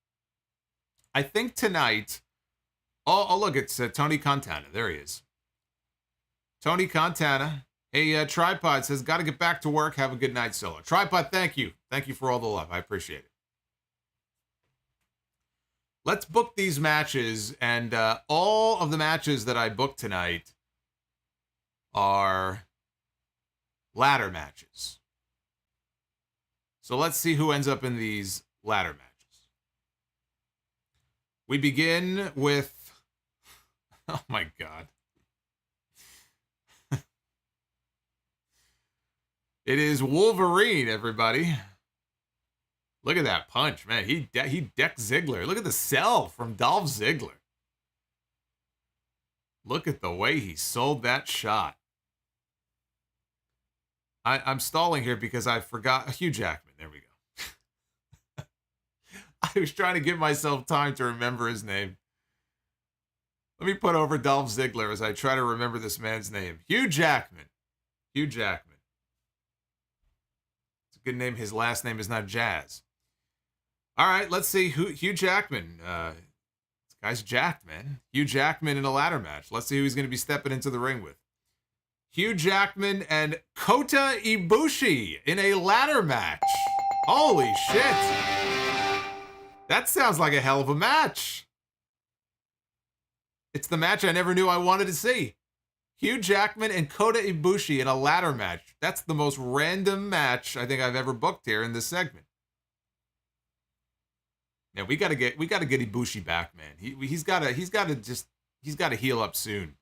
Speaker 1: I think tonight... Oh, look, it's Tony Contana. There he is. Tony Contana. Hey, Tripod says, got to get back to work. Have a good night, Solo. Tripod, thank you. Thank you for all the love. I appreciate it. Let's book these matches, and all of the matches that I booked tonight are ladder matches. So let's see who ends up in these ladder matches. We begin with... Oh, my God. It is Wolverine, everybody. Look at that punch, man. He decked Ziggler. Look at the sell from Dolph Ziggler. Look at the way he sold that shot. I'm stalling here because I forgot Hugh Jackman. There we go. I was trying to give myself time to remember his name. Let me put over Dolph Ziggler as I try to remember this man's name. Hugh Jackman. Hugh Jackman. It's a good name. His last name is not Jazz. All right, let's see. Hugh Jackman. This guy's jacked, man. Hugh Jackman in a ladder match. Let's see who he's going to be stepping into the ring with. Hugh Jackman and Kota Ibushi in a ladder match. Holy shit. That sounds like a hell of a match. It's the match I never knew I wanted to see. Hugh Jackman and Kota Ibushi in a ladder match. That's the most random match I think I've ever booked here in this segment. Yeah, we gotta get Ibushi back, man. He's gotta heal up soon.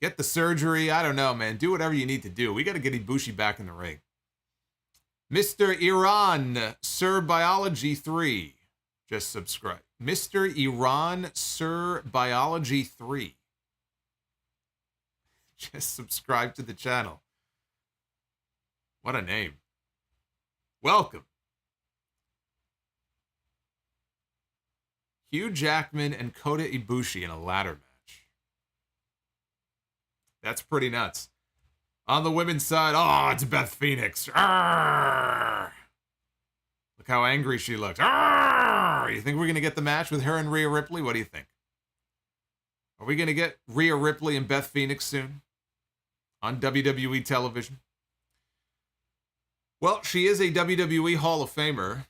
Speaker 1: Get the surgery. I don't know, man. Do whatever you need to do. We gotta get Ibushi back in the ring. Mr. Iran, Sir Biology 3. Just subscribe. Mr. Iran, Sir Biology 3. Just subscribe to the channel. What a name. Welcome. Hugh Jackman and Kota Ibushi in a ladder match. That's pretty nuts. On the women's side, oh, it's Beth Phoenix. Arrgh! Look how angry she looks. Arrgh! You think we're going to get the match with her and Rhea Ripley? What do you think? Are we going to get Rhea Ripley and Beth Phoenix soon? On WWE television? Well, she is a WWE Hall of Famer,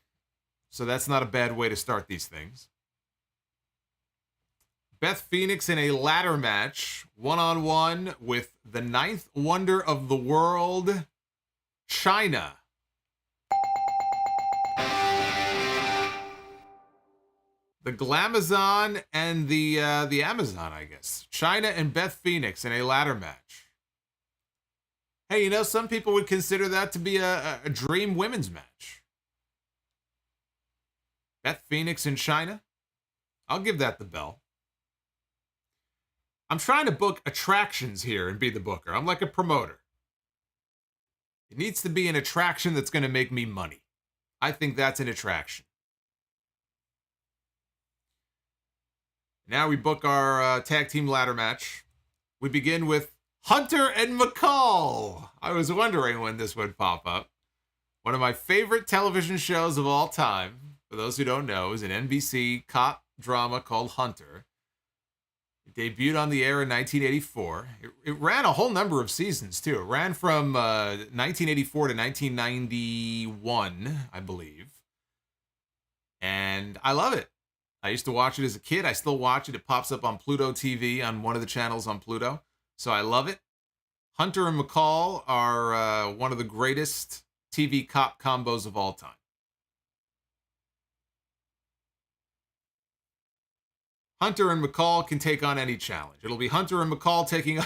Speaker 1: so that's not a bad way to start these things. Beth Phoenix in a ladder match, one-on-one with the ninth wonder of the world, Shayna. The Glamazon and the Amazon, I guess. Shayna and Beth Phoenix in a ladder match. Hey, you know, some people would consider that to be a dream women's match. Beth Phoenix and Shayna. I'll give that the bell. I'm trying to book attractions here and be the booker. I'm like a promoter. It needs to be an attraction that's going to make me money. I think that's an attraction. Now we book our tag team ladder match. We begin with Hunter and McCall. I was wondering when this would pop up. One of my favorite television shows of all time, for those who don't know, is an NBC cop drama called Hunter. It debuted on the air in 1984. It ran a whole number of seasons, too. It ran from 1984 to 1991, I believe. And I love it. I used to watch it as a kid. I still watch it. It pops up on Pluto TV on one of the channels on Pluto. So I love it. Hunter and McCall are one of the greatest TV cop combos of all time. Hunter and McCall can take on any challenge. It'll be Hunter and McCall taking on...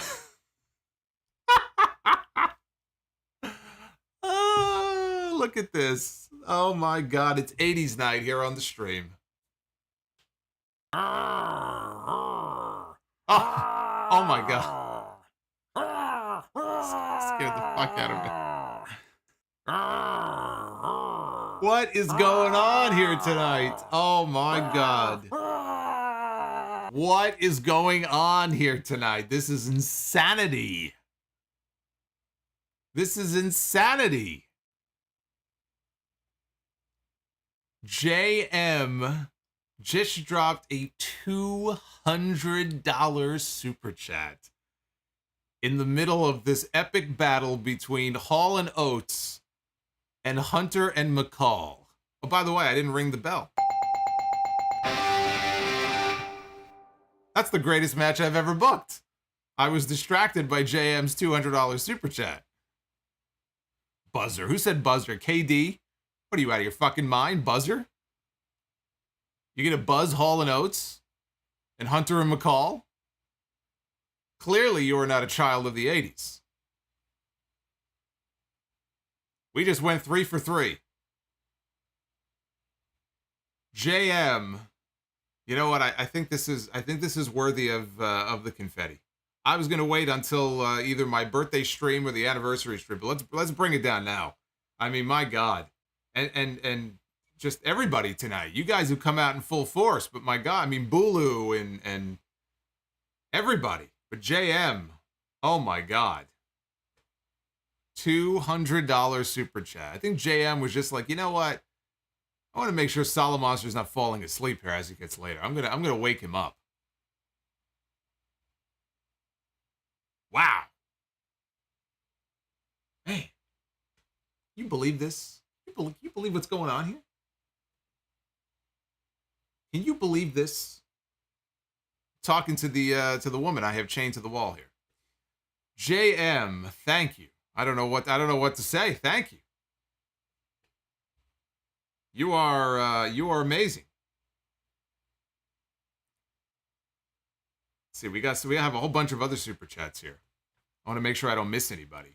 Speaker 1: Oh, look at this. Oh my God, it's 80s night here on the stream. Oh my God. Scared the fuck out of me. What is going on here tonight? Oh my God. What is going on here tonight? This is insanity. This is insanity. JM just dropped a $200 super chat in the middle of this epic battle between Hall and Oates and Hunter and McCall. Oh, by the way, I didn't ring the bell. That's the greatest match I've ever booked. I was distracted by JM's $200 super chat. Buzzer. Who said buzzer? KD? What are you, out of your fucking mind? Buzzer? You gonna buzz Hall and Oates? And Hunter and McCall? Clearly you are not a child of the 80s. We just went 3 for 3. JM. You know what? I think this is worthy of the confetti. I was gonna wait until either my birthday stream or the anniversary stream, but let's bring it down now. I mean, my God, and just everybody tonight. You guys have come out in full force, but my God, I mean, Bulu and everybody. But JM, oh my God, $200 super chat. I think JM was just like, you know what? I want to make sure Solomonster's not falling asleep here as he gets later. I'm gonna wake him up. Wow. Hey, you believe this? You believe what's going on here? Can you believe this? Talking to the woman I have chained to the wall here. JM, thank you. I don't know what to say. Thank you. You are amazing. Let's see, we have a whole bunch of other super chats here. I want to make sure I don't miss anybody.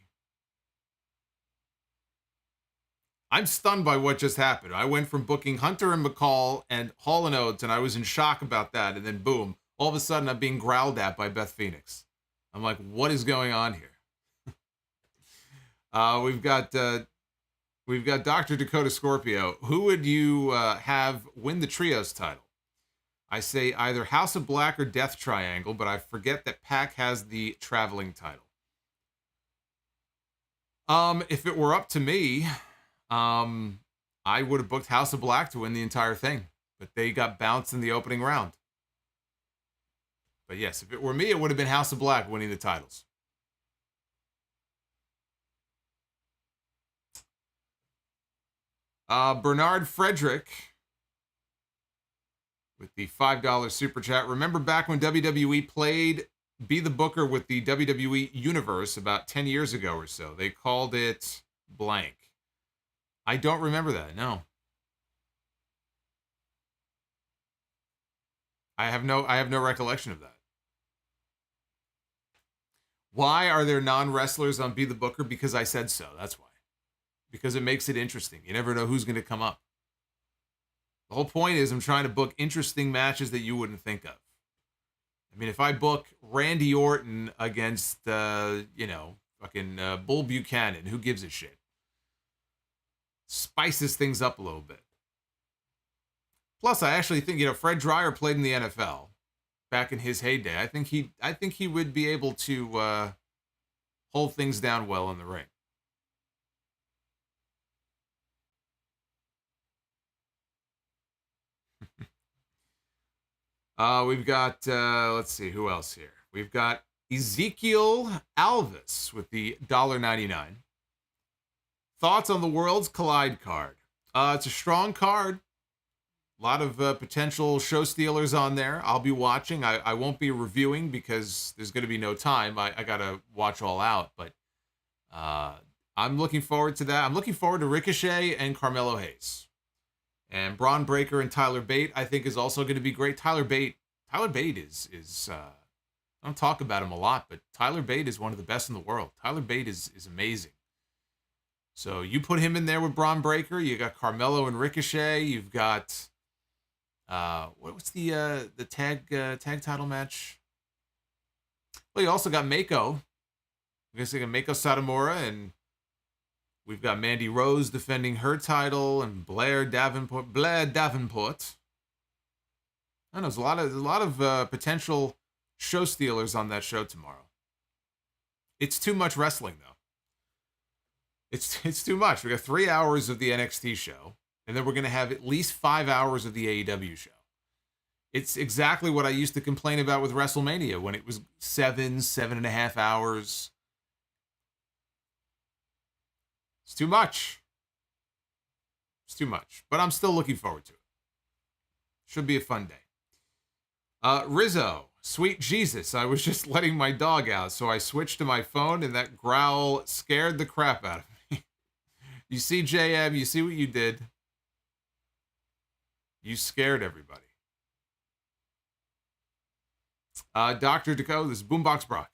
Speaker 1: I'm stunned by what just happened. I went from booking Hunter and McCall and Hall and Oates, and I was in shock about that. And then boom, all of a sudden I'm being growled at by Beth Phoenix. I'm like, what is going on here? We've got Dr. Dakota Scorpio. Who would you have win the trios title? I say either House of Black or Death Triangle, but I forget that Pac has the traveling title. If it were up to me, I would have booked House of Black to win the entire thing, but they got bounced in the opening round. But yes, if it were me, it would have been House of Black winning the titles. Bernard Frederick with the $5 super chat. Remember back when WWE played Be the Booker with the WWE Universe about 10 years ago or so? They called it blank. I don't remember that, no. I have no recollection of that. Why are there non-wrestlers on Be the Booker? Because I said so, that's why. Because it makes it interesting. You never know who's going to come up. The whole point is I'm trying to book interesting matches that you wouldn't think of. I mean, if I book Randy Orton against, fucking Bull Buchanan, who gives a shit? Spices things up a little bit. Plus, I actually think, Fred Dryer played in the NFL back in his heyday. I think he would be able to hold things down well in the ring. We've got, let's see, who else here? We've got Ezekiel Alvis with the $1.99. Thoughts on the Worlds Collide card? It's a strong card. A lot of potential show stealers on there. I'll be watching. I won't be reviewing because there's going to be no time. I got to watch all out. But I'm looking forward to that. I'm looking forward to Ricochet and Carmelo Hayes. And Braun Breaker and Tyler Bate, I think, is also going to be great. Tyler Bate is I don't talk about him a lot, but Tyler Bate is one of the best in the world. Tyler Bate is amazing. So you put him in there with Braun Breaker. You got Carmelo and Ricochet. You've got what's the tag title match? Well, you also got Mako. I guess you got Mako Satomura, and we've got Mandy Rose defending her title, and Blair Davenport. I don't know. There's a lot of potential show stealers on that show tomorrow. It's too much wrestling, though. It's too much. We got 3 hours of the NXT show, and then we're going to have at least 5 hours of the AEW show. It's exactly what I used to complain about with WrestleMania when it was 7.5 hours. It's too much. It's too much. But I'm still looking forward to it. Should be a fun day. Rizzo, sweet Jesus, I was just letting my dog out, so I switched to my phone, and that growl scared the crap out of me. You see, JM, you see what you did? You scared everybody. Dr. Deco, this is Boombox Brock.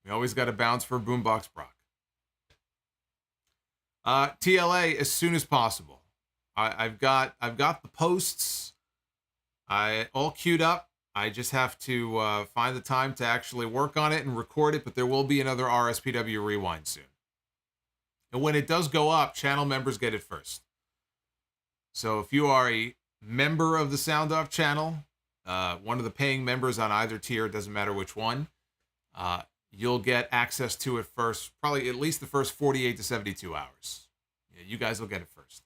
Speaker 1: We always got to bounce for Boombox Brock. TLA as soon as possible. I've got the posts all queued up. I just have to find the time to actually work on it and record it, but there will be another RSPW Rewind soon. And when it does go up, channel members get it first. So if you are a member of the Sound Off channel, one of the paying members on either tier, it doesn't matter which one, you'll get access to it first, probably at least the first 48 to 72 hours. Yeah, you guys will get it first.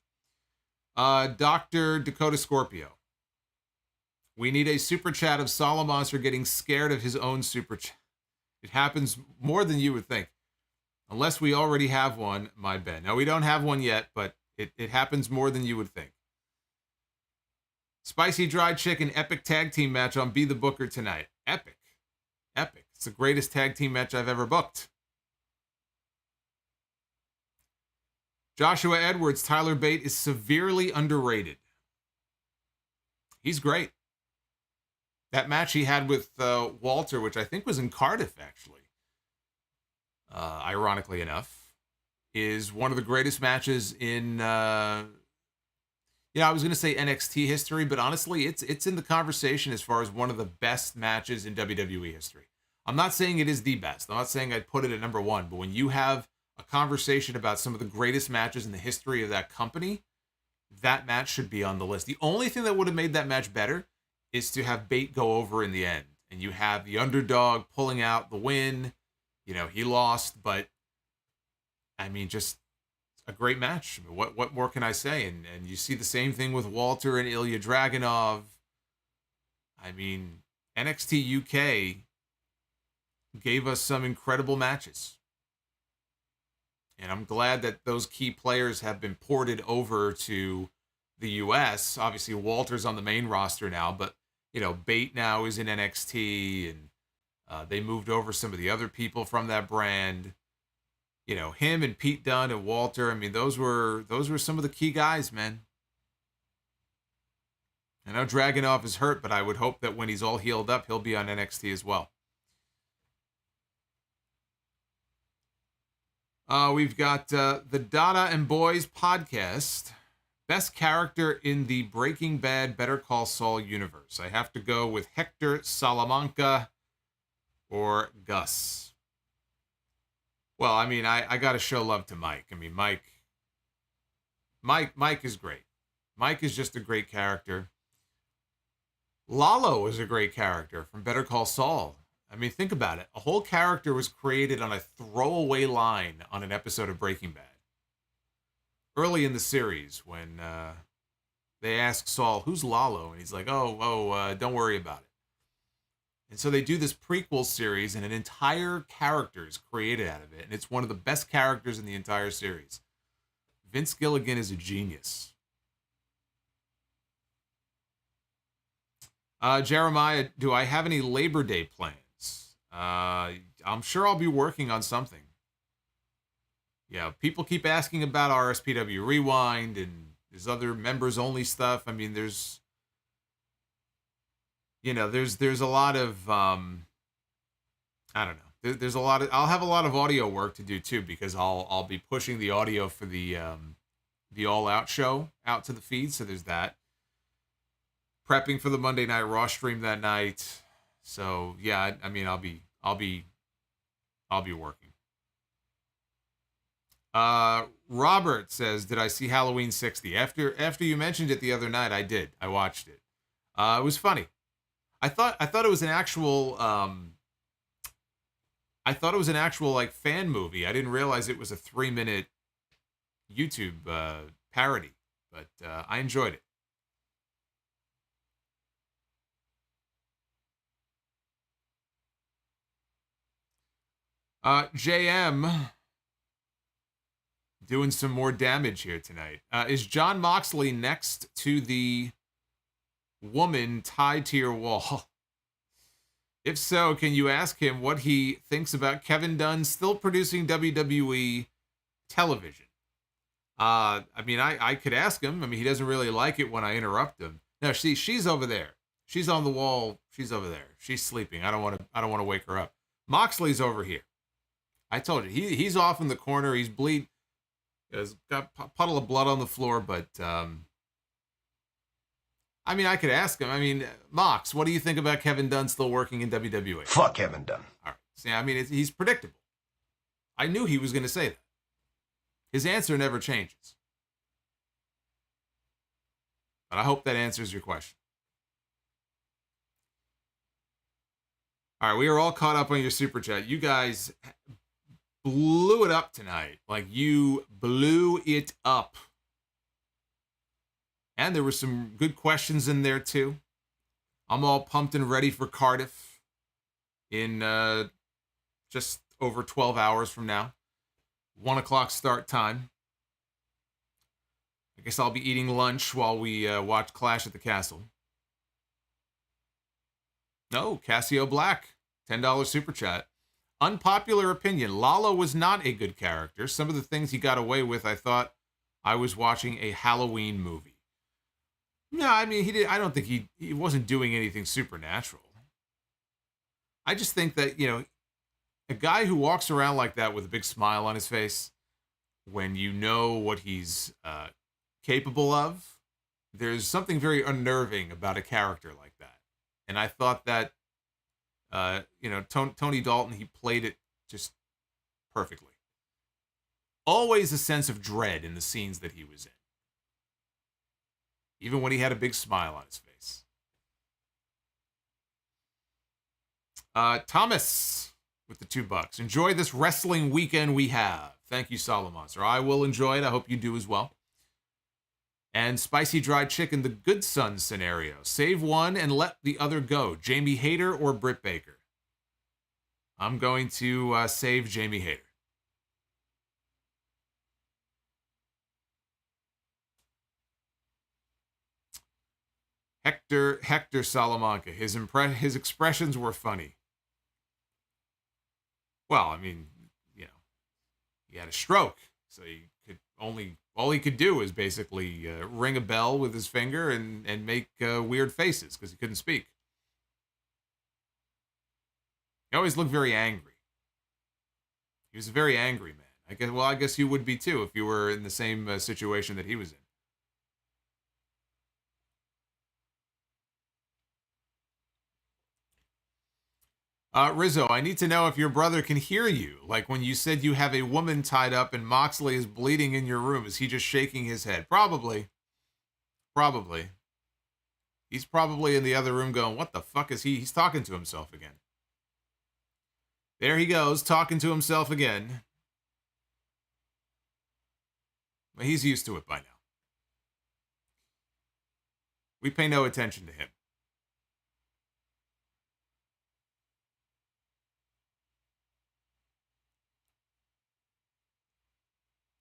Speaker 1: Dr. Dakota Scorpio. We need a super chat of Solomonster getting scared of his own super chat. It happens more than you would think. Unless we already have one, my Ben. Now, we don't have one yet, but it happens more than you would think. Spicy Dried Chicken epic tag team match on Be the Booker tonight. Epic. Epic. It's the greatest tag team match I've ever booked. Joshua Edwards, Tyler Bate is severely underrated. He's great. That match he had with Walter, which I think was in Cardiff, actually, ironically enough, is one of the greatest matches in, I was going to say NXT history, but honestly, it's in the conversation as far as one of the best matches in WWE history. I'm not saying it is the best. I'm not saying I'd put it at number one, but when you have a conversation about some of the greatest matches in the history of that company, that match should be on the list. The only thing that would have made that match better is to have Bate go over in the end, and you have the underdog pulling out the win. He lost, but I mean, just a great match. I mean, what more can I say? And you see the same thing with Walter and Ilya Dragunov. I mean, NXT UK gave us some incredible matches. And I'm glad that those key players have been ported over to the US. Obviously, Walter's on the main roster now, but, Bate now is in NXT, and they moved over some of the other people from that brand. Him and Pete Dunne and Walter, I mean, those were some of the key guys, man. I know Dragunov is hurt, but I would hope that when he's all healed up, he'll be on NXT as well. We've got the Dada and Boys podcast. Best character in the Breaking Bad Better Call Saul universe. I have to go with Hector Salamanca or Gus. Well, I mean, I got to show love to Mike. I mean, Mike is great. Mike is just a great character. Lalo is a great character from Better Call Saul. I mean, think about it. A whole character was created on a throwaway line on an episode of Breaking Bad. Early in the series, when they ask Saul, who's Lalo? And he's like, don't worry about it. And so they do this prequel series, and an entire character is created out of it. And it's one of the best characters in the entire series. Vince Gilligan is a genius. Jeremiah, do I have any Labor Day plans? I'm sure I'll be working on something. Yeah, people keep asking about RSPW Rewind, and there's other members-only stuff. I mean, there's a lot of, I don't know. There's a lot of, I'll have a lot of audio work to do, too, because I'll be pushing the audio for the All Out show out to the feed, so there's that. Prepping for the Monday Night Raw stream that night. So, yeah, I mean, I'll be working. Robert says, did I see Halloween 60? After you mentioned it the other night, I did. I watched it. It was funny. I thought it was an actual like fan movie. I didn't realize it was a 3-minute YouTube parody, but I enjoyed it. JM doing some more damage here tonight. Is Jon Moxley next to the woman tied to your wall? If so, can you ask him what he thinks about Kevin Dunn still producing WWE television? I mean, I could ask him. I mean, he doesn't really like it when I interrupt him. No, she's over there. She's on the wall. She's over there. She's sleeping. I don't want to wake her up. Moxley's over here. I told you, he's off in the corner. He's bleeding. He's got a puddle of blood on the floor, but I mean, I could ask him. I mean, Mox, what do you think about Kevin Dunn still working in WWE?
Speaker 3: Fuck Kevin Dunn.
Speaker 1: All right. See, I mean, he's predictable. I knew he was going to say that. His answer never changes. But I hope that answers your question. All right, we are all caught up on your super chat. You guys blew it up tonight. Like, you blew it up. And there were some good questions in there, too. I'm all pumped and ready for Cardiff in just over 12 hours from now. 1 o'clock start time. I guess I'll be eating lunch while we watch Clash at the Castle. No, Cassio Black, $10 super chat. Unpopular opinion. Lalo was not a good character. Some of the things he got away with, I thought I was watching a Halloween movie. No, I mean, I don't think he wasn't doing anything supernatural. I just think that, a guy who walks around like that with a big smile on his face, when you know what he's capable of, there's something very unnerving about a character like that. And I thought that, Tony Dalton, he played it just perfectly. Always a sense of dread in the scenes that he was in. Even when he had a big smile on his face. Thomas with the $2. Enjoy this wrestling weekend we have. Thank you, Solomonster. I will enjoy it. I hope you do as well. And Spicy Dried Chicken, the good son scenario. Save one and let the other go. Jamie Hayter or Britt Baker? I'm going to save Jamie Hayter. Hector Salamanca. His expressions were funny. Well, I mean, he had a stroke, so all he could do is basically ring a bell with his finger and make weird faces because he couldn't speak. He always looked very angry. He was a very angry man. I guess you would be too if you were in the same situation that he was in. Rizzo, I need to know if your brother can hear you. Like when you said you have a woman tied up and Moxley is bleeding in your room. Is he just shaking his head? Probably. Probably. He's probably in the other room going, what the fuck is he? He's talking to himself again. There he goes, talking to himself again. But he's used to it by now. We pay no attention to him.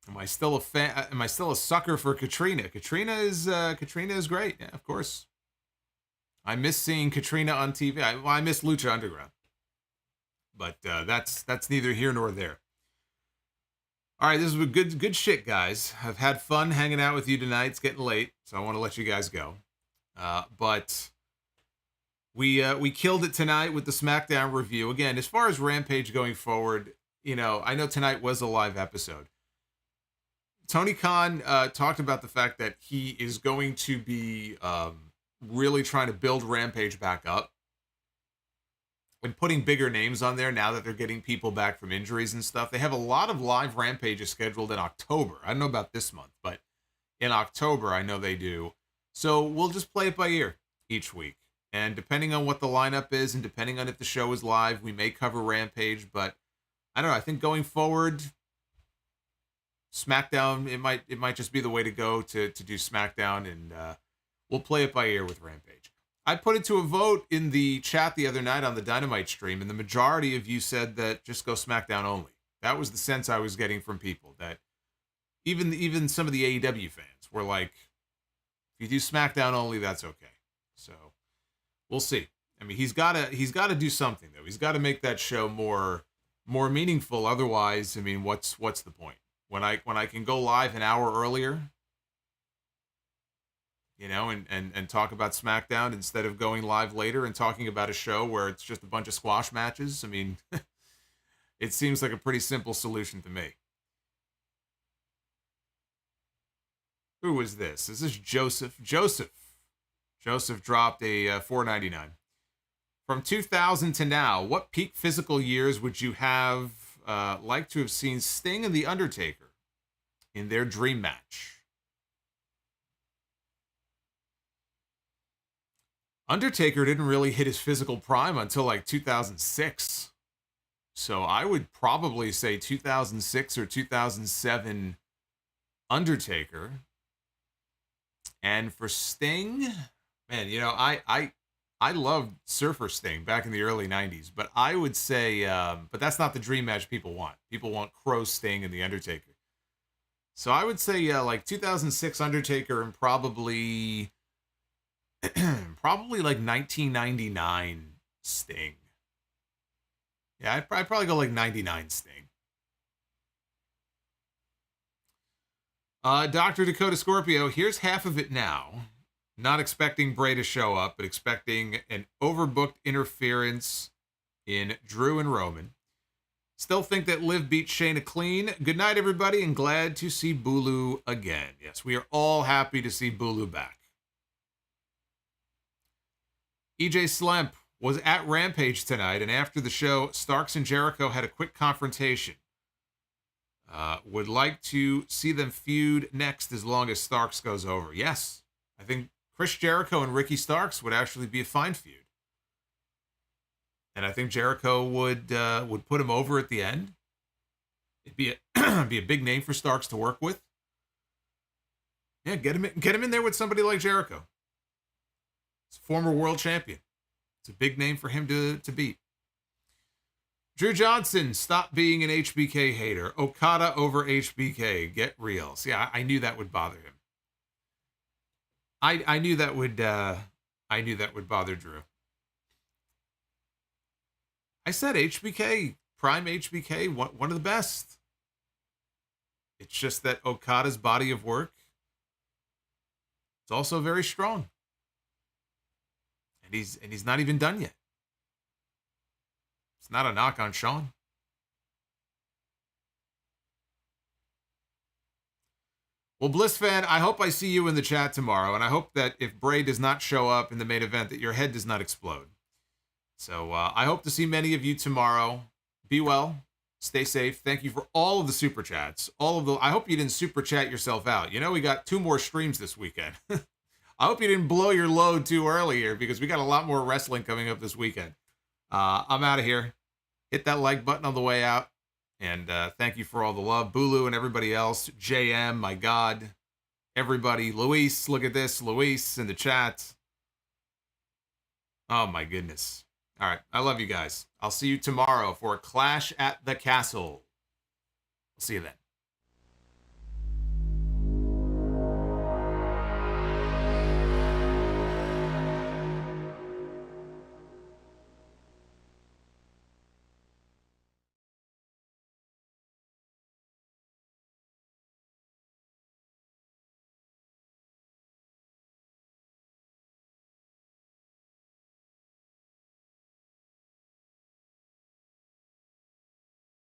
Speaker 1: Am I still a fan? Am I still a sucker for Katrina? Katrina is great. Yeah, of course. I miss seeing Katrina on TV. I miss Lucha Underground. But that's neither here nor there. All right, this is good shit, guys. I've had fun hanging out with you tonight. It's getting late, so I want to let you guys go. But we killed it tonight with the SmackDown review. Again, as far as Rampage going forward, I know tonight was a live episode. Tony Khan talked about the fact that he is going to be really trying to build Rampage back up and putting bigger names on there now that they're getting people back from injuries and stuff. They have a lot of live Rampages scheduled in October. I don't know about this month, but in October, I know they do. So we'll just play it by ear each week. And depending on what the lineup is and depending on if the show is live, we may cover Rampage. But I don't know. I think going forward, SmackDown, it might just be the way to go to do SmackDown, and we'll play it by ear with Rampage. I put it to a vote in the chat the other night on the Dynamite stream, and the majority of you said that just go SmackDown only. That was the sense I was getting from people, that even some of the AEW fans were like, if you do SmackDown only, that's okay. So we'll see. I mean, he's got to do something though. He's got to make that show more meaningful. Otherwise, I mean, what's the point? When I can go live an hour earlier, and talk about SmackDown instead of going live later and talking about a show where it's just a bunch of squash matches. I mean, it seems like a pretty simple solution to me. Who was this? Is this Joseph? Joseph dropped a $4.99. From 2000 to now, what peak physical years would you have like to have seen Sting and The Undertaker in their dream match? Undertaker didn't really hit his physical prime until like 2006. So I would probably say 2006 or 2007 Undertaker. And for Sting, man, I loved Surfer Sting back in the early 90s, but I would say, but that's not the dream match people want. People want Kross, Sting, and The Undertaker. So I would say like 2006 Undertaker and probably like 1999 Sting. Yeah, I'd probably go like 99 Sting. Dr. Dakota Scorpio, here's half of it now. Not expecting Bray to show up, but expecting an overbooked interference in Drew and Roman. Still think that Liv beat Shayna clean. Good night, everybody, and glad to see Bulu again. Yes, we are all happy to see Bulu back. EJ Slemp was at Rampage tonight, and after the show, Starks and Jericho had a quick confrontation. Would like to see them feud next as long as Starks goes over. Yes, I think Chris Jericho and Ricky Starks would actually be a fine feud. And I think Jericho would put him over at the end. It'd be a big name for Starks to work with. Yeah, get him in there with somebody like Jericho. He's a former world champion. It's a big name for him to beat. Drew Johnson, stop being an HBK hater. Okada over HBK. Get real. See, I knew that would bother him. I knew that would bother Drew. I said HBK, prime HBK, one of the best. It's just that Okada's body of work, it's also very strong. And he's not even done yet. It's not a knock on Sean. Well, Bliss fan, I hope I see you in the chat tomorrow, and I hope that if Bray does not show up in the main event, that your head does not explode. So I hope to see many of you tomorrow. Be well. Stay safe. Thank you for all of the super chats. I hope you didn't super chat yourself out. You know, we got 2 more streams this weekend. I hope you didn't blow your load too early here because we got a lot more wrestling coming up this weekend. I'm out of here. Hit that like button on the way out. And thank you for all the love. Bulu and everybody else. JM, my God. Everybody. Luis, look at this. Luis in the chat. Oh, my goodness. All right. I love you guys. I'll see you tomorrow for a Clash at the Castle. See you then.